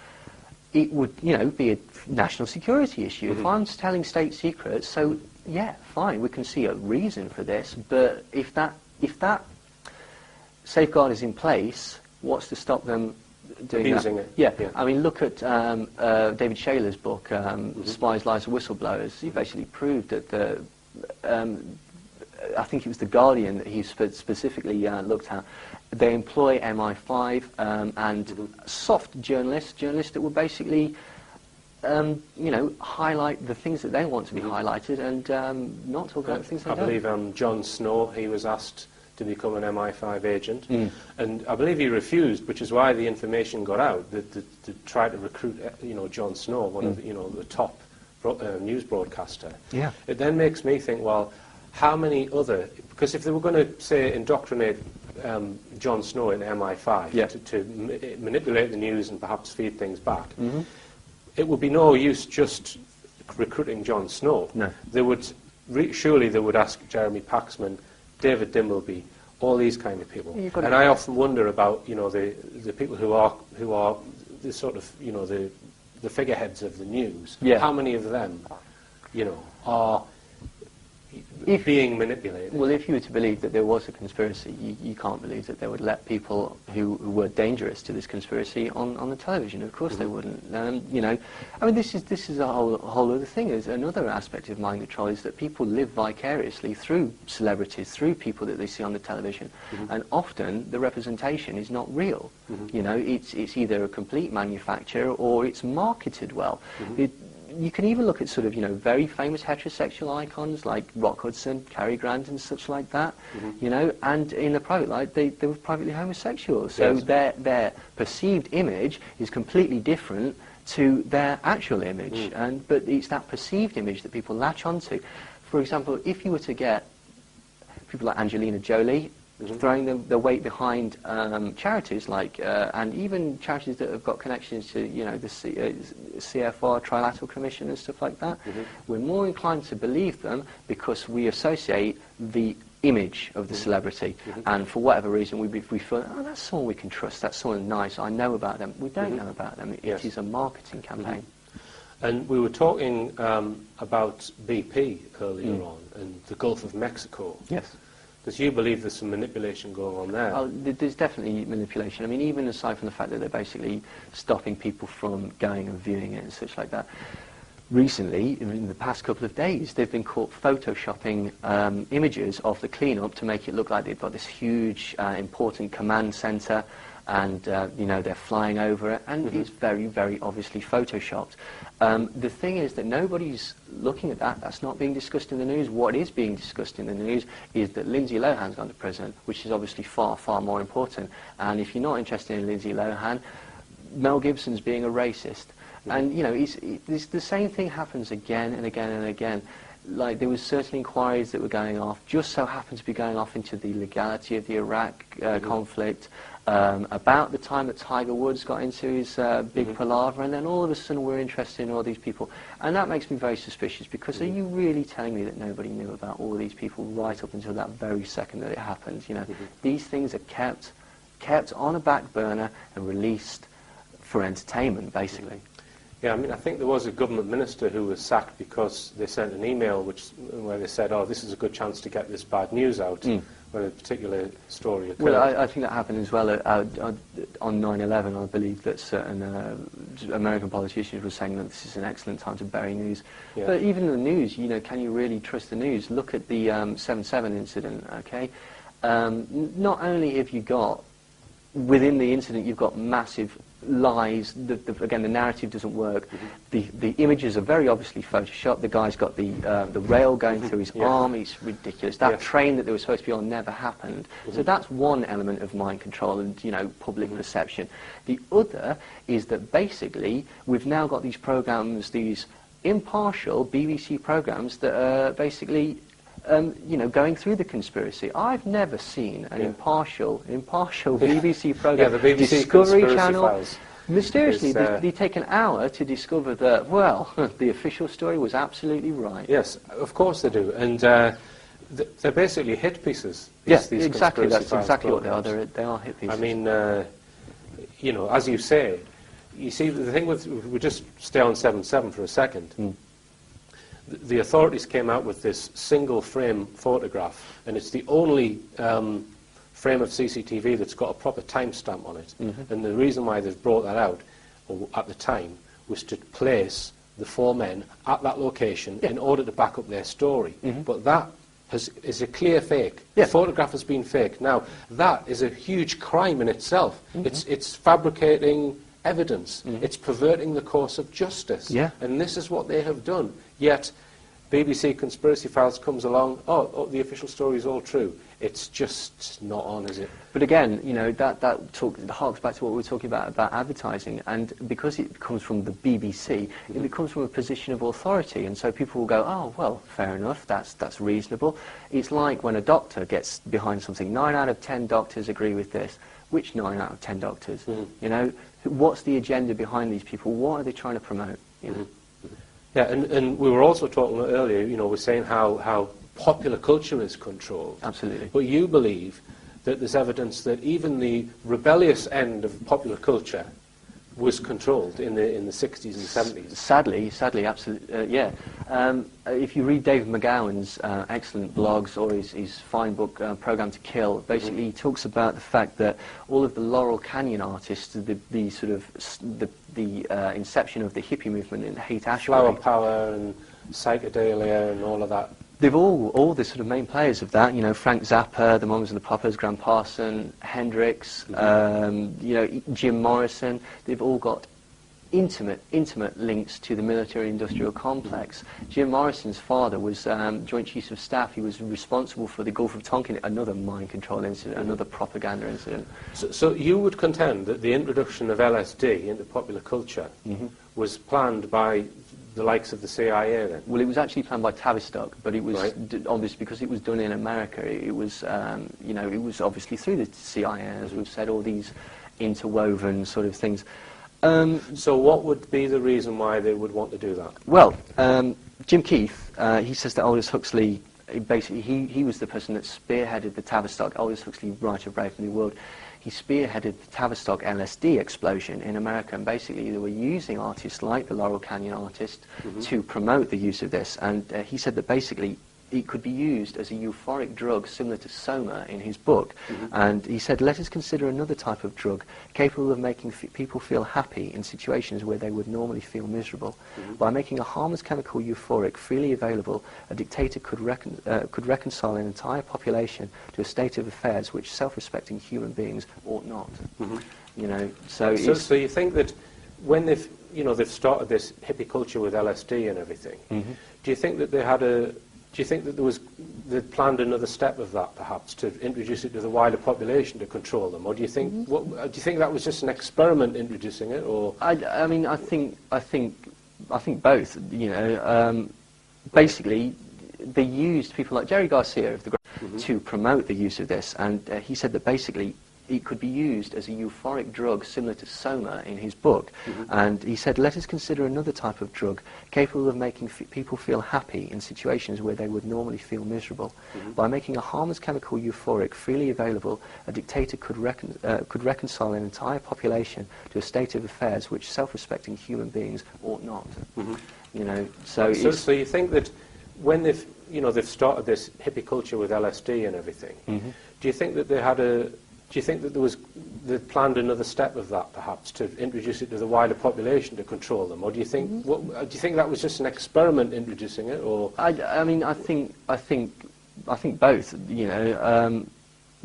it would, you know, be a national security issue. If I'm telling state secrets, so yeah, fine, we can see a reason for this, but if that safeguard is in place, what's to stop them doing abusing that? it? Yeah. I mean, look at David Shayler's book, Spies, Lies and Whistleblowers. He basically proved that I think it was The Guardian that he specifically looked at. They employ MI5 and soft journalists that will basically you know, highlight the things that they want to be highlighted and not talk about the things they don't. I believe Jon Snow, he was asked to become an MI5 agent, and I believe he refused, which is why the information got out to try to recruit, you know, Jon Snow, one of the, you know, the top news broadcaster. Yeah. It then makes me think, well, how many other, because if they were going to, say, indoctrinate Jon Snow in MI5 to manipulate the news and perhaps feed things back, it would be no use just recruiting Jon Snow. No. They would surely they would ask Jeremy Paxman, David Dimbleby, all these kind of people. And I often wonder about, you know, the people who are the sort of, you know, the figureheads of the news. Yeah. How many of them, you know, are being manipulated? Well, if you were to believe that there was a conspiracy, you can't believe that they would let people who were dangerous to this conspiracy on the television. Of course they wouldn't. You know, I mean, this is a whole other thing. There's another aspect of mind control is that people live vicariously through celebrities, through people that they see on the television, and often the representation is not real. You know, it's either a complete manufacture or it's marketed well. You can even look at sort of, you know, very famous heterosexual icons like Rock Hudson, Cary Grant and such like that, you know, and in the private life they were privately homosexual. So their perceived image is completely different to their actual image, but it's that perceived image that people latch onto. For example, if you were to get people like Angelina Jolie throwing the weight behind charities like, and even charities that have got connections to, you know, the CFR, Trilateral Commission and stuff like that, we're more inclined to believe them because we associate the image of the celebrity, and for whatever reason we feel, oh, that's someone we can trust, that's someone nice, I know about them. We don't know about them. It is a marketing campaign. And we were talking about BP earlier on and the Gulf of Mexico. Yes. Does you believe there's some manipulation going on there? Oh, there's definitely manipulation. I mean, even aside from the fact that they're basically stopping people from going and viewing it and such like that. Recently, in the past couple of days, they've been caught photoshopping images of the cleanup to make it look like they've got this huge, important command centre, and you know, they're flying over it, and it's very, very obviously photoshopped. The thing is that nobody's looking at that. That's not being discussed in the news. What is being discussed in the news is that Lindsay Lohan's gone to prison, which is obviously far, far more important. And if you're not interested in Lindsay Lohan, Mel Gibson's being a racist. And, you know, the same thing happens again and again and again. like there was certain inquiries that were going off, just so happened to be going off into the legality of the Iraq conflict, about the time that Tiger Woods got into his big palaver, and then all of a sudden we're interested in all these people. And that makes me very suspicious, because are you really telling me that nobody knew about all these people right up until that very second that it happened? You know, these things are kept on a back burner and released for entertainment, basically. Yeah, I mean, I think there was a government minister who was sacked because they sent an email where they said, oh, this is a good chance to get this bad news out, when a particular story occurred. Well, I think that happened as well on 9/11. I believe that certain American politicians were saying that this is an excellent time to bury news. Yeah. But even the news, you know, can you really trust the news? Look at the 7/7 incident, okay? Not only have you got, within the incident, you've got massive lies. Again, the narrative doesn't work. The images are very obviously photoshopped. The guy's got the rail going through his arm. It's ridiculous. That train that they were supposed to be on never happened. So that's one element of mind control and, you know, public perception. The other is that basically we've now got these programs, these impartial BBC programs that are basically you know, going through the conspiracy. I've never seen an impartial BBC program. Yeah, the BBC Discovery Conspiracy Channel. Files. Mysteriously, they take an hour to discover that, well, the official story was absolutely right. Yes, of course they do. And they're basically hit pieces. Yes, these exactly. Conspiracy That's Files exactly what they are. programs. They are hit pieces. I mean, you know, as you say, you see, the thing with, we just stay on 7/7 for a second. The authorities came out with this single frame photograph, and it's the only frame of CCTV that's got a proper timestamp on it. And the reason why they've brought that out at the time was to place the 4 men at that location in order to back up their story. But that is a clear fake. The photograph has been faked. Now, that is a huge crime in itself. It's fabricating evidence. It's perverting the course of justice. And this is what they have done. Yet, BBC Conspiracy Files comes along, oh, the official story is all true. It's just not on, is it? But again, you know, that harks back to what we were talking about advertising, and because it comes from the BBC, it comes from a position of authority, and so people will go, oh, well, fair enough, that's reasonable. It's like when a doctor gets behind something, 9 out of 10 doctors agree with this. Which 9 out of 10 doctors? You know, what's the agenda behind these people? What are they trying to promote? You know? Yeah, and we were also talking earlier, you know, we're saying how popular culture is controlled. Absolutely. But you believe that there's evidence that even the rebellious end of popular culture was controlled in the 60s and 70s. Sadly, absolutely, yeah. If you read David McGowan's excellent blogs or his fine book, Program to Kill, basically he talks about the fact that all of the Laurel Canyon artists, the sort of the inception of the hippie movement in Haight-Ashbury, Flower power and psychedelia and all of that. They've all the sort of main players of that, you know, Frank Zappa, the Mamas and the Papas, Graham Parson, Hendrix, you know, Jim Morrison. They've all got intimate links to the military-industrial complex. Jim Morrison's father was Joint Chiefs of Staff. He was responsible for the Gulf of Tonkin, another mind control incident, another propaganda incident. So you would contend that the introduction of LSD into popular culture was planned by the likes of the CIA then? Well, it was actually planned by Tavistock, but it was obviously because it was done in America. It was, you know, it was obviously through the CIA, as we've said, all these interwoven sort of things. So what would be the reason why they would want to do that? Well, Jim Keith, he says that Aldous Huxley, basically, he was the person that spearheaded the Tavistock, Aldous Huxley, writer of Brave New World. He spearheaded the Tavistock LSD explosion in America, and basically they were using artists like the Laurel Canyon artist to promote the use of this. And he said that basically it could be used as a euphoric drug similar to Soma in his book. And he said, let us consider another type of drug capable of making people feel happy in situations where they would normally feel miserable. By making a harmless chemical euphoric freely available, a dictator could reconcile an entire population to a state of affairs which self-respecting human beings ought not. You know, so you think that when they've started this hippie culture with LSD and everything, do you think that they had do you think that they planned another step of that, perhaps, to introduce it to the wider population to control them, or do you think do you think that was just an experiment introducing it, or? I mean, I think both. You know, basically, they used people like Jerry Garcia of the to promote the use of this, and he said that basically it could be used as a euphoric drug similar to Soma in his book. And he said, let us consider another type of drug capable of making people feel happy in situations where they would normally feel miserable. By making a harmless chemical euphoric freely available, a dictator could reconcile an entire population to a state of affairs which self-respecting human beings ought not. You know, so you think that when they've started this hippie culture with LSD and everything, do you think that they planned another step of that, perhaps, to introduce it to the wider population to control them, or do you think do you think that was just an experiment introducing it, or? I mean, I think both. You know,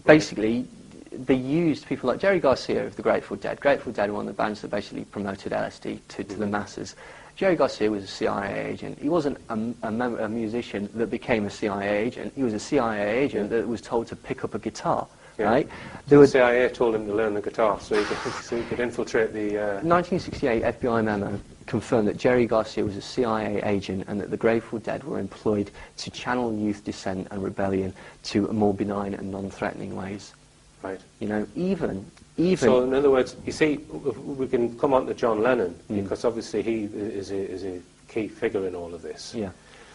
basically, they used people like Jerry Garcia of the Grateful Dead. Grateful Dead were one of the bands that basically promoted LSD to the masses. Jerry Garcia was a CIA agent. He wasn't a musician that became a CIA agent. He was a CIA agent that was told to pick up a guitar. Yeah. Right? The CIA told him to learn the guitar so he could infiltrate the... 1968 FBI memo confirmed that Jerry Garcia was a CIA agent and that the Grateful Dead were employed to channel youth dissent and rebellion to more benign and non-threatening ways. Right. You know, even... So, in other words, you see, we can come on to John Lennon, because obviously he is a key figure in all of this. Yeah.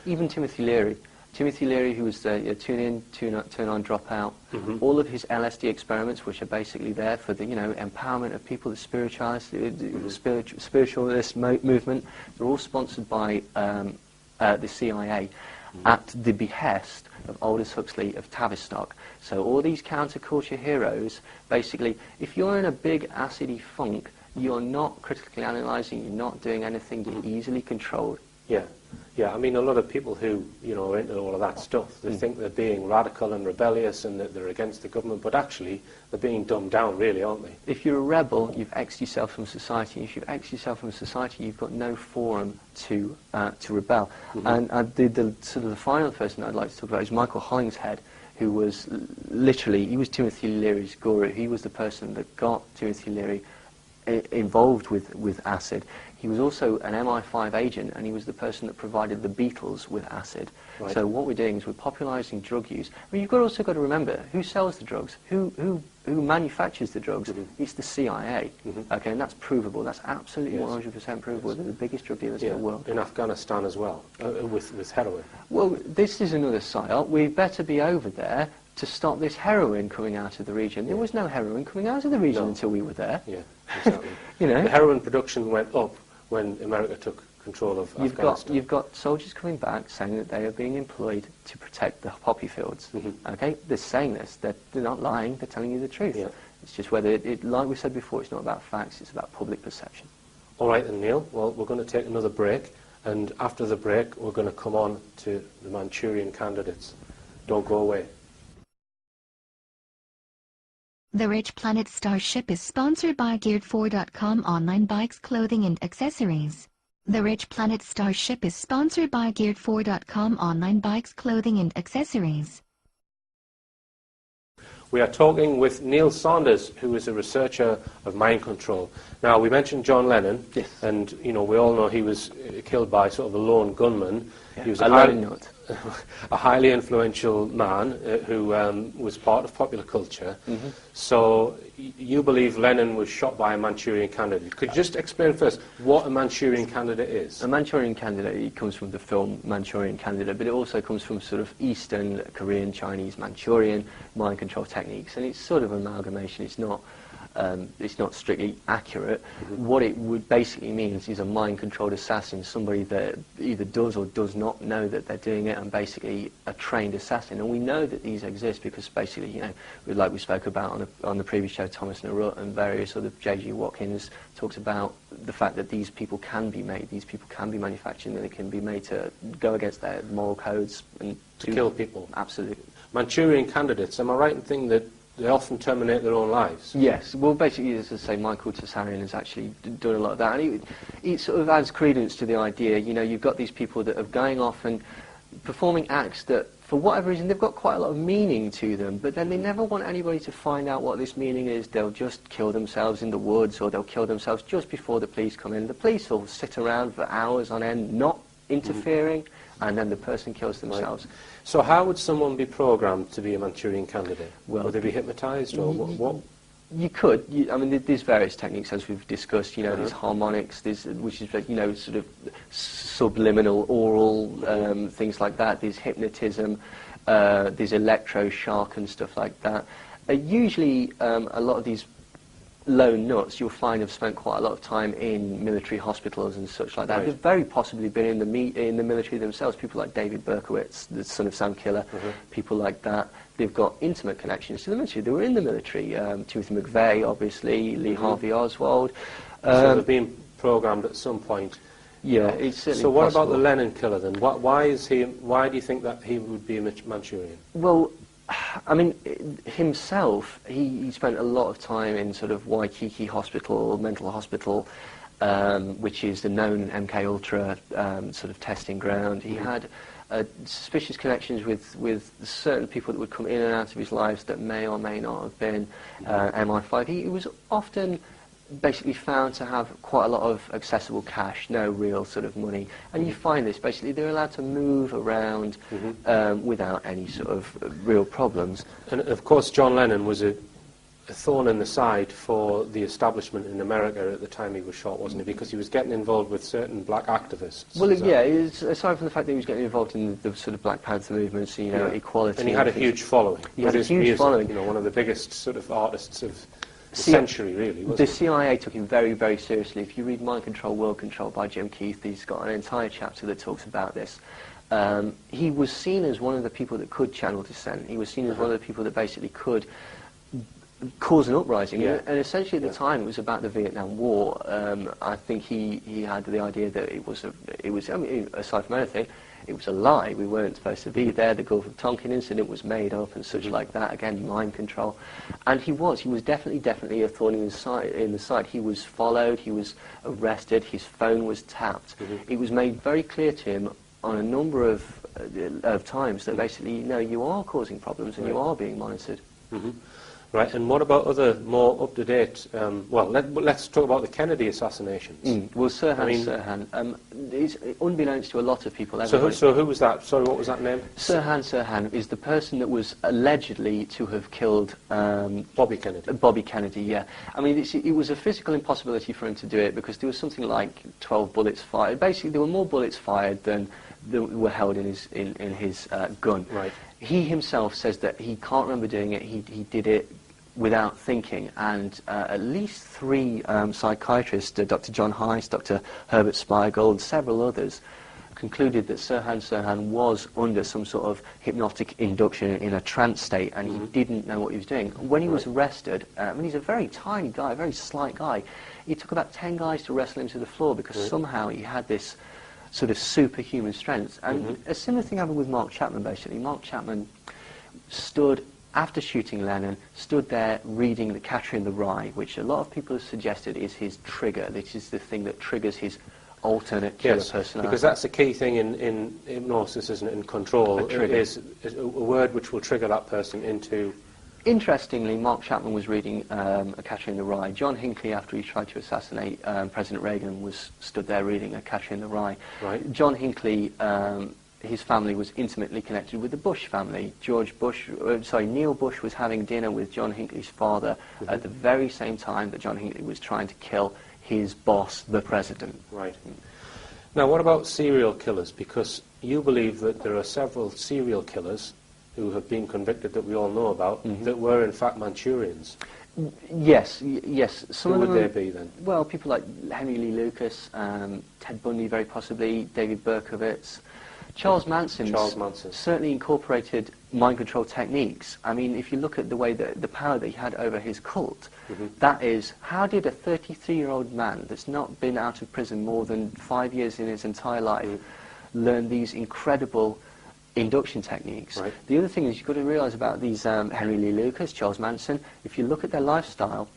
Even Timothy Leary. Timothy Leary, who was the Tune In, Tune On, Drop Out, all of his LSD experiments, which are basically there for the empowerment of people, the spiritualist movement, they're all sponsored by the CIA at the behest of Aldous Huxley of Tavistock. So all these counterculture heroes, basically, if you're in a big acidy funk, you're not critically analysing, you're not doing anything, you're easily controlled. Yeah. Yeah, I mean, a lot of people who, are into all of that stuff, they think they're being radical and rebellious and that they're against the government, but actually they're being dumbed down, really, aren't they? If you're a rebel, you've X'd yourself from society. If you've X'd yourself from society, you've got no forum to rebel. And the final person I'd like to talk about is Michael Hollingshead, who was he was Timothy Leary's guru. He was the person that got Timothy Leary involved with acid. He was also an MI5 agent, and he was the person that provided the Beatles with acid. Right. So what we're doing is we're popularising drug use. I mean, you've also got to remember who sells the drugs, who manufactures the drugs. It's the CIA. Okay, and that's provable. That's absolutely 100% provable. They're the biggest drug dealers in the world. In Afghanistan as well, with heroin. Well, this is another psyop. We better be over there to stop this heroin coming out of the region. There was no heroin coming out of the region until we were there. Yeah, exactly. The heroin production went up when America took control of Afghanistan. You've got soldiers coming back saying that they are being employed to protect the poppy fields. Okay, they're saying this. They're not lying. They're telling you the truth. Yeah. It's just whether like we said before, it's not about facts. It's about public perception. All right, then, Neil. Well, we're going to take another break, and after the break, we're going to come on to the Manchurian candidates. Don't go away. The Rich Planet Starship is sponsored by Geared4.com online bikes, clothing and accessories. The Rich Planet Starship is sponsored by Geared4.com online bikes, clothing and accessories. We are talking with Neil Saunders, who is a researcher of mind control. Now, we mentioned John Lennon, and we all know he was killed by sort of a lone gunman. Yeah. He was a highly influential man who was part of popular culture. So you believe Lennon was shot by a Manchurian candidate. Could you just explain first what a Manchurian candidate is? A Manchurian candidate comes from the film Manchurian Candidate, but it also comes from sort of Eastern, Korean, Chinese, Manchurian mind control techniques, and it's sort of an amalgamation. It's not strictly accurate. What it would basically means is a mind-controlled assassin, somebody that either does or does not know that they're doing it, and basically a trained assassin. And we know that these exist because basically, like we spoke about on the previous show, Thomas Narut and various other J.G. Watkins talks about the fact that these people can be made, these people can be manufactured, and they can be made to go against their moral codes and to kill people. Absolutely. Manchurian candidates, am I right in thinking that they often terminate their own lives? Yes. Well, basically, as I say, Michael Tsarion has actually done a lot of that. And he sort of adds credence to the idea, you've got these people that are going off and performing acts that, for whatever reason, they've got quite a lot of meaning to them, but then they never want anybody to find out what this meaning is. They'll just kill themselves in the woods, or they'll kill themselves just before the police come in. The police will sit around for hours on end, not interfering, and then the person kills themselves. Right. So how would someone be programmed to be a Manchurian candidate? Well, would they be hypnotized, or what? You could. I mean, there's various techniques, as we've discussed. You know, there's harmonics, which is, you know, sort of subliminal, oral, things like that. There's hypnotism, there's electroshock and stuff like that. Usually, a lot of these lone nuts, you'll find, have spent quite a lot of time in military hospitals and such like that. Right. They've very possibly been in the military themselves. People like David Berkowitz, the son of Sam Killer, people like that. They've got intimate connections to the military. They were in the military. Timothy McVeigh, obviously, Lee Harvey Oswald. So they've been programmed at some point. Yeah, it's certainly So what possible. about the Lenin killer then? Why do you think that he would be a Manchurian? Well, I mean, himself, he spent a lot of time in sort of Waikiki Hospital, mental hospital, which is the known MK-Ultra sort of testing ground. He had suspicious connections with certain people that would come in and out of his lives that may or may not have been MI5. He was often basically found to have quite a lot of accessible cash, no real sort of money. And you find this, basically, they're allowed to move around without any sort of real problems. And of course, John Lennon was a thorn in the side for the establishment in America at the time he was shot, wasn't he? Because he was getting involved with certain black activists. Well, yeah, aside from the fact that he was getting involved in the sort of Black Panther movements, you know, equality. And he had a huge following. He had a huge following. You know, one of the biggest sort of artists of the century, really, wasn't The he? CIA took him very, very seriously. If you read Mind Control, World Control by Jim Keith, he's got an entire chapter that talks about this. He was seen as one of the people that could channel dissent. He was seen as one of the people that basically could cause an uprising. Yeah. And essentially at the time it was about the Vietnam War. I think he had the idea that it was, I mean, aside from anything, it was a lie. We weren't supposed to be there. The Gulf of Tonkin incident was made up and such like that. Again, mind control. And he was definitely a thorn in the side. He was followed. He was arrested. His phone was tapped. It was made very clear to him on a number of times that basically, no, you are causing problems and you are being monitored. Right, and what about other more up-to-date, let's talk about the Kennedy assassinations. Well, Sirhan, is unbeknownst to a lot of people. So who was that? Sorry, what was that name? Sirhan is the person that was allegedly to have killed Bobby Kennedy. Bobby Kennedy, yeah. I mean, it was a physical impossibility for him to do it because there was something like 12 bullets fired. Basically, there were more bullets fired than were held in his gun. Right. He himself says that he can't remember doing it. He did it without thinking, and at least 3 psychiatrists, Dr. John Heiss, Dr. Herbert Spiegel, and several others, concluded that Sirhan was under some sort of hypnotic induction in a trance state, and he didn't know what he was doing. When he was arrested, I mean, he's a very tiny guy, a very slight guy. It took about 10 guys to wrestle him to the floor because somehow he had this sort of superhuman strength. And a similar thing happened with Mark Chapman, basically. Mark Chapman stood, after shooting Lennon, stood there reading The Catcher in the Rye, which a lot of people have suggested is his trigger. This is the thing that triggers his alternate killer personality. Because that's the key thing in hypnosis, isn't it, in control, is a word which will trigger that person into... Interestingly, Mark Chapman was reading A Catcher in the Rye. John Hinckley, after he tried to assassinate President Reagan, was stood there reading A Catcher in the Rye. Right. John Hinckley, his family was intimately connected with the Bush family. Neil Bush was having dinner with John Hinckley's father at the very same time that John Hinckley was trying to kill his boss, the president. Right. Now, what about serial killers? Because you believe that there are several serial killers who have been convicted that we all know about that were in fact Manchurians. Yes. Who would they be then? Well, people like Henry Lee Lucas, Ted Bundy very possibly, David Berkowitz. Charles Manson certainly incorporated mind control techniques. I mean, if you look at the way that the power that he had over his cult, that is, how did a 33-year-old man that's not been out of prison more than 5 years in his entire life learn these incredible induction techniques? Right. The other thing is you've got to realise about these Henry Lee Lucas, Charles Manson, if you look at their lifestyle,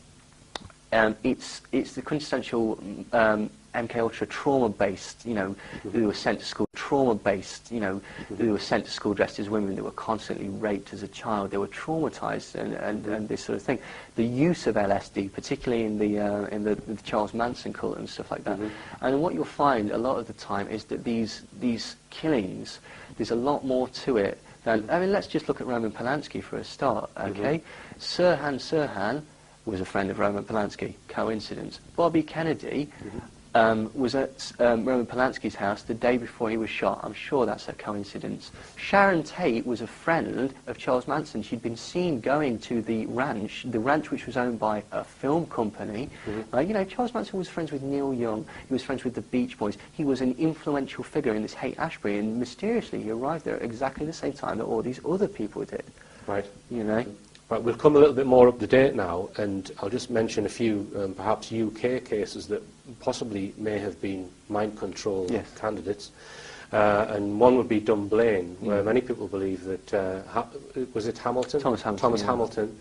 it's the quintessential MK Ultra trauma-based, you know, they were sent to school trauma-based, you know, they were sent to school dressed as women, they were constantly raped as a child, they were traumatized and this sort of thing. The use of LSD, particularly in the Charles Manson cult and stuff like that. And what you'll find a lot of the time is that these killings, there's a lot more to it than, I mean, let's just look at Roman Polanski for a start, okay? Sirhan was a friend of Roman Polanski, coincidence. Bobby Kennedy was at Roman Polanski's house the day before he was shot. I'm sure that's a coincidence. Sharon Tate was a friend of Charles Manson. She'd been seen going to the ranch which was owned by a film company. You know, Charles Manson was friends with Neil Young. He was friends with the Beach Boys. He was an influential figure in this Haight-Ashbury, and mysteriously he arrived there at exactly the same time that all these other people did. Right. You know? Right, we'll come a little bit more up to date now, and I'll just mention a few, perhaps UK cases that possibly may have been mind control candidates. And one would be Dunblane, where many people believe that, was it Hamilton? Thomas Hamilton. Thomas Hamilton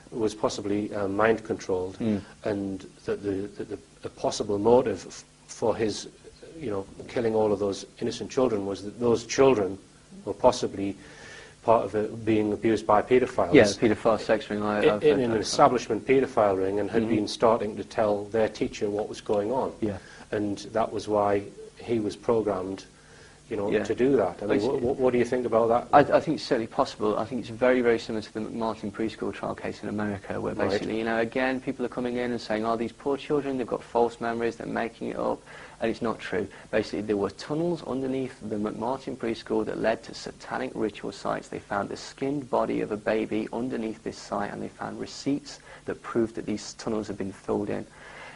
was possibly mind controlled, and that the possible motive for his, you know, killing all of those innocent children was that those children were possibly part of it being abused by paedophiles. Yeah, paedophile sex ring. In an establishment paedophile ring, and had been starting to tell their teacher what was going on. Yeah. And that was why he was programmed, you know, to do that. I mean, what do you think about that? I think it's certainly possible. I think it's very, very similar to the McMartin preschool trial case in America, where basically, you know, again, people are coming in and saying, oh, these poor children, they've got false memories, they're making it up. And it's not true. Basically, there were tunnels underneath the McMartin preschool that led to satanic ritual sites. They found the skinned body of a baby underneath this site, and they found receipts that proved that these tunnels had been filled in.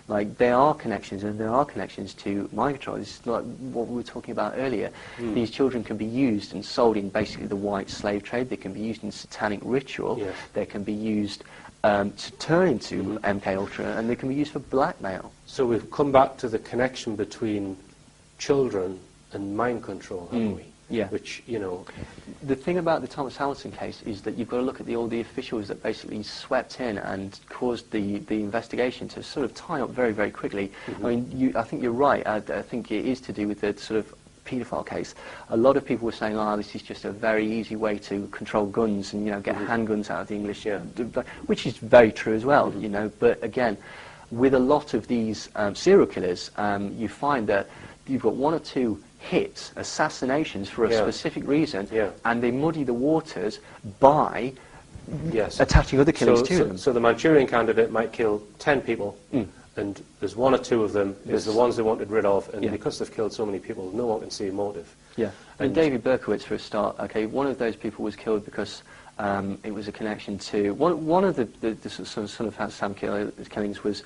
Like, there are connections, and there are connections to mind control. This is like what we were talking about earlier. These children can be used and sold in basically the white slave trade. They can be used in satanic ritual. Yes. They can be used to turn into MK Ultra, and they can be used for blackmail. So we've come back to the connection between children and mind control, haven't we? Yeah. Which, you know... The thing about the Thomas Hamilton case is that you've got to look at all the officials that basically swept in and caused the investigation to sort of tie up very, very quickly. I mean, I think you're right. I think it is to do with the sort of paedophile case. A lot of people were saying, oh, this is just a very easy way to control guns and, you know, get handguns out of the English, which is very true as well, you know. But again, with a lot of these serial killers, you find that you've got one or two hits, assassinations for a specific reason, and they muddy the waters by attaching other killings to them. So the Manchurian Candidate might kill 10 people, and there's one or two of them is the ones they wanted rid of, and because they've killed so many people, no one can see a motive. Yeah, and David Berkowitz, for a start, okay, one of those people was killed because it was a connection to... One of the sort of Sam killings was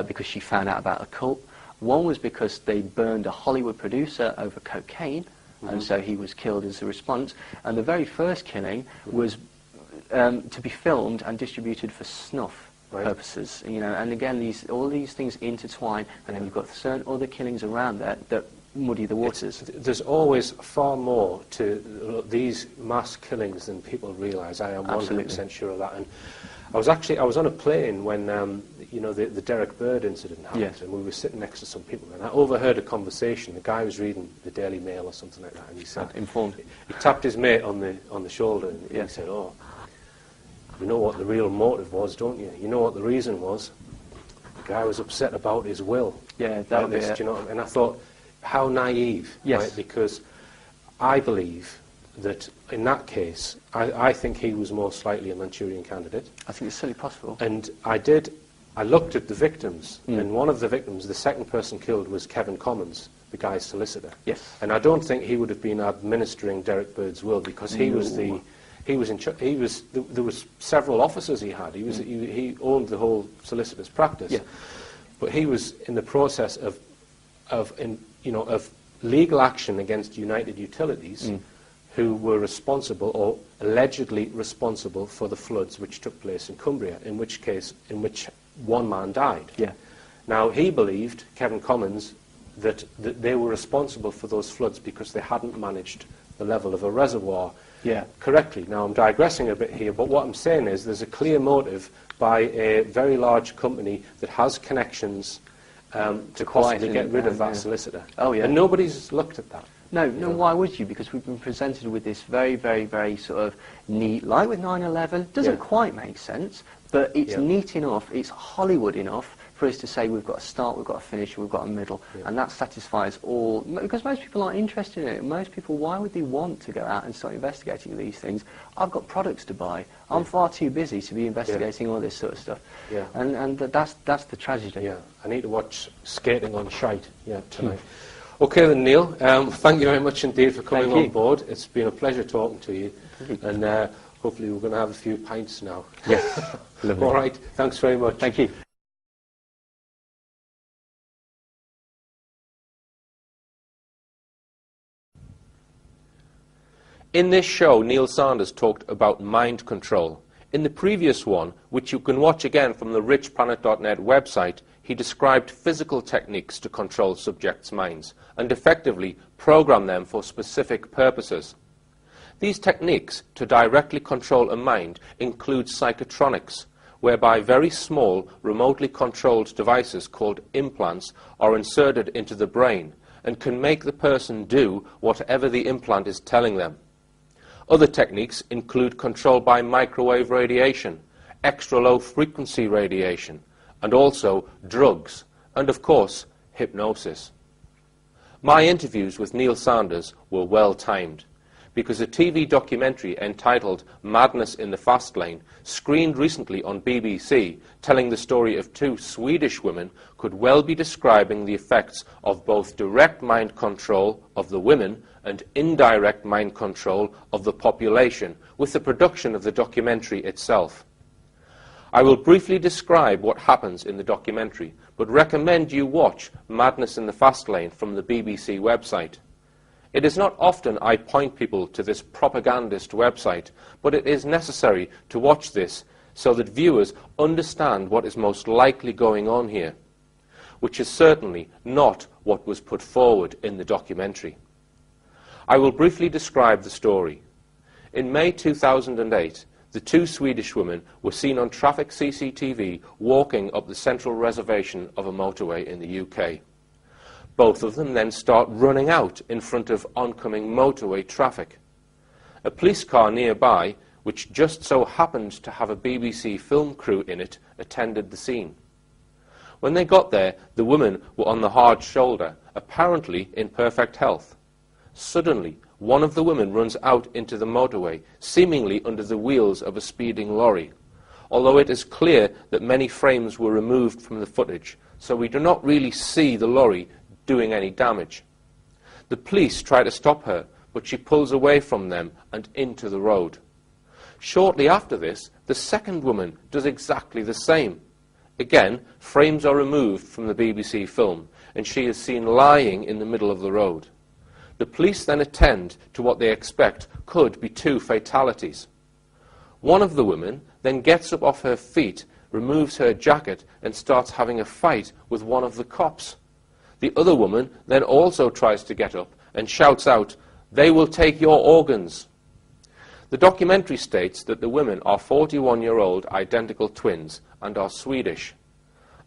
because she found out about a cult. One was because they burned a Hollywood producer over cocaine, and so he was killed as a response. And the very first killing was to be filmed and distributed for snuff purposes. You know, and again, all these things intertwine, and then you've got certain other killings around that muddy the waters. There's always far more to these mass killings than people realise. I am 100% sure of that. And I was on a plane when you know, the Derek Bird incident happened, and we were sitting next to some people, and I overheard a conversation. The guy was reading the Daily Mail or something like that, and he said, informed. He tapped his mate on the shoulder, and he said, "Oh, you know what the real motive was, don't you? You know what the reason was? The guy was upset about his will." Yeah, that was it. You know, and I thought, how naive, right? Because I believe that in that case, I think he was most likely a Manchurian Candidate. I think it's certainly possible. And I looked at the victims, and one of the victims, the second person killed, was Kevin Commons, the guy's solicitor. Yes. And I don't think he would have been administering Derek Bird's will, because he was there was several officers he had. He owned the whole solicitor's practice. Yeah. But he was in the process of legal action against United Utilities, who were responsible, or allegedly responsible, for the floods which took place in Cumbria, in which one man died. Yeah. Now, he believed, Kevin Commons, that they were responsible for those floods because they hadn't managed the level of a reservoir correctly. Now, I'm digressing a bit here, but what I'm saying is there's a clear motive by a very large company that has connections to possibly get rid of that solicitor. Oh, yeah. And nobody's looked at that. No, why would you? Because we've been presented with this very, very, very sort of neat, like with 9/11, doesn't quite make sense, but it's neat enough, it's Hollywood enough for us to say we've got a start, we've got a finish, we've got a middle, and that satisfies all, because most people aren't interested in it. Most people, why would they want to go out and start investigating these things? I've got products to buy. I'm far too busy to be investigating all this sort of stuff. Yeah. And that's the tragedy. Yeah, I need to watch Skating on Shite tonight. Okay then, Neil, thank you very much indeed for coming on board. It's been a pleasure talking to you. And hopefully we're going to have a few pints now. Yes, lovely. All right, thanks very much. Thank you. In this show, Neil Sanders talked about mind control. In the previous one, which you can watch again from the richplanet.net website, he described physical techniques to control subjects' minds and effectively program them for specific purposes. These techniques to directly control a mind include psychotronics, whereby very small, remotely controlled devices called implants are inserted into the brain and can make the person do whatever the implant is telling them. Other techniques include control by microwave radiation, extra-low frequency radiation, and also drugs, and of course, hypnosis. My interviews with Neil Sanders were well timed, because a TV documentary entitled Madness in the Fast Lane, screened recently on BBC, telling the story of two Swedish women, could well be describing the effects of both direct mind control of the women and indirect mind control of the population, with the production of the documentary itself. I will briefly describe what happens in the documentary, but recommend you watch Madness in the Fast Lane from the BBC website. It is not often I point people to this propagandist website, but it is necessary to watch this so that viewers understand what is most likely going on here, which is certainly not what was put forward in the documentary. I will briefly describe the story. In May 2008, the two Swedish women were seen on traffic CCTV walking up the central reservation of a motorway in the UK. Both of them then start running out in front of oncoming motorway traffic. A police car nearby, which just so happened to have a BBC film crew in it, attended the scene. When they got there, the women were on the hard shoulder, apparently in perfect health. Suddenly, one of the women runs out into the motorway, seemingly under the wheels of a speeding lorry, although it is clear that many frames were removed from the footage, so we do not really see the lorry doing any damage. The police try to stop her, but she pulls away from them and into the road. Shortly after this, the second woman does exactly the same. Again, frames are removed from the BBC film, and she is seen lying in the middle of the road. The police then attend to what they expect could be two fatalities. One of the women then gets up off her feet, removes her jacket, and starts having a fight with one of the cops. The other woman then also tries to get up and shouts out, "They will take your organs." The documentary states that the women are 41-year-old identical twins and are Swedish.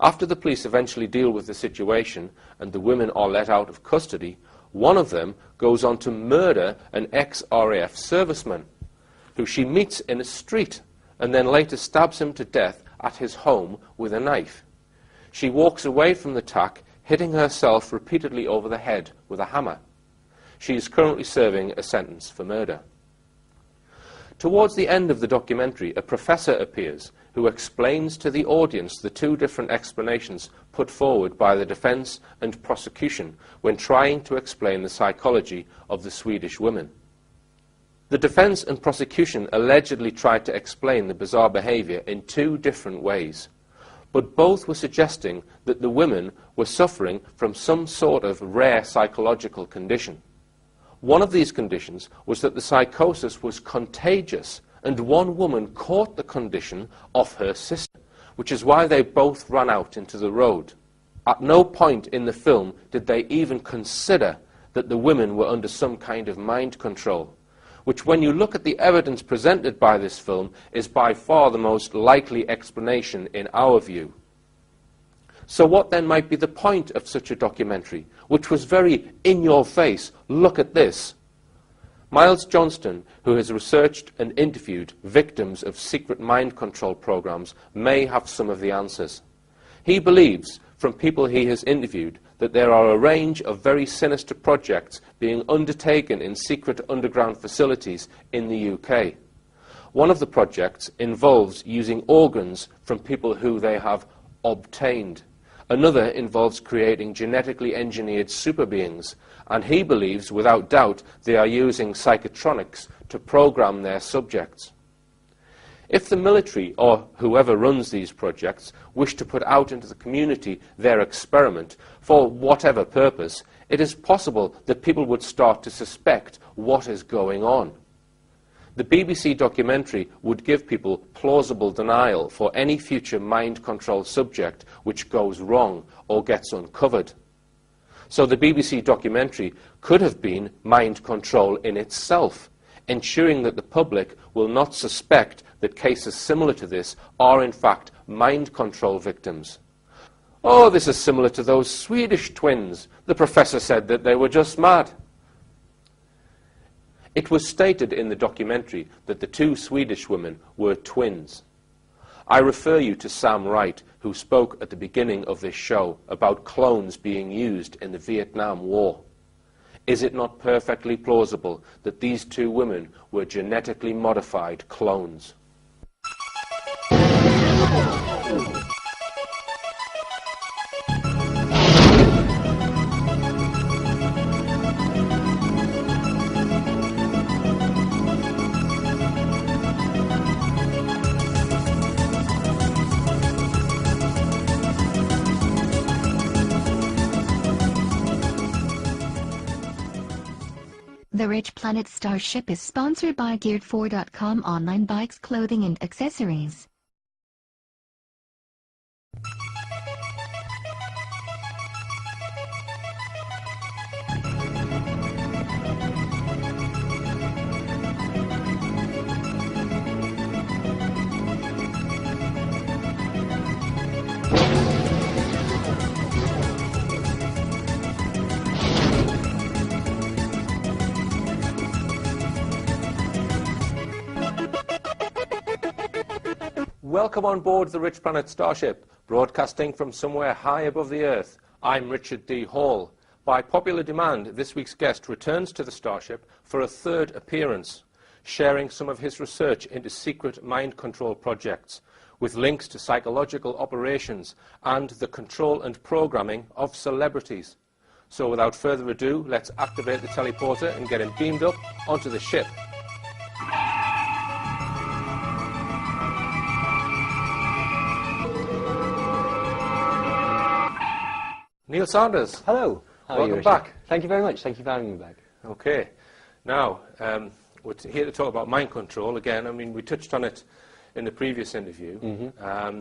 After the police eventually deal with the situation and the women are let out of custody, one of them goes on to murder an ex-RAF serviceman, who she meets in a street and then later stabs him to death at his home with a knife. She walks away from the attack, hitting herself repeatedly over the head with a hammer. She is currently serving a sentence for murder. Towards the end of the documentary, a professor appears who explains to the audience the two different explanations put forward by the defense and prosecution when trying to explain the psychology of the Swedish women. The defense and prosecution allegedly tried to explain the bizarre behavior in two different ways, but both were suggesting that the women were suffering from some sort of rare psychological condition. One of these conditions was that the psychosis was contagious, and one woman caught the condition off her sister, which is why they both ran out into the road. At no point in the film did they even consider that the women were under some kind of mind control, which, when you look at the evidence presented by this film, is by far the most likely explanation in our view. So what then might be the point of such a documentary, which was very in your face, look at this? Miles Johnston, who has researched and interviewed victims of secret mind control programs, may have some of the answers. He believes, from people he has interviewed, that there are a range of very sinister projects being undertaken in secret underground facilities in the UK. One of the projects involves using organs from people who they have obtained. Another involves creating genetically engineered super beings, and he believes, without doubt, they are using psychotronics to program their subjects. If the military, or whoever runs these projects, wish to put out into the community their experiment, for whatever purpose, it is possible that people would start to suspect what is going on. The BBC documentary would give people plausible denial for any future mind-controlled subject which goes wrong or gets uncovered. So the BBC documentary could have been mind control in itself, ensuring that the public will not suspect that cases similar to this are in fact mind control victims. Oh, this is similar to those Swedish twins. The professor said that they were just mad. It was stated in the documentary that the two Swedish women were twins. I refer you to Sam Wright, who spoke at the beginning of this show about clones being used in the Vietnam War. Is it not perfectly plausible that these two women were genetically modified clones? The Rich Planet Starship is sponsored by Geared4.com online bikes, clothing and accessories. Welcome on board the Rich Planet Starship, broadcasting from somewhere high above the Earth. I'm Richard D. Hall. By popular demand, this week's guest returns to the Starship for a third appearance, sharing some of his research into secret mind control projects, with links to psychological operations and the control and programming of celebrities. So without further ado, let's activate the teleporter and get him beamed up onto the ship. Neil Sanders. Hello. How are you, Welcome Richard? back. Thank you very much. Thank you for having me back. Okay. Now, we're here to talk about mind control again. I mean, we touched on it in the previous interview. Mm-hmm.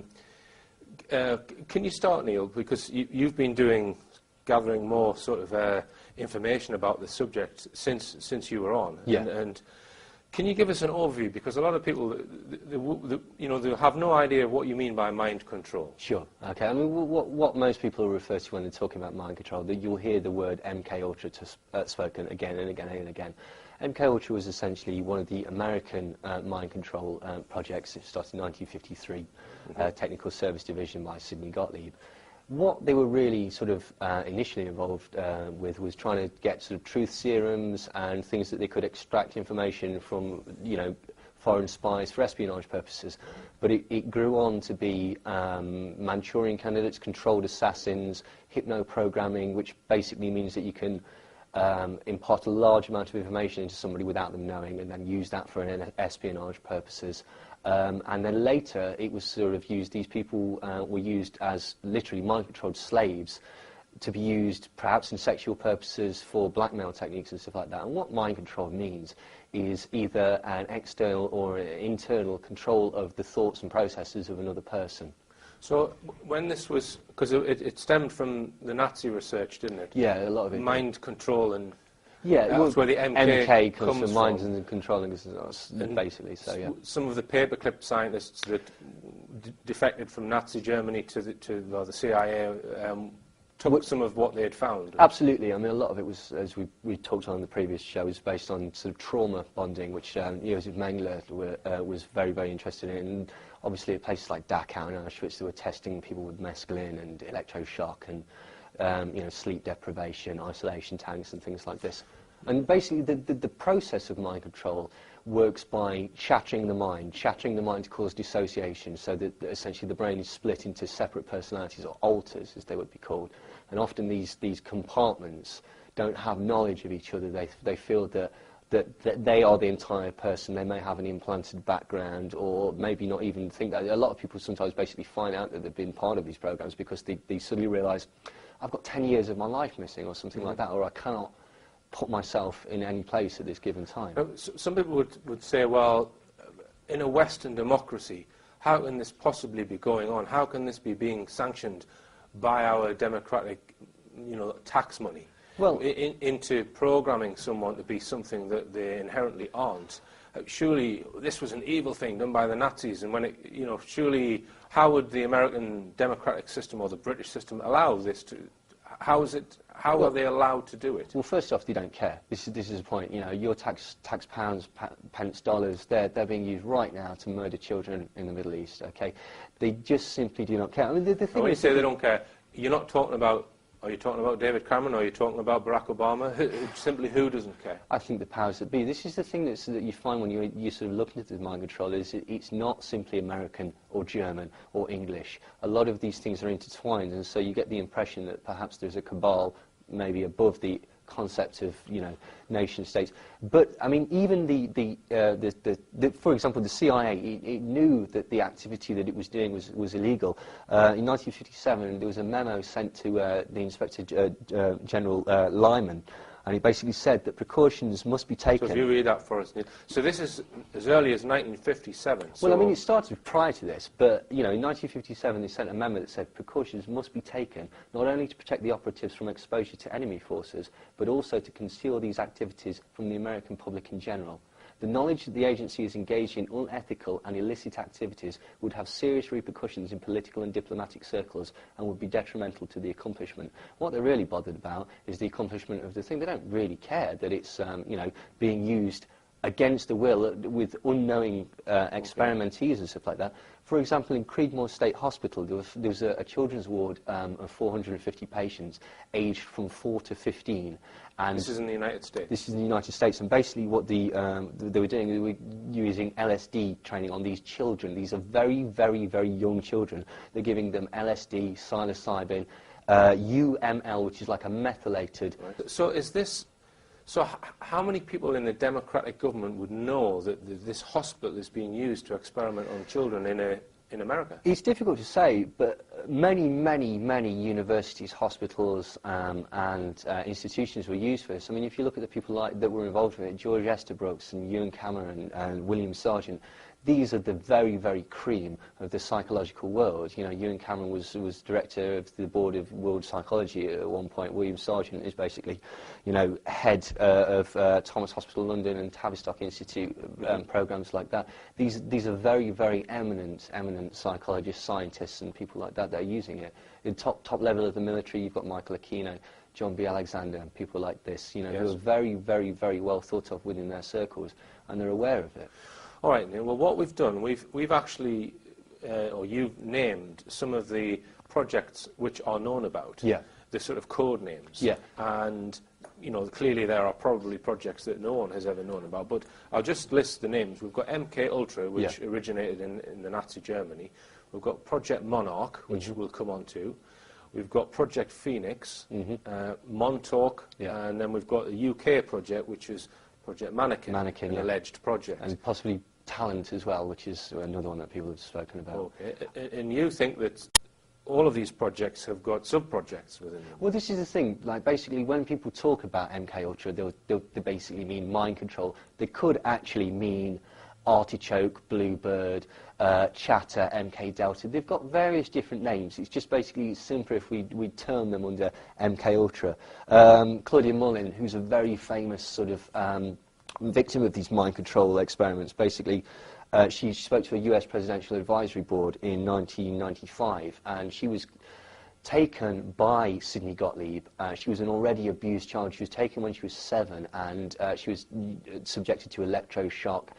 Can you start, Neil? Because you've been gathering more sort of information about the subject since you were on. Yeah. And can you give us an overview? Because a lot of people, they have no idea of what you mean by mind control. Sure. Okay. I mean, what most people refer to when they're talking about mind control, that you'll hear the word MK Ultra spoken again and again and again. MK Ultra was essentially one of the American mind control projects. It started in 1953, Technical Service Division by Sidney Gottlieb. What they were really sort of initially involved with was trying to get sort of truth serums and things that they could extract information from, foreign spies for espionage purposes. But it grew on to be Manchurian candidates, controlled assassins, hypno-programming, which basically means that you can impart a large amount of information into somebody without them knowing, and then use that for espionage purposes. And then later, it was sort of used, these people were used as literally mind-controlled slaves to be used perhaps in sexual purposes for blackmail techniques and stuff like that. And what mind control means is either an external or an internal control of the thoughts and processes of another person. So when this was, because it stemmed from the Nazi research, didn't it? Yeah, a lot of it. Mind control and Yeah, well, that's where the MK comes comes from, minds from. and controlling us, basically. So yeah. Some of the paperclip scientists that defected from Nazi Germany to the CIA took some of what they had found. Absolutely. I mean, a lot of it was, as we talked on in the previous show, was based on sort of trauma bonding, which Josef Mengele was very, very interested in. And obviously, at places like Dachau and Auschwitz, they were testing people with mescaline and electroshock and sleep deprivation, isolation tanks, and things like this. And basically, the process of mind control works by shattering the mind to cause dissociation, so that essentially the brain is split into separate personalities, or alters, as they would be called. And often these compartments don't have knowledge of each other. They feel that they are the entire person. They may have an implanted background, or maybe not even think that. A lot of people sometimes basically find out that they've been part of these programs because they suddenly realise, I've got 10 years of my life missing, or something like that, or I cannot put myself in any place at this given time. Now, some people would say, well, in a Western democracy, how can this possibly be going on? How can this be being sanctioned by our democratic, tax money into programming someone to be something that they inherently aren't? Surely this was an evil thing done by the Nazis, and when surely how would the American democratic system or the British system allow this to? How are they allowed to do it? Well, first off, they don't care. This is the point. Your tax pounds, pence, dollars, they're being used right now to murder children in the Middle East. Okay, they just simply do not care. I mean, the thing when you is, say they don't care, you're not talking about. Are you talking about David Cameron, or are you talking about Barack Obama? Simply, who doesn't care? I think the powers that be. This is the thing that you find when you sort of look into the mind control, is it's not simply American or German or English. A lot of these things are intertwined, and so you get the impression that perhaps there's a cabal maybe above the concept of nation states. But I mean, even for example, the CIA, it knew that the activity that it was doing was illegal. In 1957, there was a memo sent to the Inspector General Lyman, and he basically said that precautions must be taken. So if you read that for us, Neil. So this is as early as 1957. So well, I mean, it started prior to this, but in 1957 they sent a memo that said precautions must be taken not only to protect the operatives from exposure to enemy forces, but also to conceal these activities from the American public in general. The knowledge that the agency is engaged in unethical and illicit activities would have serious repercussions in political and diplomatic circles and would be detrimental to the accomplishment. What they're really bothered about is the accomplishment of the thing. They don't really care that it's being used against the will with unknowing experimentees and stuff like that. For example, in Creedmoor State Hospital, there was a children's ward of 450 patients aged from 4 to 15. And this is in the United States? This is in the United States, and basically what they were doing, they were using LSD training on these children. These are very, very, very young children. They're giving them LSD, psilocybin, UML, which is like a methylated... Right. So is this... So how many people in the democratic government would know that this hospital is being used to experiment on children in America? It's difficult to say, but many, many, many universities, hospitals, and institutions were used for this. I mean, if you look at the people that were involved with it, George Estabrooks and Ewan Cameron and William Sargent, these are the very, very cream of the psychological world. Ewan Cameron was director of the board of World Psychology at one point. William Sargent is basically, head of Thomas Hospital London and Tavistock Institute, programs like that. These are very, very eminent psychologists, scientists, and people like that are using it. At top level of the military, you've got Michael Aquino, John B. Alexander, and people like this, who are very, very, very well thought of within their circles, and they're aware of it. All right, Neil. Well, what we've done, we've actually, or you've named some of the projects which are known about. Yeah. The sort of code names. Yeah. And, clearly there are probably projects that no one has ever known about. But I'll just list the names. We've got MK Ultra, which originated in the Nazi Germany. We've got Project Monarch, which we'll come on to. We've got Project Phoenix, Montauk, and then we've got the UK project, which is Project Mannequin, an alleged project. And possibly Talent as well, which is another one that people have spoken about. Okay. And you think that all of these projects have got sub-projects within them? Well, this is the thing. Like, basically, when people talk about MK Ultra, they basically mean mind control. They could actually mean Artichoke, Bluebird, Chatter, MK Delta. They've got various different names. It's just basically simpler if we term them under MK Ultra. Claudia Mullin, who's a very famous sort of victim of these mind control experiments, basically she spoke to a US Presidential Advisory Board in 1995, and she was taken by Sidney Gottlieb. She was an already abused child. She was taken when she was 7, and she was subjected to electroshock,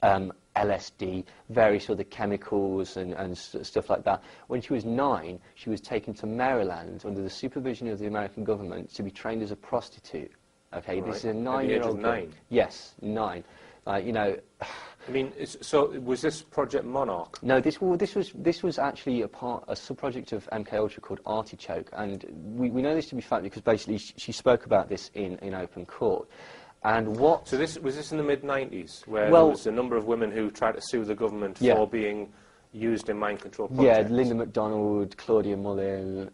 LSD, various other chemicals and stuff like that. When she was 9, she was taken to Maryland under the supervision of the American government to be trained as a prostitute. Okay, right. This is a 9-year-old girl. 9? Yes, 9. You know. I mean, so was this Project Monarch? No, this was actually a sub-project of MK Ultra called Artichoke, and we know this to be fact because basically she spoke about this in open court. And what? So was this in the mid-90s, where well, there was a number of women who tried to sue the government yeah. for being used in mind control projects? Yeah, Linda MacDonald, Claudia Mullin,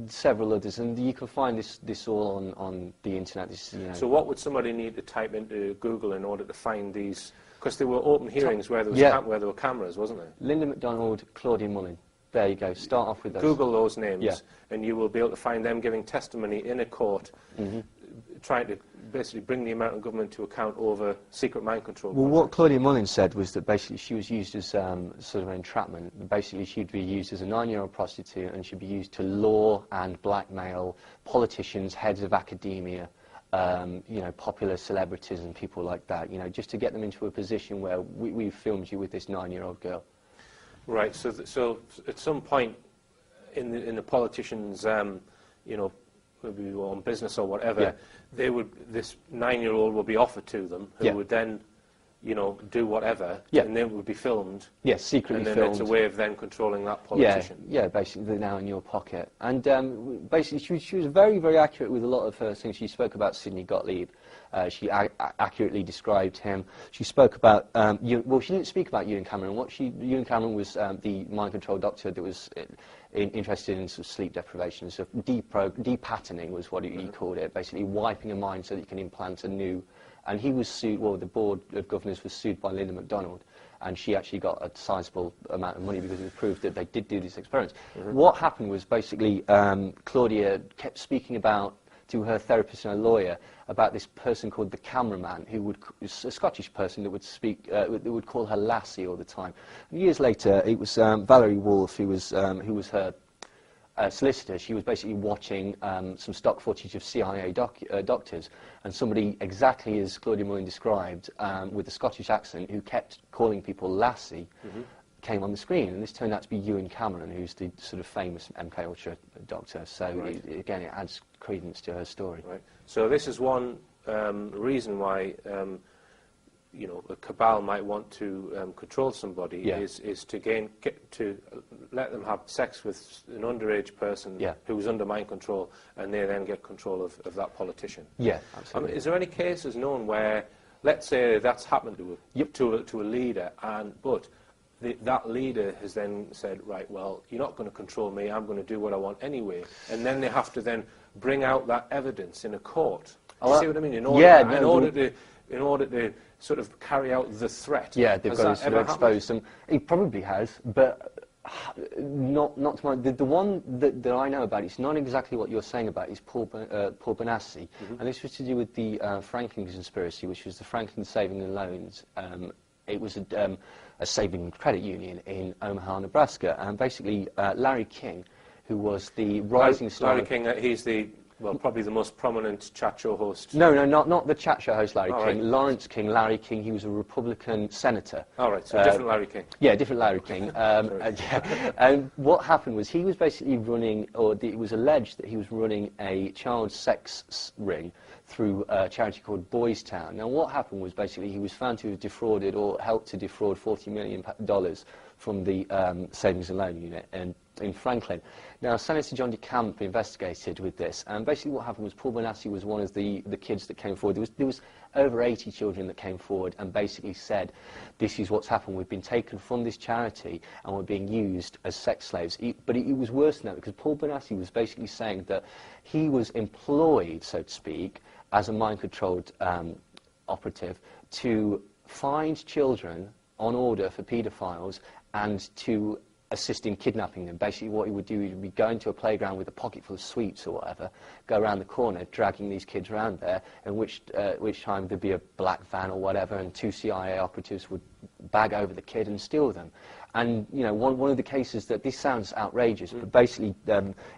several others, and you can find this all on the internet. This, you know. So what would somebody need to type into Google in order to find these? Because there were open hearings where there was where there were cameras, wasn't there? Linda MacDonald, Claudia Mullin. There you go. Start off with those. Google those names, yeah. and you will be able to find them giving testimony in a court, trying to basically bring the American government to account over secret mind control. Well, what Claudia Mullin said was that basically she was used as sort of an entrapment. Basically, she'd be used as a 9-year-old prostitute, and she'd be used to lure and blackmail politicians, heads of academia, you know, popular celebrities and people like that, you know, just to get them into a position where we've filmed you with this 9-year-old girl. Right. So at some point in the politicians, you know, maybe on business or whatever, this 9-year-old would be offered to them, who would then, you know, do whatever, and then would be filmed. Yes, secretly filmed. And then it's a way of then controlling that politician. Yeah, basically they're now in your pocket. And basically she was very, very accurate with a lot of her things. She spoke about Sidney Gottlieb. She accurately described him. She spoke about, well, she didn't speak about Ewan Cameron. Ewan Cameron was the mind control doctor that was interested in sort of sleep deprivation. So depatterning was what he called it, basically wiping a mind so that you can implant a new. And he was sued, well, the Board of Governors was sued by Linda MacDonald, and she actually got a sizable amount of money because it was proved that they did do these experiments. What happened was basically Claudia kept speaking about, to her therapist and her lawyer, about this person called the cameraman, who would, a Scottish person that would speak, that would call her lassie all the time. And years later, it was Valerie Wolf, who was her solicitor. She was basically watching some stock footage of CIA doctors, and somebody exactly as Claudia Mullin described, with a Scottish accent, who kept calling people lassie, came on the screen, and this turned out to be Ewan Cameron, who's the sort of famous MK Ultra doctor. So again, it adds credence to her story. Right. So this is one reason why you know, a cabal might want to control somebody, is to to let them have sex with an underage person who's under mind control, and they then get control of that politician. Yeah, absolutely. Is there any cases known where, let's say that's happened to a leader, but that leader has then said, right, well, you're not going to control me, I'm going to do what I want anyway, and then they have to then bring out that evidence in a court? You see what I mean? In order to sort of carry out the threat. Yeah, they've got to sort of expose them. It probably has, but not to my... The one that I know about, it's not exactly what you're saying about, is Paul Benassi, and this was to do with the Franklin conspiracy, which was the Franklin Savings and Loans. It was a saving credit union in Omaha, Nebraska, and basically Larry King, who was the rising star... Larry King, he's the... Well, probably the most prominent chat show host. No, not the chat show host Larry King. Right. Lawrence King, Larry King, he was a Republican senator. All right, so different Larry King. Yeah, different Larry King. And what happened was he was basically running, or it was alleged that he was running a child sex ring through a charity called Boys Town. Now, what happened was basically he was found to have defrauded or helped to defraud $40 million from the Savings and Loan Unit in Franklin. Now, Senator John DeCamp investigated with this, and basically what happened was Paul Benassi was one of the kids that came forward. There was over 80 children that came forward and basically said, this is what's happened, we've been taken from this charity and we're being used as sex slaves. But it was worse than that, because Paul Benassi was basically saying that he was employed, so to speak, as a mind-controlled operative to find children on order for paedophiles and to assist in kidnapping them. Basically what he would do, he would be going to a playground with a pocket full of sweets or whatever, go around the corner dragging these kids around there, and which time there'd be a black van or whatever, and 2 CIA operatives would bag over the kid and steal them. And you know, one of the cases that, this sounds outrageous, but basically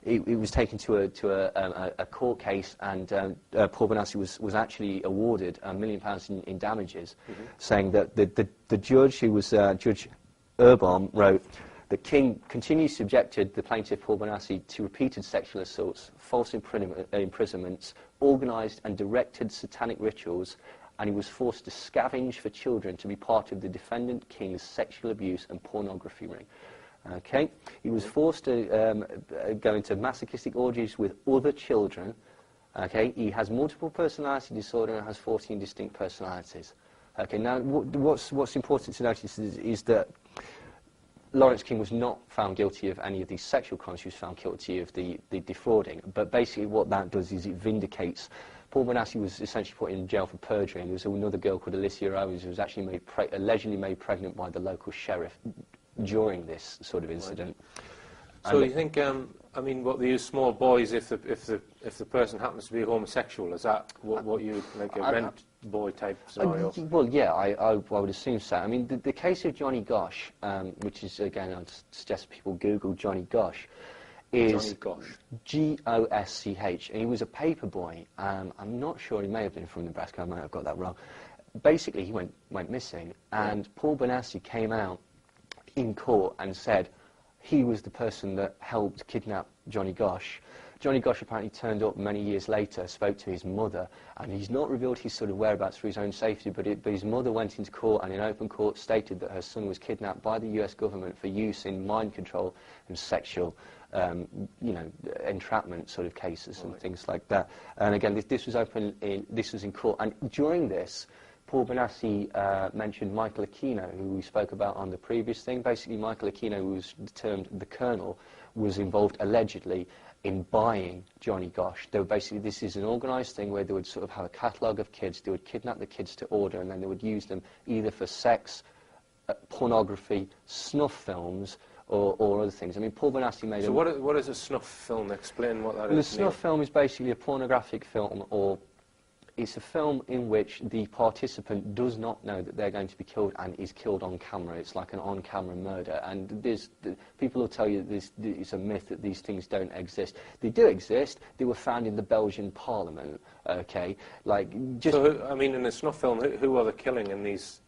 it was taken to a court case, and Paul Benassi was actually awarded £1 million in damages, saying that the judge, who was Judge Erbaum, wrote, "The King continually subjected the plaintiff Paul Benassi to repeated sexual assaults, false imprisonments, organised and directed satanic rituals, and he was forced to scavenge for children to be part of the defendant King's sexual abuse and pornography ring." Okay? He was forced to go into masochistic orgies with other children. Okay? He has multiple personality disorder and has 14 distinct personalities. Okay? Now, what's important to notice is that Lawrence King was not found guilty of any of these sexual crimes. He was found guilty of the defrauding. But basically what that does is it vindicates. Paul Benassi was essentially put in jail for perjury, and there was another girl called Alicia Owens who was actually allegedly made pregnant by the local sheriff during this sort of incident. Right. So you think, I mean, what, they use small boys if the person happens to be homosexual? Is that what you, like a rent boy type scenario? Well, yeah, I would assume so. I mean, the case of Johnny Gosch, which is, again, I'd suggest people Google Johnny Gosch, is G-O-S-C-H, and he was a paper boy. I'm not sure, he may have been from Nebraska, I might have got that wrong. Basically, he went missing, and Paul Benassi came out in court and said he was the person that helped kidnap Johnny Gosch. Johnny Gosch apparently turned up many years later, spoke to his mother, and he's not revealed his sort of whereabouts for his own safety, but his mother went into court and in open court stated that her son was kidnapped by the US government for use in mind control and sexual entrapment sort of cases and things like that. And again, this was in court, and during this, Paul Benassi mentioned Michael Aquino, who we spoke about on the previous thing. Basically, Michael Aquino, who was termed the Colonel, was involved allegedly in buying Johnny Gosch. They were basically, this is an organised thing where they would sort of have a catalogue of kids, they would kidnap the kids to order, and then they would use them either for sex, pornography, snuff films, or other things. I mean, Paul Benassi made So what is a snuff film? Explain what that is. The snuff film is basically a pornographic film, or it's a film in which the participant does not know that they're going to be killed and is killed on camera. It's like an on-camera murder. And people will tell you that it's a myth that these things don't exist. They do exist. They were found in the Belgian Parliament. Okay, like just. So, I mean, in a snuff film, who are they killing in these?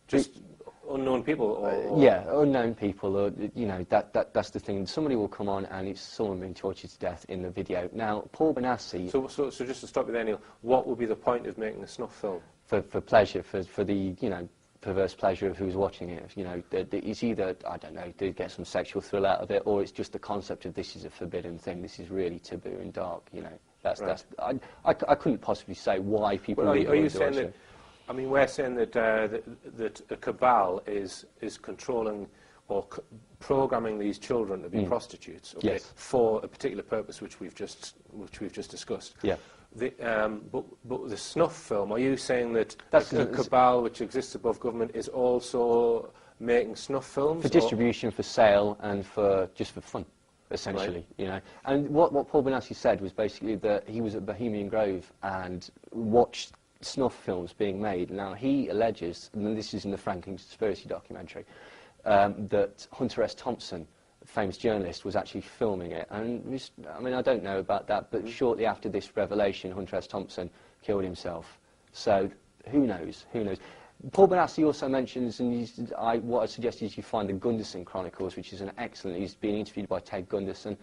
Just unknown people, or yeah, unknown people, or that's the thing. Somebody will come on and it's someone being tortured to death in the video. Now, Paul Benassi. So just to stop you there, Neil, what would be the point of making a snuff film? For pleasure, for the perverse pleasure of who's watching it. It's either, I don't know, to get some sexual thrill out of it, or it's just the concept of this is a forbidden thing. This is really taboo and dark. That's right. I couldn't possibly say why people. Well, are you saying that? I mean, we're saying that that a cabal is controlling or programming these children to be prostitutes, okay, yes, for a particular purpose, which we've just discussed. Yeah. But the snuff film, are you saying that a cabal which exists above government is also making snuff films for distribution, for sale, and just for fun, essentially? Right. And what Paul Benassi said was basically that he was at Bohemian Grove and watched snuff films being made. Now, he alleges, and this is in the Franklin Conspiracy documentary, that Hunter S. Thompson, a famous journalist, was actually filming it. And I mean, I don't know about that, but shortly after this revelation, Hunter S. Thompson killed himself. So, who knows? Who knows? Paul Benassi also mentions, and what I suggest is you find the Gunderson Chronicles, which is an excellent. He's been interviewed by Ted Gunderson.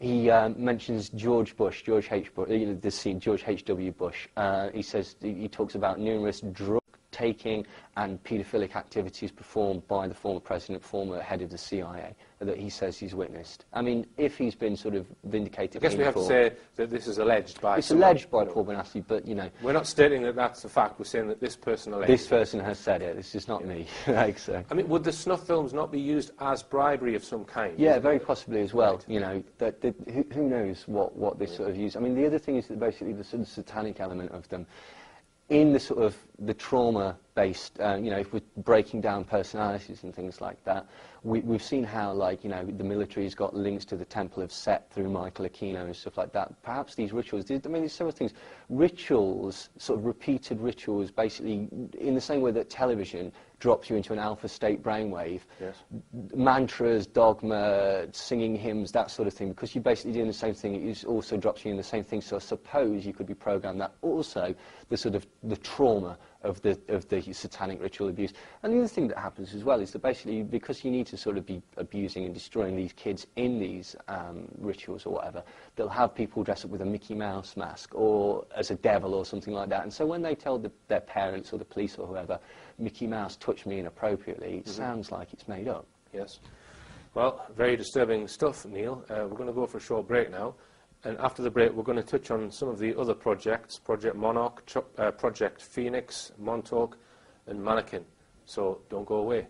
He mentions George Bush, George H.W. Bush. He says he talks about numerous drug-taking and paedophilic activities performed by the former president, former head of the CIA, that he says he's witnessed. I mean, if he's been sort of vindicated... I guess we have to say that this is alleged by... It's alleged by Paul Benassi, but, We're not stating that that's a fact, we're saying that this person alleged. This person has said it, this is not me. So. I mean, would the snuff films not be used as bribery of some kind? Yeah, very possibly as well. Right. Who knows what this sort of use... I mean, the other thing is that basically the sort of satanic element of them, in the sort of the trauma-based, you know, if we're breaking down personalities and things like that, we've seen how, like, you know, the military's got links to the Temple of Set through Michael Aquino and stuff like that. Perhaps these rituals, I mean, there's several things. Rituals, sort of repeated rituals, basically, in the same way that television drops you into an alpha state brainwave. Yes. Mantras, dogma, singing hymns, that sort of thing, because you're basically doing the same thing, it also drops you in the same thing. So I suppose you could be programmed that. Also, the sort of the trauma of the satanic ritual abuse. And the other thing that happens as well is that basically, because you need to sort of be abusing and destroying these kids in these rituals or whatever, they'll have people dress up with a Mickey Mouse mask or as a devil or something like that. And so when they tell their parents or the police or whoever, Mickey Mouse touched me inappropriately, it sounds like it's made up. Yes. Well, very disturbing stuff, Neil. We're going to go for a short break now. And after the break, we're going to touch on some of the other projects, Project Monarch, Project Phoenix, Montauk, and Mannequin. So don't go away.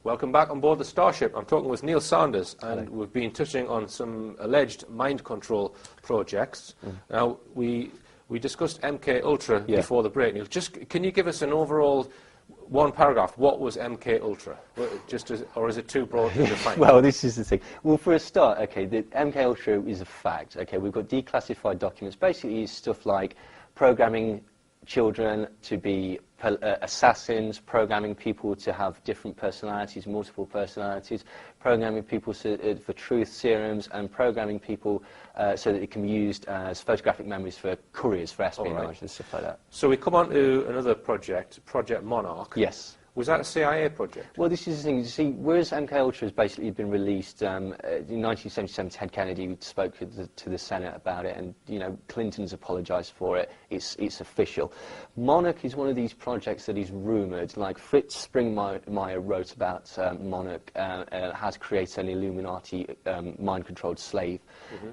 Welcome back on board the Starship. I'm talking with Neil Sanders, and we've been touching on some alleged mind control projects. Now, we discussed MK Ultra before the break. Neil, can you give us an overall one paragraph? What was MK Ultra? Or is it too broad to define? Well, this is the thing. Well, for a start, okay, the MK Ultra is a fact. Okay, we've got declassified documents. Basically, it's stuff like programming children to be assassins, programming people to have different personalities, multiple personalities, programming people for truth serums, and programming people so that it can be used as photographic memories for couriers, for espionage and stuff like that. So we come on to another project, Project Monarch. Yes. Was that a CIA project? Well, this is the thing. You see, whereas MK Ultra has basically been released in 1977, Ted Kennedy spoke to the Senate about it, and you know, Clinton's apologised for it. It's official. Monarch is one of these projects that is rumoured. Like Fritz Springmeier wrote about Monarch, how to create an Illuminati mind-controlled slave,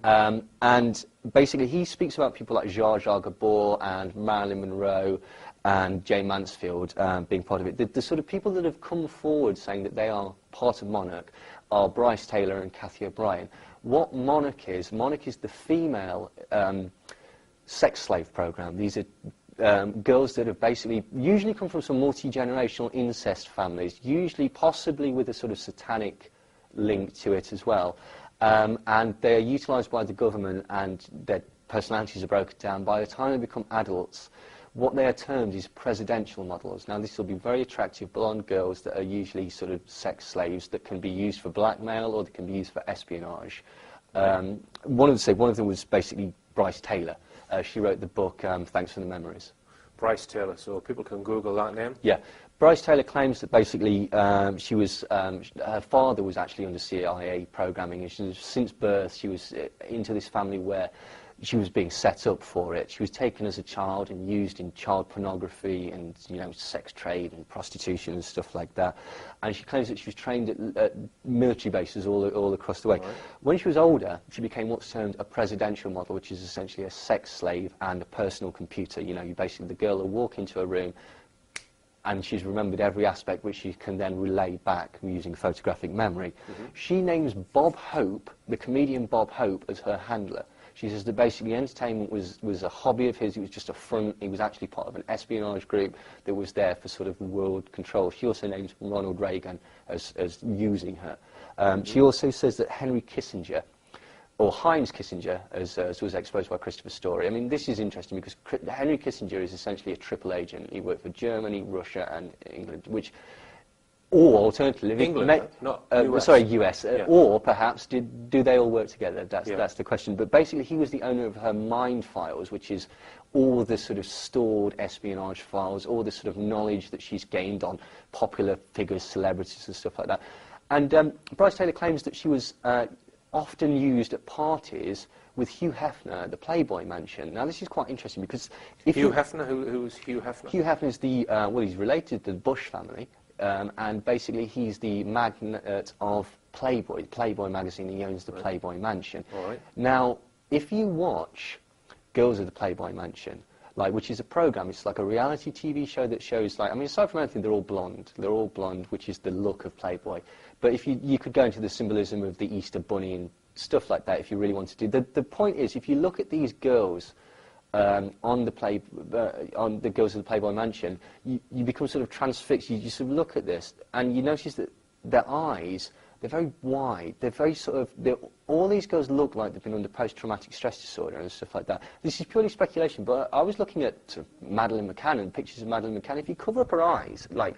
and basically he speaks about people like Jar Jar Gabor and Marilyn Monroe and Jay Mansfield being part of it. The sort of people that have come forward saying that they are part of Monarch are Bryce Taylor and Kathy O'Brien. What Monarch is the female sex slave program. These are girls that have basically usually come from some multi-generational incest families, usually possibly with a sort of satanic link to it as well. And they are utilised by the government, and their personalities are broken down. By the time they become adults, what they are termed is presidential models. Now, this will be very attractive blonde girls that are usually sort of sex slaves that can be used for blackmail or they can be used for espionage. One of them was basically Bryce Taylor. She wrote the book Thanks for the Memories. Bryce Taylor, so people can Google that name? Yeah. Bryce Taylor claims that basically her father was actually under CIA programming, and since birth she was into this family where she was being set up for it. She was taken as a child and used in child pornography and, you know, sex trade and prostitution and stuff like that. And she claims that she was trained at military bases all across the way. Right. When she was older, she became what's termed a presidential model, which is essentially a sex slave and a personal computer. You know, you basically, the girl will walk into a room and she's remembered every aspect which she can then relay back using photographic memory. She names Bob Hope, the comedian Bob Hope, as her handler. She says that basically entertainment was a hobby of his, it was just a front, he was actually part of an espionage group that was there for sort of world control. She also names Ronald Reagan as using her. She also says that Henry Kissinger, or Heinz Kissinger, as was exposed by Christopher Story. I mean, this is interesting because Henry Kissinger is essentially a triple agent. He worked for Germany, Russia, and England, which, or alternatively, England, not US. Sorry, US, or perhaps do they all work together? That's the question. But basically, he was the owner of her Mind Files, which is all the sort of stored espionage files, all the sort of knowledge that she's gained on popular figures, celebrities, and stuff like that. And Bryce Taylor claims that she was often used at parties with Hugh Hefner at the Playboy Mansion. Now, this is quite interesting because Hugh Hefner, who's Hugh Hefner? Hugh Hefner is the well, he's related to the Bush family. And basically, he's the magnate of Playboy, Playboy magazine. He owns the Playboy Mansion. All right. Now, if you watch Girls of the Playboy Mansion, which is a program, it's like a reality TV show that shows, I mean, aside from anything, they're all blonde. They're all blonde, which is the look of Playboy. But if you could go into the symbolism of the Easter Bunny and stuff like that if you really want to do. The point is, if you look at these girls on the girls of the Playboy Mansion, you become sort of transfixed. You sort of look at this, and you notice that their eyes, they're very wide. They're very sort of. All these girls look like they've been under post-traumatic stress disorder and stuff like that. This is purely speculation, but I was looking at sort of Madeleine McCann and pictures of Madeleine McCann. If you cover up her eyes, like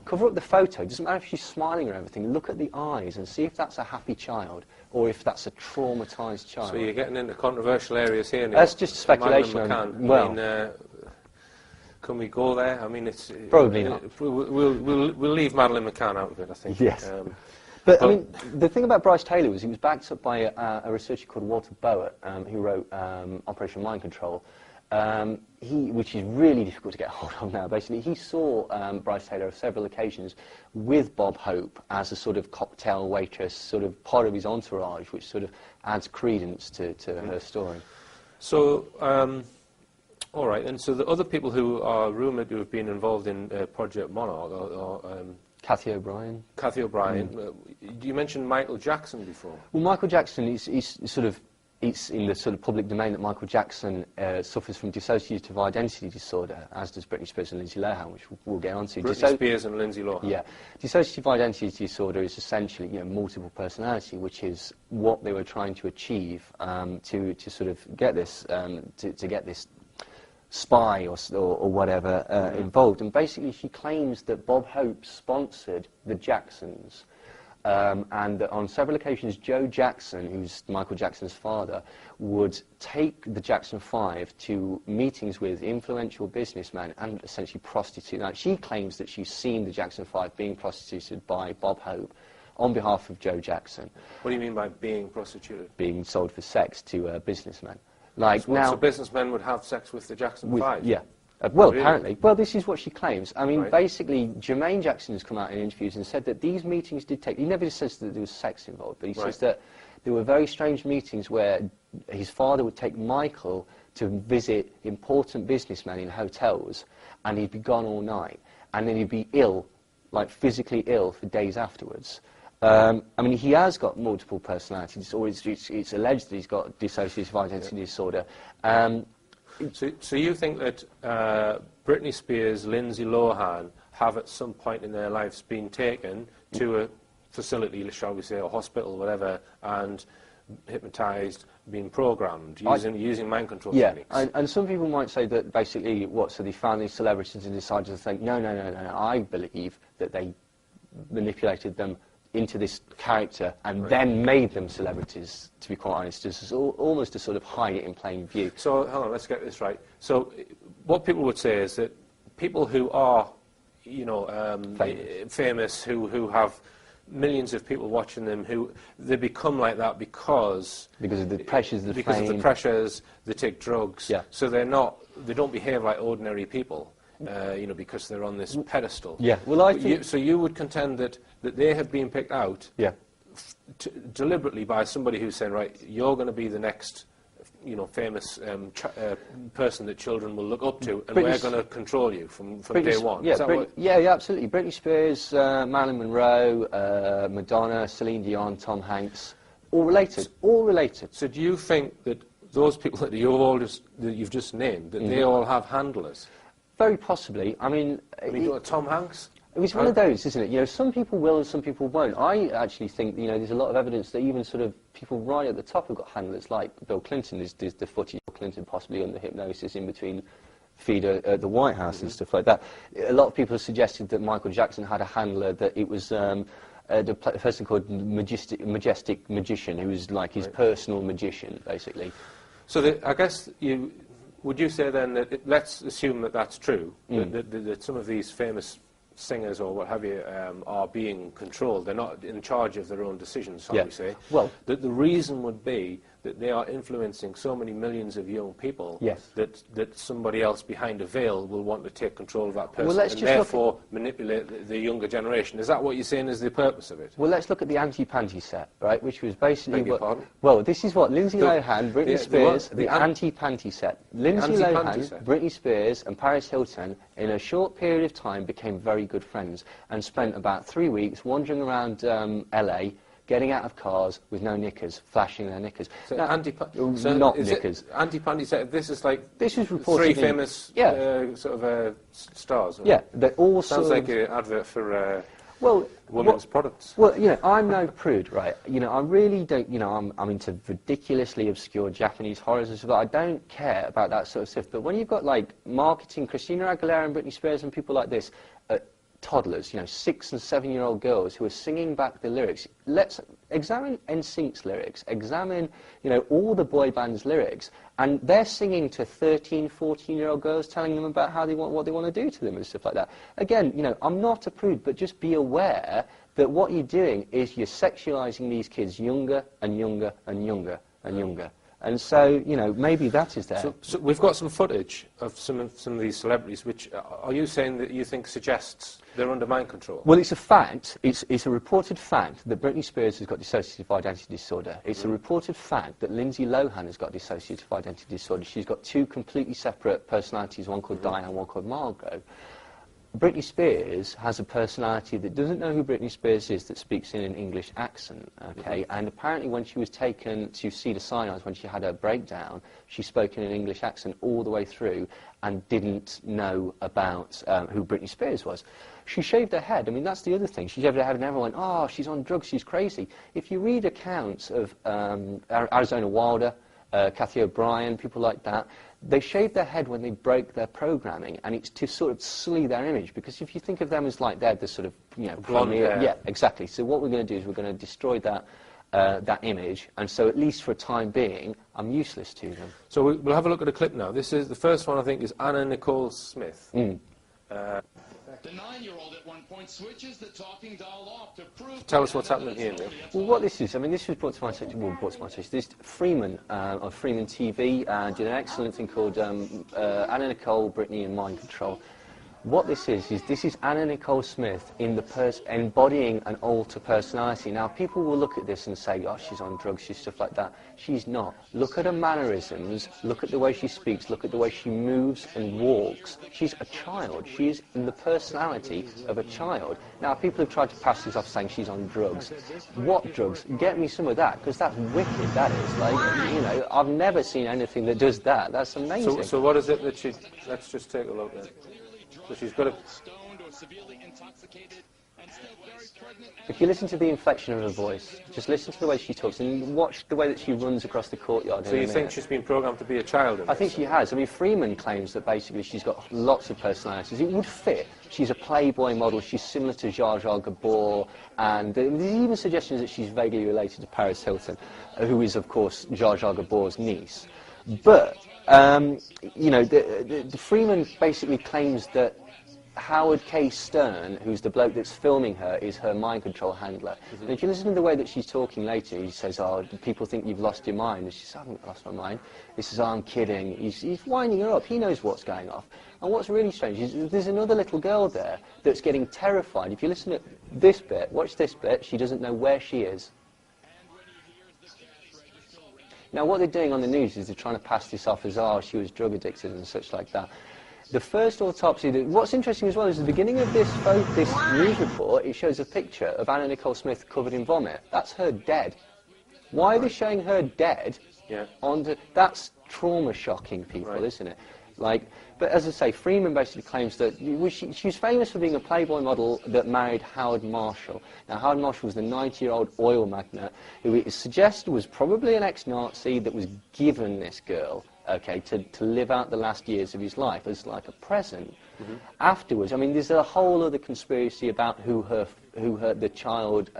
cover up the photo, it doesn't matter if she's smiling or everything. Look at the eyes and see if that's a happy child or if that's a traumatised child. So you're getting into controversial areas here, Neil. That's just speculation. Madeleine McCann. Well, I mean, can we go there? I mean, it's probably not. We'll leave Madeleine McCann out of it, I think. Yes. But I mean, the thing about Bryce Taylor was he was backed up by a researcher called Walter Boat, who wrote Operation Mind Control, which is really difficult to get hold of now. Basically, he saw Bryce Taylor on several occasions with Bob Hope as a sort of cocktail waitress, sort of part of his entourage, which sort of adds credence to her story. So, all right, and so the other people who are rumoured to have been involved in Project Monarch are Cathy O'Brien. Cathy O'Brien. You mentioned Michael Jackson before. Well, Michael Jackson is sort of, it's in the sort of public domain that Michael Jackson suffers from dissociative identity disorder, as does Britney Spears and Lindsay Lohan, which we'll get onto. Britney Spears and Lindsay Lohan. Yeah. Dissociative identity disorder is essentially, multiple personality, which is what they were trying to achieve to sort of get this, to get this spy or whatever involved. And basically she claims that Bob Hope sponsored the Jacksons, and that on several occasions Joe Jackson, who's Michael Jackson's father, would take the Jackson 5 to meetings with influential businessmen and essentially prostitute. Now, she claims that she's seen the Jackson 5 being prostituted by Bob Hope on behalf of Joe Jackson. What do you mean by being prostituted? Being sold for sex to businessmen. So businessmen would have sex with the Jackson 5? Yeah. Well, Really? apparently. Well, this is what she claims. I mean, Right. Basically, Jermaine Jackson has come out in interviews and said that these meetings did take... He never says that there was sex involved, but he says that there were very strange meetings where his father would take Michael to visit important businessmen in hotels, and he'd be gone all night, and then he'd be ill, like physically ill, for days afterwards. I mean, he has got multiple personality disorders. It's alleged that he's got dissociative identity disorder. So you think that Britney Spears, Lindsay Lohan have at some point in their lives been taken to a facility, shall we say, a hospital, whatever, and hypnotised, been programmed using mind control techniques? Yeah, and some people might say that basically, so they found these celebrities and decided to think, no, I believe that they manipulated them into this character and then made them celebrities, to be quite honest. This is almost to sort of hide it in plain view. So, hold on, let's get this right. So, what people would say is that people who are, famous, who have millions of people watching them, they become like that because of the pressures of the because fame. of the pressures, they take drugs. Yeah. So they don't behave like ordinary people. Because they're on this pedestal. Yeah. Well, I think so you would contend that they have been picked out deliberately by somebody who's saying, right, you're going to be the next, famous person that children will look up to, and we're going to control you from day one. Yeah, absolutely. Britney Spears, Marilyn Monroe, Madonna, Celine Dion, Tom Hanks, all related. All related. So do you think that those people that you've just named, that they all have handlers? Very possibly. I mean, Tom Hanks? It's one of those, isn't it? Some people will and some people won't. I actually think, there's a lot of evidence that even sort of people right at the top have got handlers, like Bill Clinton. There's the footage of Clinton possibly under hypnosis in between feed at the White House and stuff like that. A lot of people have suggested that Michael Jackson had a handler, that it was a person called Majestic Magician, who was like his personal magician, basically. So I guess would you say then that let's assume that that's true, that some of these famous singers or what have you are being controlled, they're not in charge of their own decisions, shall we say? Well, that the reason would be that they are influencing so many millions of young people that somebody else behind a veil will want to take control of that person and therefore manipulate the younger generation. Is that what you're saying is the purpose of it? Well, let's look at the anti-panty set, right, which was basically Beg your pardon? Well, this is what Lindsay Lohan, Britney Spears, the anti-panty set. Lindsay Lohan, Britney Spears and Paris Hilton, in a short period of time, became very good friends and spent about 3 weeks wandering around LA, getting out of cars with no knickers, flashing their knickers. So Now, not knickers. Anti-panty, this is like This is three reported famous sort of stars. Or Yeah, they're all sounds sort like an advert for well, women's products. Well, I'm no prude, right? I really don't, I'm into ridiculously obscure Japanese horrors and stuff, but I don't care about that sort of stuff. But when you've got, like, marketing Christina Aguilera and Britney Spears and people like this, toddlers, 6- and 7-year-old girls who are singing back the lyrics, let's examine NSYNC's lyrics, examine, all the boy band's lyrics, and they're singing to 13, 14-year-old girls, telling them about what they want to do to them and stuff like that. Again, I'm not a prude, but just be aware that what you're doing is you're sexualizing these kids younger and younger and younger and younger. And so, maybe that is there. So we've got some footage of some of these celebrities, which are you saying that you think suggests they're under mind control? Well, it's a fact. It's a reported fact that Britney Spears has got dissociative identity disorder. It's a reported fact that Lindsay Lohan has got dissociative identity disorder. She's got two completely separate personalities, one called Diane, one called Margot. Britney Spears has a personality that doesn't know who Britney Spears is, that speaks in an English accent, okay? And apparently when she was taken to Cedars-Sinai, when she had her breakdown, she spoke in an English accent all the way through and didn't know about who Britney Spears was. She shaved her head. I mean, that's the other thing. She shaved her head and everyone went, oh, she's on drugs, she's crazy. If you read accounts of Arizona Wilder, Kathy O'Brien, people like that, they shave their head when they break their programming, and it's to sort of sully their image, because if you think of them as like they're the sort of, blonde hair. Yeah, exactly. So what we're going to do is we're going to destroy that image, and so at least for a time being, I'm useless to them. So we'll have a look at a clip now. This is the first one, I think, is Anna Nicole Smith. The 9-year-old at one point switches the talking doll off to prove... Tell us what's happening here, Nick. Well, what this is, I mean, this was brought to my attention, this Freeman, on Freeman TV, did an excellent thing called Anna Nicole, Britney and Mind Control. What this is Anna Nicole Smith in embodying an alter personality. Now, people will look at this and say, oh, she's on drugs, she's stuff like that. She's not. Look at her mannerisms, look at the way she speaks, look at the way she moves and walks. She's a child. She is in the personality of a child. Now, people have tried to pass this off saying she's on drugs. What drugs? Get me some of that, because that's wicked, that is. Like, I've never seen anything that does that. That's amazing. So what is it that she... Let's just take a look then. So she's got a... If you listen to the inflection of her voice, just listen to the way she talks and watch the way that she runs across the courtyard. So you think she's been programmed to be a child? I think she has. I mean, Freeman claims that basically she's got lots of personalities. It would fit. She's a Playboy model. She's similar to Zsa Zsa Gabor. And there's even suggestions that she's vaguely related to Paris Hilton, who is, of course, Zsa Zsa Gabor's niece. But... the Freeman basically claims that Howard K. Stern, who's the bloke that's filming her, is her mind control handler. And if you listen to the way that she's talking later, he says, oh, people think you've lost your mind. And she says, I haven't lost my mind. He says, oh, I'm kidding. He's winding her up. He knows what's going off. And what's really strange is there's another little girl there that's getting terrified. If you listen to this bit, watch this bit, she doesn't know where she is. Now, what they're doing on the news is they're trying to pass this off as, oh, she was drug addicted and such like that. The first autopsy, what's interesting as well is at the beginning of this news report, it shows a picture of Anna Nicole Smith covered in vomit. That's her dead. Why are they showing her dead? Yeah. That's trauma shocking, people, right. Isn't it? But as I say, Freeman basically claims that she was famous for being a Playboy model that married Howard Marshall. Now, Howard Marshall was the 90-year-old oil magnate who it suggested was probably an ex-Nazi that was given this girl, okay, to live out the last years of his life as like a present. Mm-hmm. Afterwards, I mean, there's a whole other conspiracy about the child.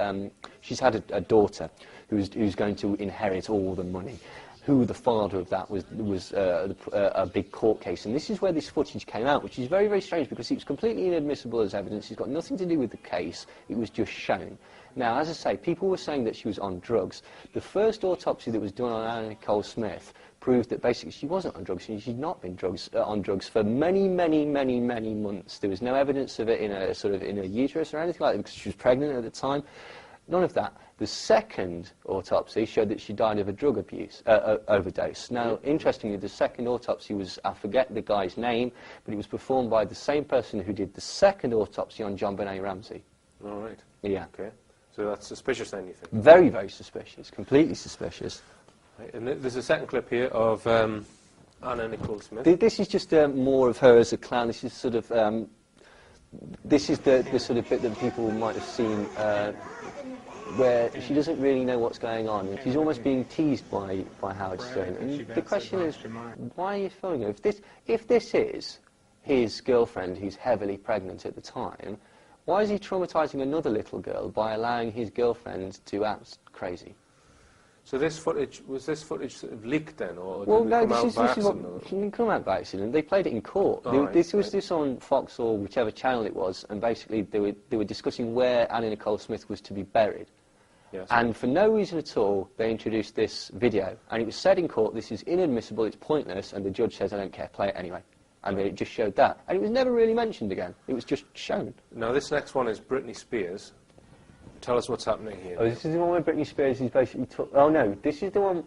She's had a daughter who's going to inherit all the money. Who the father of that was a big court case. And this is where this footage came out, which is very, very strange because it was completely inadmissible as evidence. It's got nothing to do with the case. It was just shown. Now, as I say, people were saying that she was on drugs. The first autopsy that was done on Anna Nicole Smith proved that basically she wasn't on drugs. She'd not been on drugs for many, many, many, many months. There was no evidence of it in a uterus or anything like that because she was pregnant at the time. None of that. The second autopsy showed that she died of a drug overdose. Now, interestingly, the second autopsy was, I forget the guy's name, but it was performed by the same person who did the second autopsy on JonBenet Ramsey. All right. Yeah. Okay. So that's suspicious then, you think? Very, very suspicious, completely suspicious. Right. And there's a second clip here of Anna Nicole Smith. This is just more of her as a clown. This is sort of this is the sort of bit that people might have seen where she doesn't really know what's going on. And she's almost being teased by Howard Stern. And the question is, why are you filming her? If this is his girlfriend who's heavily pregnant at the time, why is he traumatising another little girl by allowing his girlfriend to act crazy? So this footage, was this footage sort of leaked then, or Well, did no, it come out this by is accident? what didn't come out by accident. They played it in court. Oh, right, This was right. this on Fox or whichever channel it was, and basically they were discussing where Anna Nicole Smith was to be buried. Yes. And for no reason at all, they introduced this video. And it was said in court, this is inadmissible, it's pointless, and the judge says, I don't care, play it anyway. And then it just showed that. And it was never really mentioned again. It was just shown. Now this next one is Britney Spears. Tell us what's happening here. Oh, this is the one where Britney Spears is basically... Oh, no, this is the one...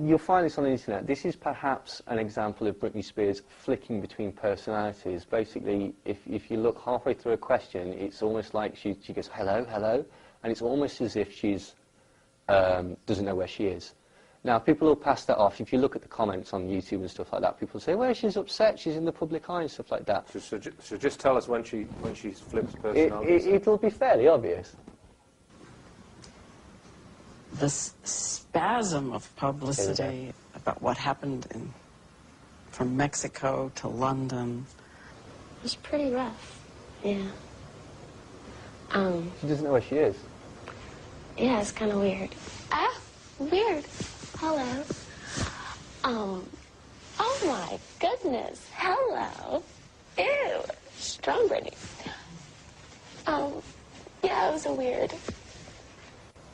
You'll find this on the internet. This is perhaps an example of Britney Spears flicking between personalities. Basically, if you look halfway through a question, it's almost like she goes, hello, hello, and it's almost as if she's doesn't know where she is. Now, people will pass that off. If you look at the comments on YouTube and stuff like that, people say, well, she's upset, she's in the public eye and stuff like that. So just tell us when she flips personalities. It'll be fairly obvious. This spasm of publicity about what happened from Mexico to London. It was pretty rough, yeah. She doesn't know where she is. Yeah, it's kind of weird. Ah, weird. Hello. Oh my goodness. Hello. Ew. Strong Britney. Yeah, it was a weird.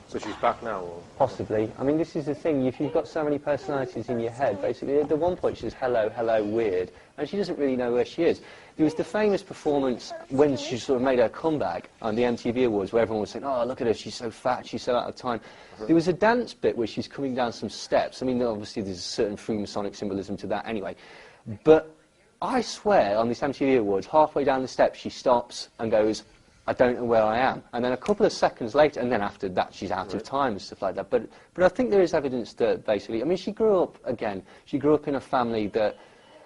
So she's back now, or? Possibly. I mean, this is the thing. If you've got so many personalities in your head, basically, at the one point she says, hello, hello, weird, and she doesn't really know where she is. There was the famous performance when she sort of made her comeback on the MTV Awards, where everyone was saying, oh, look at her, she's so fat, she's so out of time. There was a dance bit where she's coming down some steps. I mean, obviously there's a certain Freemasonic symbolism to that anyway. But I swear, on this MTV Awards, halfway down the steps, she stops and goes, I don't know where I am. And then a couple of seconds later, and then after that, she's out of time and stuff like that. But I think there is evidence that, basically, I mean, she grew up in a family that,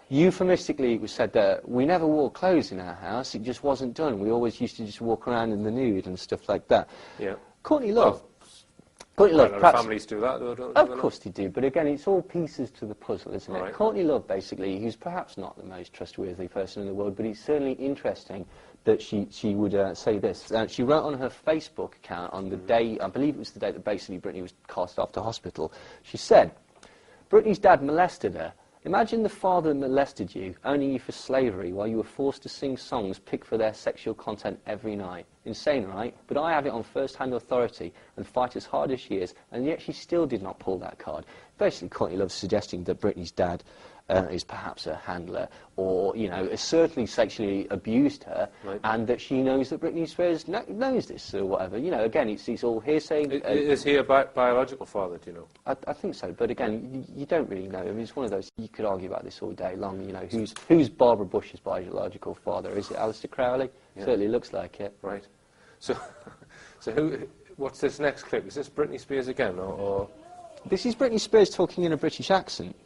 euphemistically, it was said that we never wore clothes in our house. It just wasn't done. We always used to just walk around in the nude and stuff like that. Yeah. Courtney Love. Quite a lot of perhaps, families do that, don't of they? course they do, but again, it's all pieces to the puzzle, isn't it? Right. Courtney Love, basically, who's perhaps not the most trustworthy person in the world, but it's certainly interesting that she would say this. She wrote on her Facebook account on the day, I believe it was the day that basically Britney was cast off to hospital, she said, Britney's dad molested her. Imagine the father molested you, owning you for slavery, while you were forced to sing songs picked for their sexual content every night. Insane, right? But I have it on first-hand authority and fight as hard as she is, and yet she still did not pull that card. Basically, Courtney Love's suggesting that Britney's dad is perhaps a handler, or, you know, has certainly sexually abused her, right, and that she knows that Britney Spears knows this, or whatever. You know, again, it's all hearsay. Is he a biological father, do you know? I think so, but again, you don't really know. I mean, it's one of those, you could argue about this all day long, you know, who's Barbara Bush's biological father? Is it Aleister Crowley? Yeah. Certainly looks like it. Right. So what's this next clip? Is this Britney Spears again, or? This is Britney Spears talking in a British accent.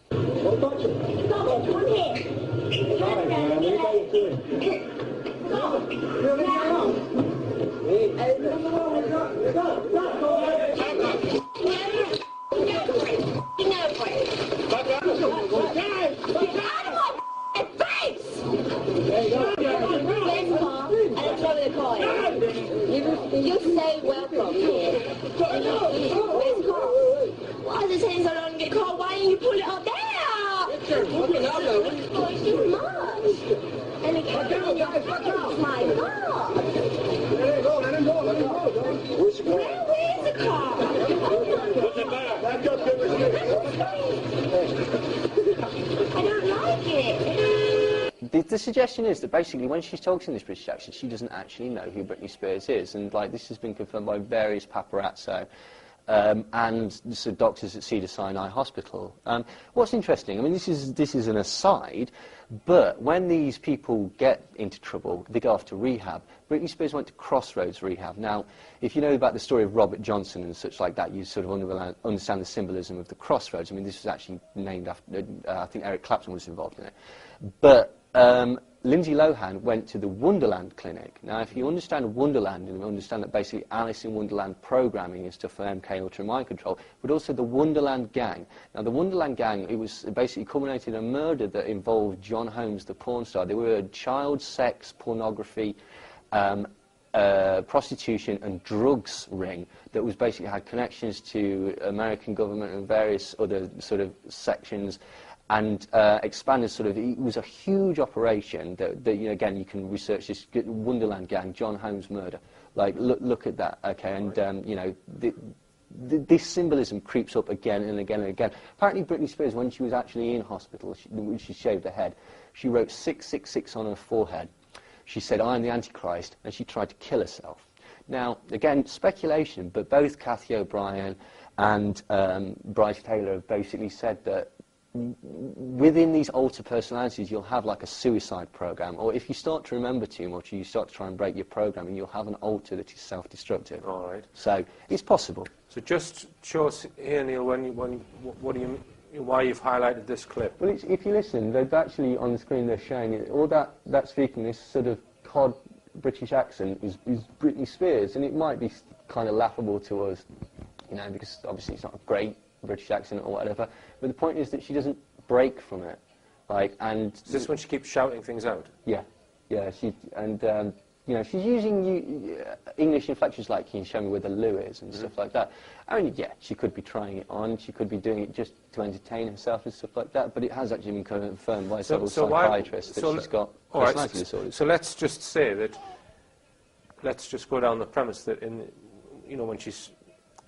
You say welcome here. Why is it taking so long to get caught? Why didn't you pull it up there? It's too much. And it can't oh my God. Where is the car? I don't like it. The suggestion is that basically when she talks in this British accent, she doesn't actually know who Britney Spears is, and like this has been confirmed by various paparazzo and so doctors at Cedars-Sinai Hospital. What's interesting, I mean, this is an aside, but when these people get into trouble, they go off to rehab. Britney Spears went to Crossroads Rehab. Now, if you know about the story of Robert Johnson and such like that, you sort of understand the symbolism of the crossroads. I mean, this was actually named after, I think Eric Clapton was involved in it. But Lindsay Lohan went to the Wonderland Clinic. Now, if you understand Wonderland, and you understand that basically Alice in Wonderland programming is stuff for MK Ultra mind control, but also the Wonderland Gang. Now, the Wonderland Gang, it was basically culminated in a murder that involved John Holmes, the porn star. They were a child sex, pornography, prostitution and drugs ring that was basically had connections to American government and various other sort of sections, and expanded sort of, it was a huge operation that you know, again, you can research this Wonderland Gang, John Holmes murder. Like, look at that, okay, and you know, this symbolism creeps up again and again and again. Apparently Britney Spears, when she was actually in hospital, when she shaved her head, she wrote 666 on her forehead. She said, "I am the Antichrist," and she tried to kill herself. Now, again, speculation, but both Cathy O'Brien and Bryce Taylor have basically said that within these alter personalities, you'll have like a suicide program, or if you start to remember too much, or you start to try and break your programming, you'll have an alter that is self-destructive. All right. So it's possible. So just show us here, Neil, what do you, why you've highlighted this clip. Well, if you listen, they've actually on the screen they're showing it. All that speaking, this sort of cod British accent is Britney Spears, and it might be kind of laughable to us, you know, because obviously it's not a great British accent or whatever. But the point is that she doesn't break from it, like, and is this when she keeps shouting things out? Yeah, she and you know, she's using English inflections like you show me where the loo is and stuff like that. I mean, yeah, she could be trying it on, she could be doing it just to entertain herself and stuff like that, but it has actually been confirmed by several psychiatrists that she's got personality disorders. So let's just say that, let's just go down the premise that you know, when she's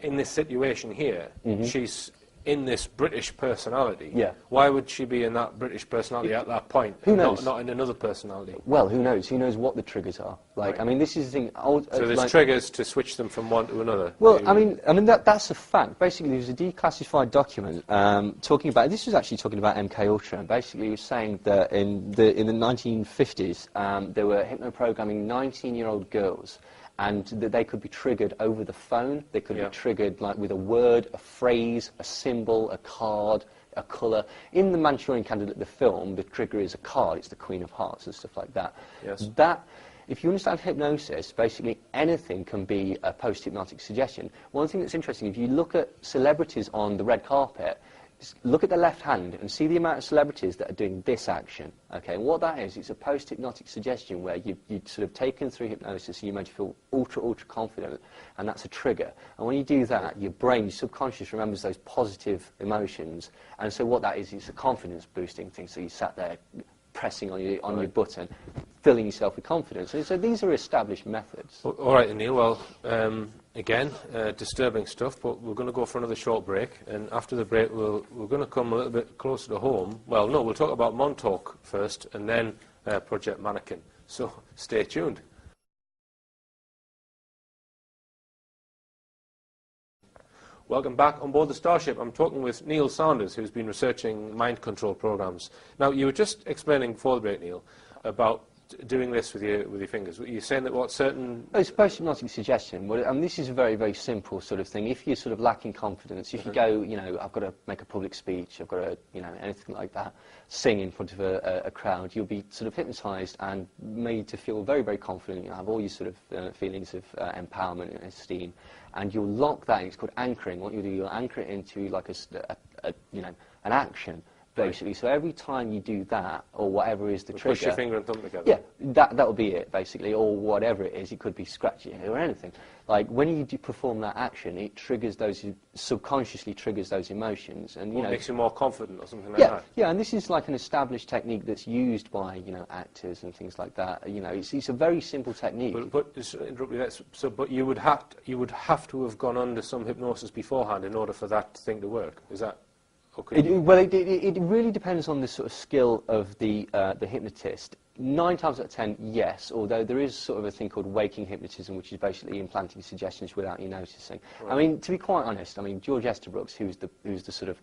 in this situation here, she's in this British personality. Yeah. Why would she be in that British personality at that point? Who knows? Not in another personality. Well, who knows? Who knows what the triggers are? Like, right. I mean, this is the thing. So there's like, triggers to switch them from one to another. Well, I mean that's a fact. Basically, there's a declassified document talking about. This was actually talking about MK Ultra, and basically, it was saying that in the 1950s, they were hypnoprogramming 19-year-old girls, and that they could be triggered over the phone. They could be triggered like with a word, a phrase, a symbol, a card, a colour. In the Manchurian Candidate, the film, the trigger is a card. It's the Queen of Hearts and stuff like that. Yes. That, if you understand hypnosis, basically anything can be a post-hypnotic suggestion. One thing that's interesting, if you look at celebrities on the red carpet, look at the left hand and see the amount of celebrities that are doing this action. Okay, and what that is, it's a post-hypnotic suggestion where you've sort of taken through hypnosis, so you made you feel ultra confident, and that's a trigger. And when you do that, your brain, your subconscious remembers those positive emotions, and so what that is, it's a confidence-boosting thing. So you sat there pressing on your button, filling yourself with confidence. And so these are established methods. All right, Neil. Well, again, disturbing stuff, but we're going to go for another short break, and after the break we're going to come a little bit closer to home. Well, no, we'll talk about Montauk first, and then Project Mannequin. So stay tuned. Welcome back on board the Starship. I'm talking with Neil Sanders, who's been researching mind control programs. Now, you were just explaining before the break, Neil, about doing this with your fingers. You're saying that what certain... It's a post-hypnotic suggestion. Well, and this is a very, very simple sort of thing. If you're sort of lacking confidence, if you go, you know, I've got to make a public speech, I've got to, you know, anything like that, sing in front of a crowd, you'll be sort of hypnotised and made to feel very, very confident. You'll have all your sort of feelings of empowerment and esteem, and you'll lock that in. It's called anchoring. What you'll do, you'll anchor it into like you know, an action, basically. Right. So every time you do that, or whatever is the trigger... Push your finger and thumb together. Yeah, that'll be it, basically, or whatever it is. It could be scratching or anything. Like, when you do perform that action, it triggers those, subconsciously triggers those emotions. And, you know, makes you more confident or something like that. Yeah, and this is like an established technique that's used by, you know, actors and things like that. You know, it's a very simple technique. But just interrupt you there. So, but you would have to have gone under some hypnosis beforehand in order for that thing to work. Is that... Okay. Well, it really depends on the sort of skill of the hypnotist. 9 times out of 10, yes, although there is sort of a thing called waking hypnotism, which is basically implanting suggestions without you noticing. Right. I mean, to be quite honest, I mean, George Estabrooks, who's the sort of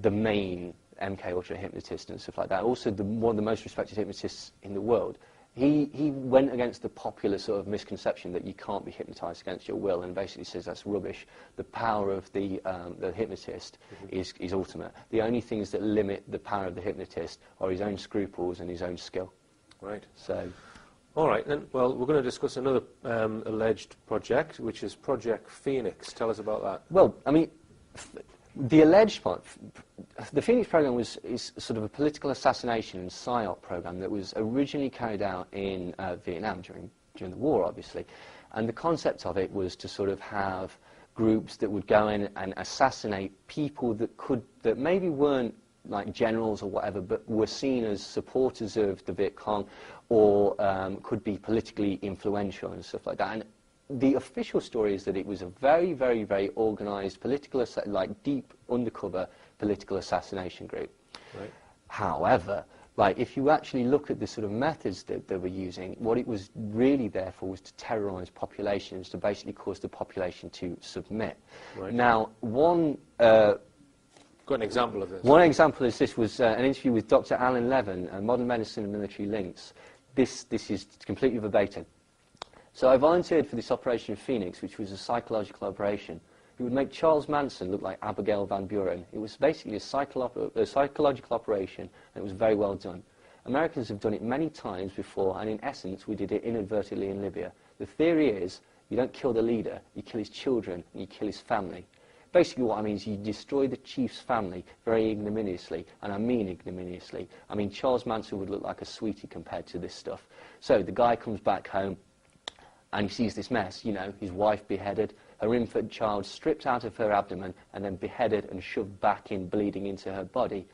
the main MK Ultra hypnotist and stuff like that, also one of the most respected hypnotists in the world, he went against the popular sort of misconception that you can't be hypnotized against your will, and basically says that's rubbish. The power of the hypnotist is ultimate. The only things that limit the power of the hypnotist are his own scruples and his own skill. Right. So, all right, then. Well, we're going to discuss another alleged project, which is Project Phoenix. Tell us about that. well, I mean, the alleged part, the Phoenix program is sort of a political assassination and PSYOP program that was originally carried out in Vietnam during the war, obviously. And the concept of it was to sort of have groups that would go in and assassinate people that maybe weren't like generals or whatever, but were seen as supporters of the Viet Cong, or could be politically influential and stuff like that. And the official story is that it was a very, very, very organised political, like deep undercover political assassination group. Right. However, like if you actually look at the sort of methods that they were using, what it was really there for was to terrorise populations, to basically cause the population to submit. Right. Now, Got an example of this? one example is this was an interview with Dr. Alan Levin, Modern Medicine and Military Links. This is completely verbatim. So I volunteered for this Operation Phoenix, which was a psychological operation. It would make Charles Manson look like Abigail Van Buren. It was basically a psychological operation, and it was very well done. Americans have done it many times before, and in essence, we did it inadvertently in Libya. The theory is, you don't kill the leader, you kill his children, and you kill his family. Basically what I mean is you destroy the chief's family very ignominiously, and I mean ignominiously. I mean, Charles Manson would look like a sweetie compared to this stuff. So the guy comes back home, and he sees this mess, you know, his wife beheaded, her infant child stripped out of her abdomen, and then beheaded and shoved back in, bleeding into her body.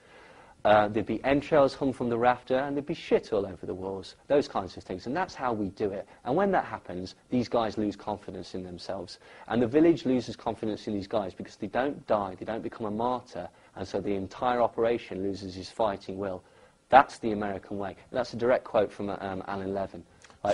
There'd be entrails hung from the rafter, and there'd be shit all over the walls, those kinds of things. And that's how we do it. And when that happens, these guys lose confidence in themselves. And the village loses confidence in these guys because they don't die, they don't become a martyr, and so the entire operation loses his fighting will. That's the American way. And that's a direct quote from Alan Levin,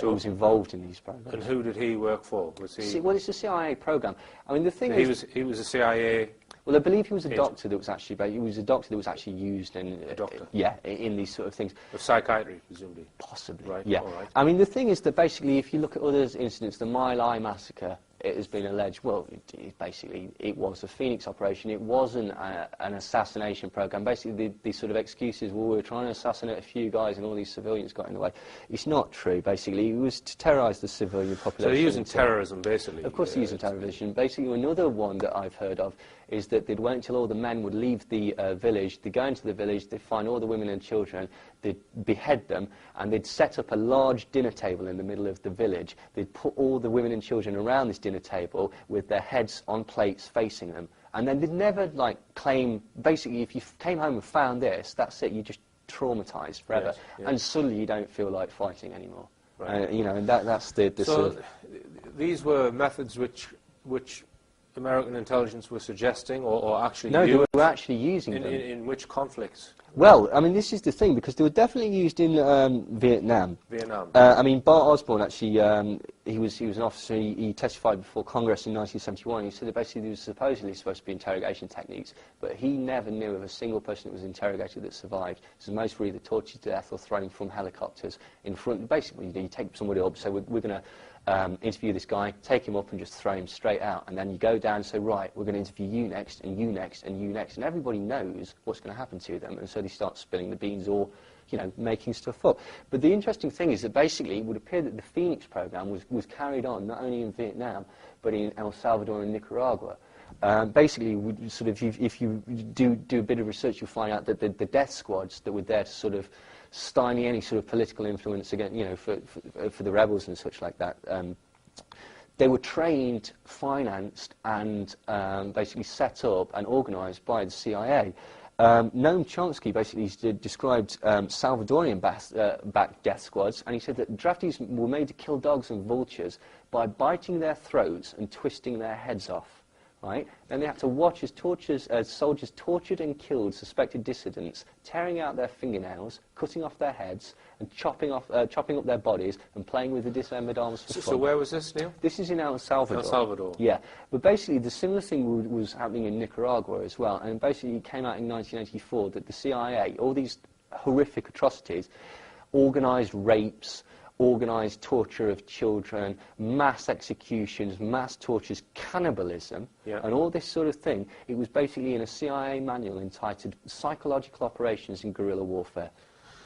who was involved in these programs. And who did he work for? Was he? Well, it's a CIA program. I mean, the thing He is, was a CIA. well, I believe he was a agent. doctor that was actually, but he was a doctor that was actually used in, A doctor? yeah, in these sort of things. Of psychiatry, presumably. Possibly, Right, yeah. all right. I mean, the thing is that basically, if you look at other incidents, the My Lai massacre, it has been alleged, well, basically, it was a Phoenix operation. It wasn't an assassination program. Basically, the sort of excuses, well, we were trying to assassinate a few guys and all these civilians got in the way. It's not true, basically. It was to terrorise the civilian population. So they're using terrorism, basically. Of course, they're using terrorism. Basically, another one that I've heard of is that they'd wait until all the men would leave the village, they'd go into the village, they'd find all the women and children, they'd behead them, and they'd set up a large dinner table in the middle of the village. They'd put all the women and children around this dinner table with their heads on plates facing them. And then they'd never, like, claim, basically, if you came home and found this, that's it, you're just traumatised forever. Yes, yes. And suddenly you don't feel like fighting anymore. Right. You know, and that's the So sort of... these were methods which American intelligence was suggesting or actually No, they used were actually using them. in which conflicts? Well, I mean, this is the thing, because they were definitely used in Vietnam. Vietnam. I mean, Bart Osborne, actually, he was an officer, he testified before Congress in 1971. He said that basically there was supposedly supposed to be interrogation techniques, but he never knew of a single person that was interrogated that survived. So most were either tortured to death or thrown from helicopters in front. Basically, you take somebody up, so we're going to interview this guy, take him up and just throw him straight out. And then you go down and say, right, we're going to interview you next, and you next, and you next. And everybody knows what's going to happen to them. And so they start spilling the beans or, you know, making stuff up. But the interesting thing is that basically it would appear that the Phoenix program was carried on not only in Vietnam, but in El Salvador and Nicaragua. Basically, sort of, if you do a bit of research, you'll find out that the death squads that were there to sort of stymie any sort of political influence again, you know, for the rebels and such like that. They were trained, financed, and basically set up and organised by the CIA. Noam Chomsky basically described Salvadorian-backed death squads, and he said that draftees were made to kill dogs and vultures by biting their throats and twisting their heads off. right? Then they had to watch as soldiers tortured and killed suspected dissidents, tearing out their fingernails, cutting off their heads, and chopping up their bodies and playing with the dismembered arms for fun. So where was this, Neil? This is in El Salvador. El Salvador. Yeah, but basically the similar thing was happening in Nicaragua as well, and basically it came out in 1984 that the CIA, all these horrific atrocities, organised rapes, organised torture of children, mass executions, mass tortures, cannibalism, and all this sort of thing. It was basically in a CIA manual entitled Psychological Operations in Guerrilla Warfare.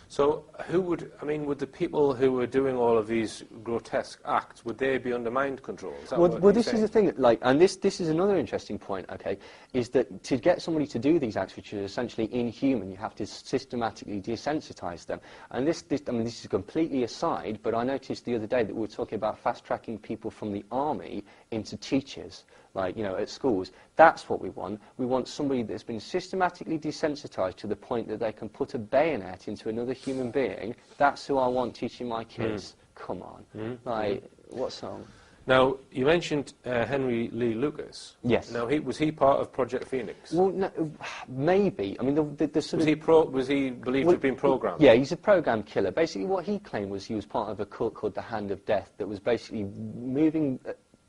So would the people who were doing all of these grotesque acts, would they be under mind control? Is that well, this is the thing, and this is another interesting point, okay, is that to get somebody to do these acts, which are essentially inhuman, you have to systematically desensitise them. And this is completely aside, but I noticed the other day that we were talking about fast-tracking people from the army into teachers, at schools. That's what we want. We want somebody that's been systematically desensitised to the point that they can put a bayonet into another human being. That's who I want teaching my kids. Come on. What's wrong? Now, you mentioned Henry Lee Lucas. Yes. Now, was he part of Project Phoenix? Well, no, maybe. I mean, the sort of... Was he believed to have been programmed? Yeah, he's a program killer. Basically, what he claimed was he was part of a cult called the Hand of Death that was basically moving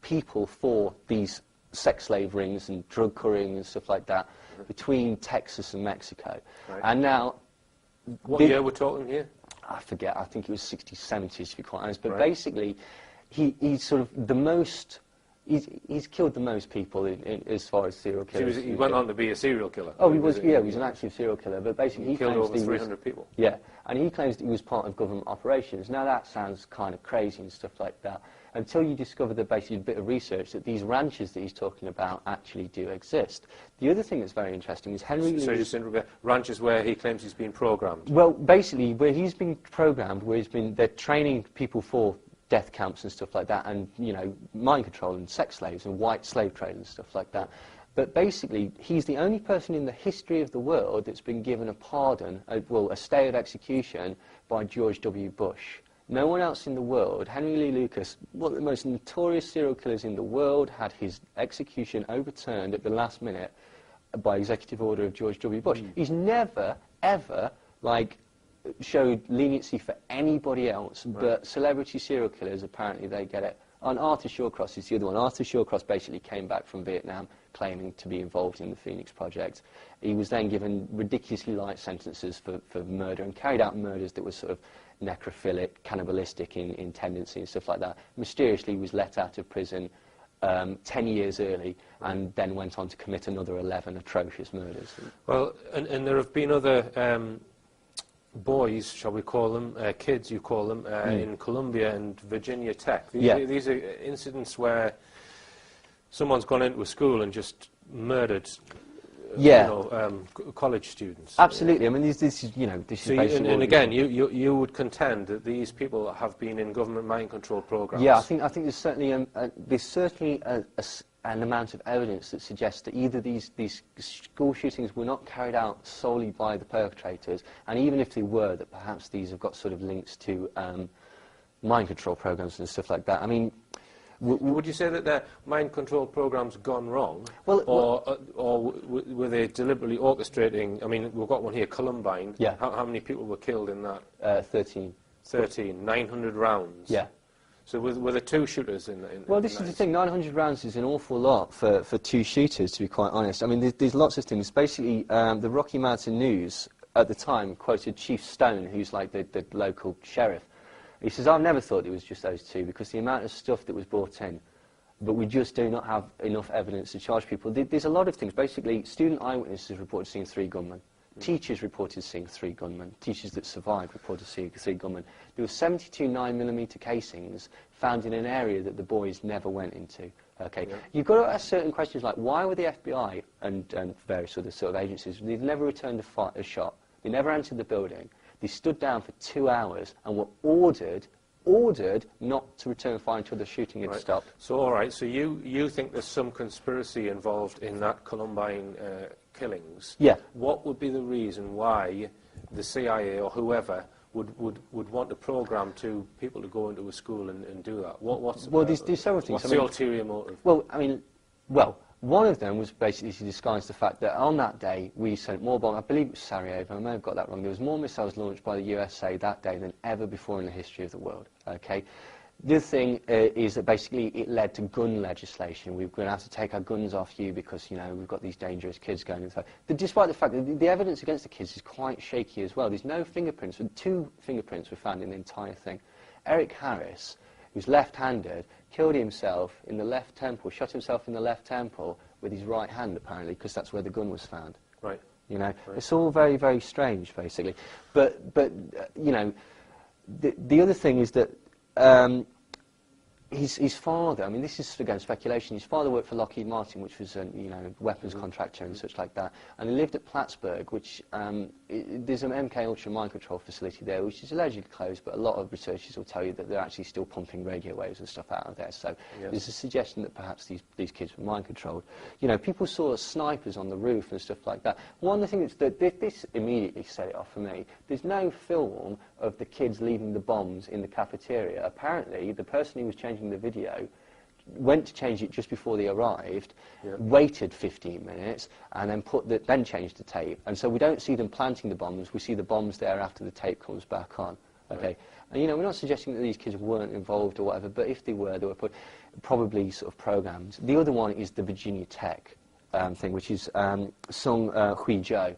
people for these sex slave rings and drug couriering and stuff like that between Texas and Mexico. Right. And now... What year we're talking here? I forget. I think it was 60s, 70s, to be quite honest. But basically, he's sort of the most... He's killed the most people as far as serial killers. So he went on to be a serial killer? Oh, he was an actual serial killer. But basically, he killed over 300 people. Yeah, and he claims that he was part of government operations. Now, that sounds kind of crazy and stuff like that, until you discover the basically bit of research that these ranches that he's talking about actually do exist. The other thing that's very interesting is Henry Lee... So just ranches where he claims he's been programmed? Well, basically, where he's been programmed, they're training people for death camps and stuff like that, and, mind control and sex slaves and white slave trade and stuff like that. But basically, he's the only person in the history of the world that's been given a pardon, a stay of execution, by George W. Bush. No one else in the world. Henry Lee Lucas, one of the most notorious serial killers in the world, had his execution overturned at the last minute by executive order of George W. Bush. He's never, ever, showed leniency for anybody else, but celebrity serial killers, apparently they get it. And Arthur Shawcross is the other one. Arthur Shawcross basically came back from Vietnam claiming to be involved in the Phoenix Project. He was then given ridiculously light sentences for murder and carried out murders that were sort of necrophilic, cannibalistic in tendency and stuff like that. Mysteriously was let out of prison 10 years early and then went on to commit another 11 atrocious murders. Well, and there have been other boys, shall we call them, kids you call them, in Columbia and Virginia Tech. These are incidents where someone's gone into a school and just murdered college students. Absolutely. I mean, this is basically... And again, you would contend that these people have been in government mind control programs. Yeah, I think there's certainly an amount of evidence that suggests that either these school shootings were not carried out solely by the perpetrators, and even if they were, that perhaps these have got sort of links to mind control programs and stuff like that. I mean... Would you say that their mind control programs gone wrong, or were they deliberately orchestrating? I mean, we've got one here, Columbine. Yeah. How many people were killed in that? 13. 13, 900 rounds. Yeah. So were there two shooters in well, this is the thing. 900 rounds is an awful lot for two shooters, to be quite honest. I mean, there's lots of things. Basically, the Rocky Mountain News at the time quoted Chief Stone, who's like the local sheriff. He says, I've never thought it was just those two because the amount of stuff that was brought in, but we just do not have enough evidence to charge people. There's a lot of things. Basically, student eyewitnesses reported seeing 3 gunmen. Teachers reported seeing 3 gunmen. Teachers that survived reported seeing 3 gunmen. There were 72 9mm casings found in an area that the boys never went into. Okay, you've got to ask certain questions like, why were the FBI and various other sort of agencies, they've never returned a shot. They never entered the building. They stood down for 2 hours and were ordered not to return fire until the shooting had stopped. So, all right, so you think there's some conspiracy involved in that Columbine killings. Yeah. What would be the reason why the CIA or whoever would want to program people to go into a school and do that? There's several things. What's the ulterior motive? Well, I mean, One of them was basically to disguise the fact that on that day we sent more bombs. I believe it was Sarajevo. I may have got that wrong. There was more missiles launched by the USA that day than ever before in the history of the world. Okay. The other thing is that basically it led to gun legislation. We're going to have to take our guns off you because, you know, we've got these dangerous kids going inside. Despite the fact that the evidence against the kids is quite shaky as well. There's no fingerprints. 2 fingerprints were found in the entire thing. Eric Harris, who's left-handed, killed himself in the left temple, shot himself in the left temple with his right hand, apparently, because that's where the gun was found. Right. You know, right. It's all very, very strange, basically. But you know, the other thing is that his father, I mean, this is, again, speculation, his father worked for Lockheed Martin, which was a, you know, weapons contractor and such like that, and he lived at Plattsburgh, which, there's an MK Ultra mind control facility there, which is allegedly closed, but a lot of researchers will tell you that they're actually still pumping radio waves and stuff out of there, so there's a suggestion that perhaps these kids were mind controlled. You know, people saw snipers on the roof and stuff like that. One of the things that this immediately set it off for me, there's no film of the kids leaving the bombs in the cafeteria. Apparently, the person who was changing the video went to change it just before they arrived, waited 15 minutes, and then changed the tape. And so we don't see them planting the bombs, we see the bombs there after the tape comes back on. Okay, right. And you know, we're not suggesting that these kids weren't involved or whatever, but if they were probably sort of programmed. The other one is the Virginia Tech thing, which is Sung Hui Jo.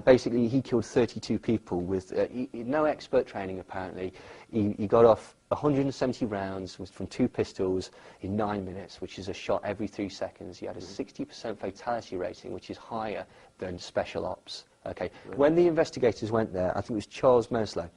Basically, he killed 32 people with no expert training, apparently. He got off 170 rounds from 2 pistols in 9 minutes, which is a shot every 3 seconds. He had a 60% fatality rating, which is higher than special ops. Okay. Really? When the investigators went there, I think it was Charles Meslow,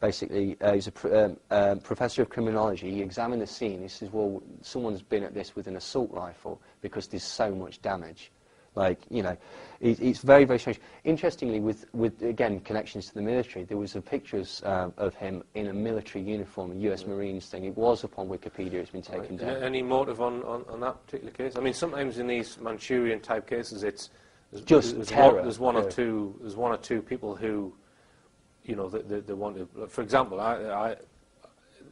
basically, he's a professor of criminology. He examined the scene. He says, well, someone's been at this with an assault rifle because there's so much damage. Like, you know, it's very, very strange. Interestingly, with again, connections to the military, there was pictures of him in a military uniform, a US Marines thing. It was up on Wikipedia, it's been taken down. Any motive on that particular case? I mean, sometimes in these Manchurian-type cases, there's just terror. There's one or two people who, you know, they want to... For example,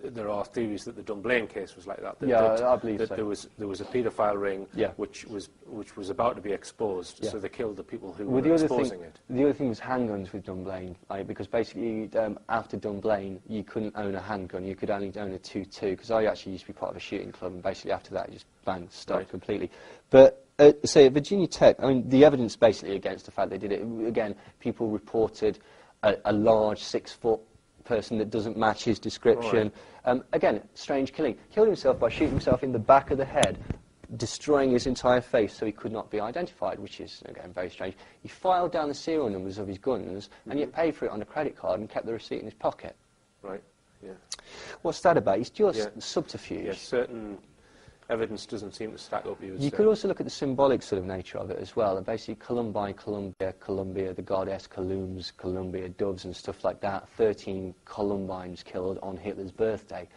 there are theories that the Dunblane case was like that. I believe so. There was a paedophile ring which was about to be exposed, so they killed the people who were exposing it. The other thing was handguns with Dunblane, because basically after Dunblane you couldn't own a handgun, you could only own a .22, because I actually used to be part of a shooting club, and basically after that it just banned stuff completely. But say at Virginia Tech, I mean, the evidence basically against the fact they did it, again, people reported a large 6-foot person that doesn't match his description. Right. Again, strange killing. Killed himself by shooting himself in the back of the head, destroying his entire face so he could not be identified, which is, again, very strange. He filed down the serial numbers of his guns and yet paid for it on a credit card and kept the receipt in his pocket. Right, yeah. What's that about? It's just subterfuge. Yeah, certain evidence doesn't seem to stack up. You could also look at the symbolic sort of nature of it as well. Basically, Columbine, Columbia, the goddess, Columbia, doves and stuff like that. 13 Columbines killed on Hitler's birthday.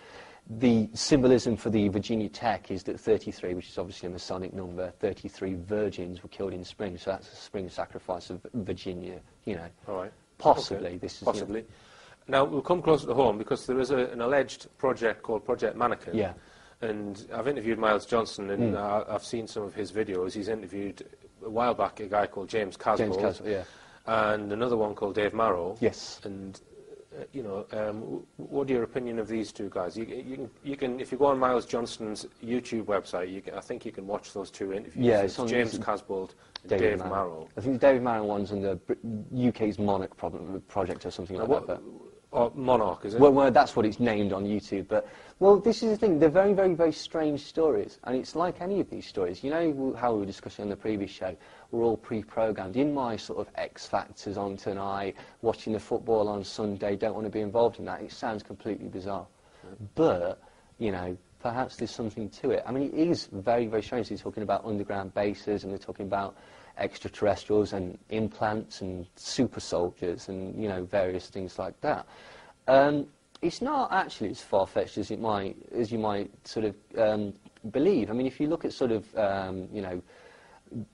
The symbolism for the Virginia Tech is that 33, which is obviously a Masonic number, 33 virgins were killed in spring, so that's a spring sacrifice of Virginia, you know. All right. Possibly. Okay. This is, possibly. You know. Now, we'll come closer to home, because there is an alleged project called Project Mannequin. Yeah. And I've interviewed Miles Johnson, and I've seen some of his videos. He's interviewed a while back a guy called James Casbolt. James Casbolt, yeah. And another one called Dave Marrow. Yes. And, you know, what's your opinion of these two guys? You can, if you go on Miles Johnson's YouTube website, I think you can watch those 2 interviews. Yeah, it's James Casbolt and Dave Marrow. I think the David Marrow one's on the UK's Monarch project or something like that. Or Monarch, is it? Well, that's what it's named on YouTube. But, well, this is the thing. They're very, very, very strange stories. And it's like any of these stories. You know how we were discussing on the previous show? We're all pre-programmed. In my sort of X Factors on tonight, watching the football on Sunday, don't want to be involved in that. It sounds completely bizarre. But, you know, perhaps there's something to it. I mean, it is very, very strange. They're talking about underground bases, and they're talking about extraterrestrials and implants and super soldiers and, you know, various things like that. It's not actually as far-fetched as you might sort of believe. I mean, if you look at sort of, you know,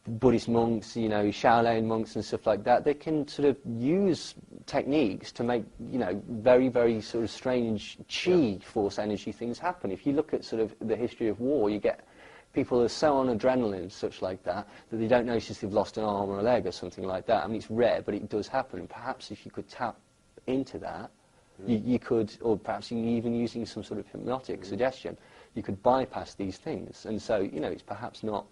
Buddhist monks, you know, Shaolin monks and stuff like that, they can sort of use techniques to make, you know, very, very sort of strange chi force energy things happen. If you look at sort of the history of war, you get people are so on adrenaline and such like that that they don't notice they've lost an arm or a leg or something like that. I mean, it's rare, but it does happen. And perhaps if you could tap into that, you could, or perhaps even using some sort of hypnotic suggestion, you could bypass these things. And so, you know, it's perhaps not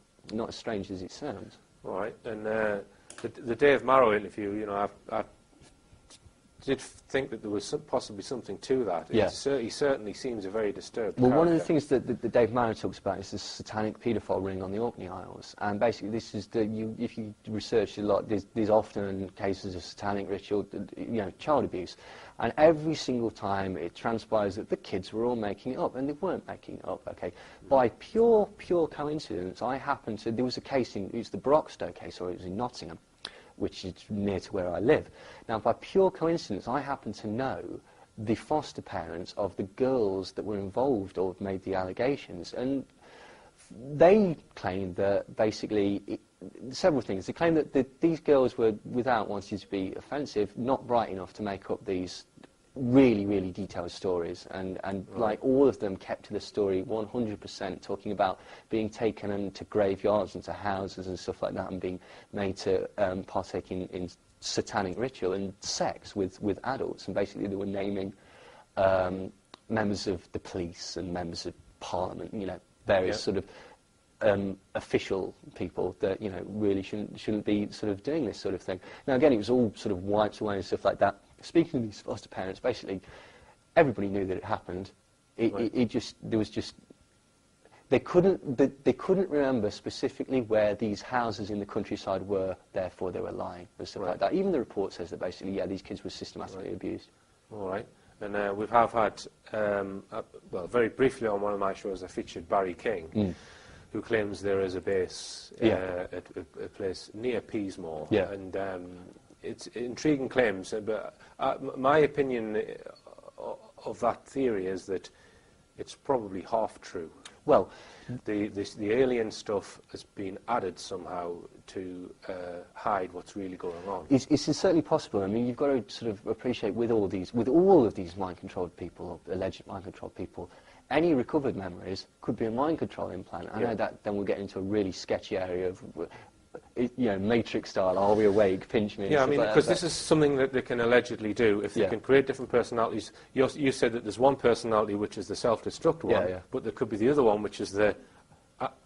as strange as it sounds. All right. And the Dave Marrow interview, you know, I did think that there was possibly something to that. Yeah. He certainly seems a very disturbed Well, one of the character. things that Dave Marrow talks about is the satanic paedophile ring on the Orkney Isles, and basically this is if you research a lot, there's often cases of satanic ritual, you know, child abuse, and every single time it transpires that the kids were all making it up, and they weren't making it up. Okay, by pure coincidence, there was a case it's the Broxtowe case, or it was in Nottingham, which is near to where I live. Now, by pure coincidence, I happen to know the foster parents of the girls that were involved or made the allegations, and they claim that basically several things. They claim that these girls were, without wanting to be offensive, not bright enough to make up these really, really detailed stories, and like all of them kept to the story 100%, talking about being taken into graveyards and to houses and stuff like that, and being made to partake in satanic ritual and sex with adults. And basically they were naming members of the police and members of Parliament, you know, various sort of official people that, you know, really shouldn't be sort of doing this sort of thing. Now again, it was all sort of wiped away and stuff like that. Speaking of these foster parents, basically everybody knew that it happened. They couldn't remember specifically where these houses in the countryside were, therefore they were lying and stuff like that. Even the report says that basically, yeah, these kids were systematically abused. All right. And we have had, well, very briefly on one of my shows, I featured Barry King, who claims there is a base at a place near Peasmore. Yeah. And it's intriguing claims, but my opinion of that theory is that it's probably half true. Well, the alien stuff has been added somehow to hide what's really going on. it's certainly possible. I mean, you've got to sort of appreciate with all of these mind-controlled people, or alleged mind-controlled people, any recovered memories could be a mind-control implant. I know that then we'll get into a really sketchy area of, you know, Matrix style, are we awake, pinch me. Yeah, I mean, because this is something that they can allegedly do. If they can create different personalities, you said that there's one personality which is the self-destruct one, but there could be the other one which is the,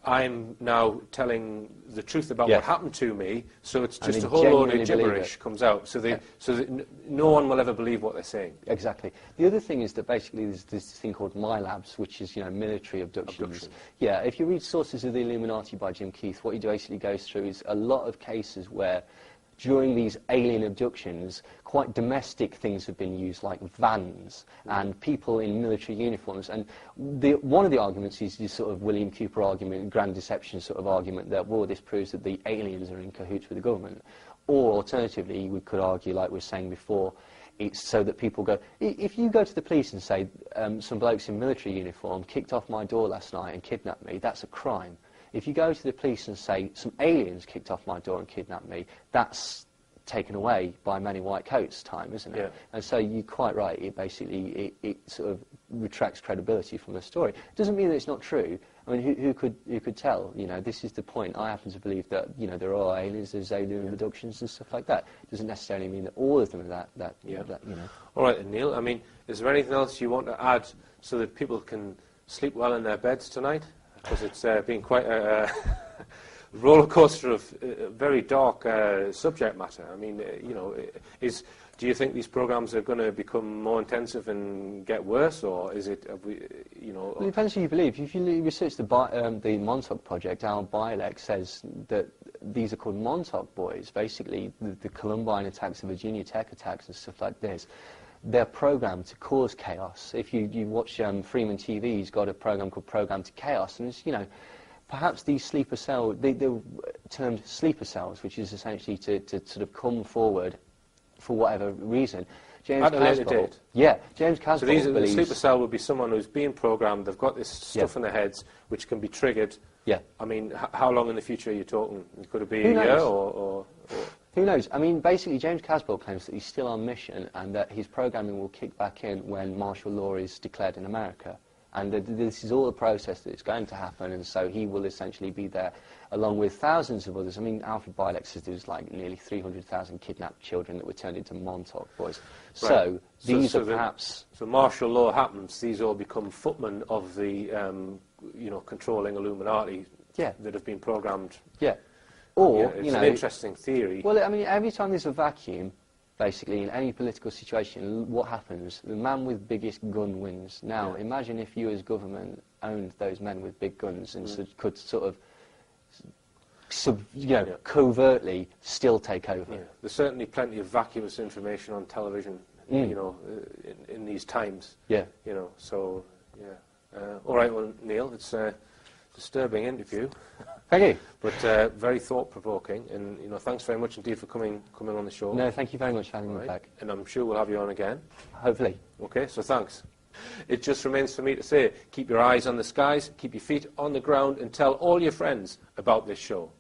I'm now telling the truth about what happened to me, so it's just a whole load of gibberish comes out, so that no one will ever believe what they're saying. Exactly. The other thing is that basically there's this thing called MILABs, which is, you know, military abductions. Yeah, if you read Sources of the Illuminati by Jim Keith, what he basically goes through is a lot of cases where during these alien abductions, quite domestic things have been used, like vans and people in military uniforms. And one of the arguments is this sort of William Cooper argument, grand deception sort of argument, that, well, this proves that the aliens are in cahoots with the government. Or alternatively, we could argue, like we were saying before, it's so that people go, if you go to the police and say, some blokes in military uniform kicked off my door last night and kidnapped me, that's a crime. If you go to the police and say, some aliens kicked off my door and kidnapped me, that's taken away by many white coats time, isn't it? Yeah. And so you're quite right, it basically, it sort of retracts credibility from the story. It doesn't mean that it's not true. I mean, who could tell? You know, this is the point. I happen to believe that, you know, there are aliens, there's alien abductions and stuff like that. It doesn't necessarily mean that all of them are that you know. All right, then, Neil, I mean, is there anything else you want to add so that people can sleep well in their beds tonight? Because it's been quite a roller coaster of very dark subject matter. I mean, you know, do you think these programs are going to become more intensive and get worse, or is it, you know? Well, it depends who you believe. If you research the Montauk Project, Al Bielek says that these are called Montauk boys. Basically, the Columbine attacks, the Virginia Tech attacks, and stuff like this. They're programmed to cause chaos. If you watch Freeman TV, he's got a program called Program to Chaos, and it's, you know, perhaps these sleeper cells, they're termed sleeper cells, which is essentially to sort of come forward for whatever reason. James At a later date? Yeah, James Casbolt believes... So the sleeper cell would be someone who's being programmed, they've got this stuff in their heads which can be triggered. Yeah. I mean, how long in the future are you talking? Could it be a year or... Who knows? I mean, basically, James Casbolt claims that he's still on mission and that his programming will kick back in when martial law is declared in America. And this is all the process that is going to happen, and so he will essentially be there along with thousands of others. I mean, Alfred Bielek says there was like nearly 300,000 kidnapped children that were turned into Montauk boys. Right. So these are perhaps... So martial law happens, these all become footmen of the, controlling Illuminati that have been programmed. Yeah. Or, it's an interesting theory. Well, I mean, every time there's a vacuum, basically, in any political situation, what happens? The man with biggest gun wins. Now, imagine if you as government owned those men with big guns and could sort of, covertly still take over. Yeah. There's certainly plenty of vacuous information on television, in these times. Yeah. So, yeah. All right, well, Neil, it's a disturbing interview. Thank you. But very thought-provoking, and thanks very much indeed for coming on the show. No, thank you very much for having me back. And I'm sure we'll have you on again. Hopefully. Okay, so thanks. It just remains for me to say, keep your eyes on the skies, keep your feet on the ground, and tell all your friends about this show.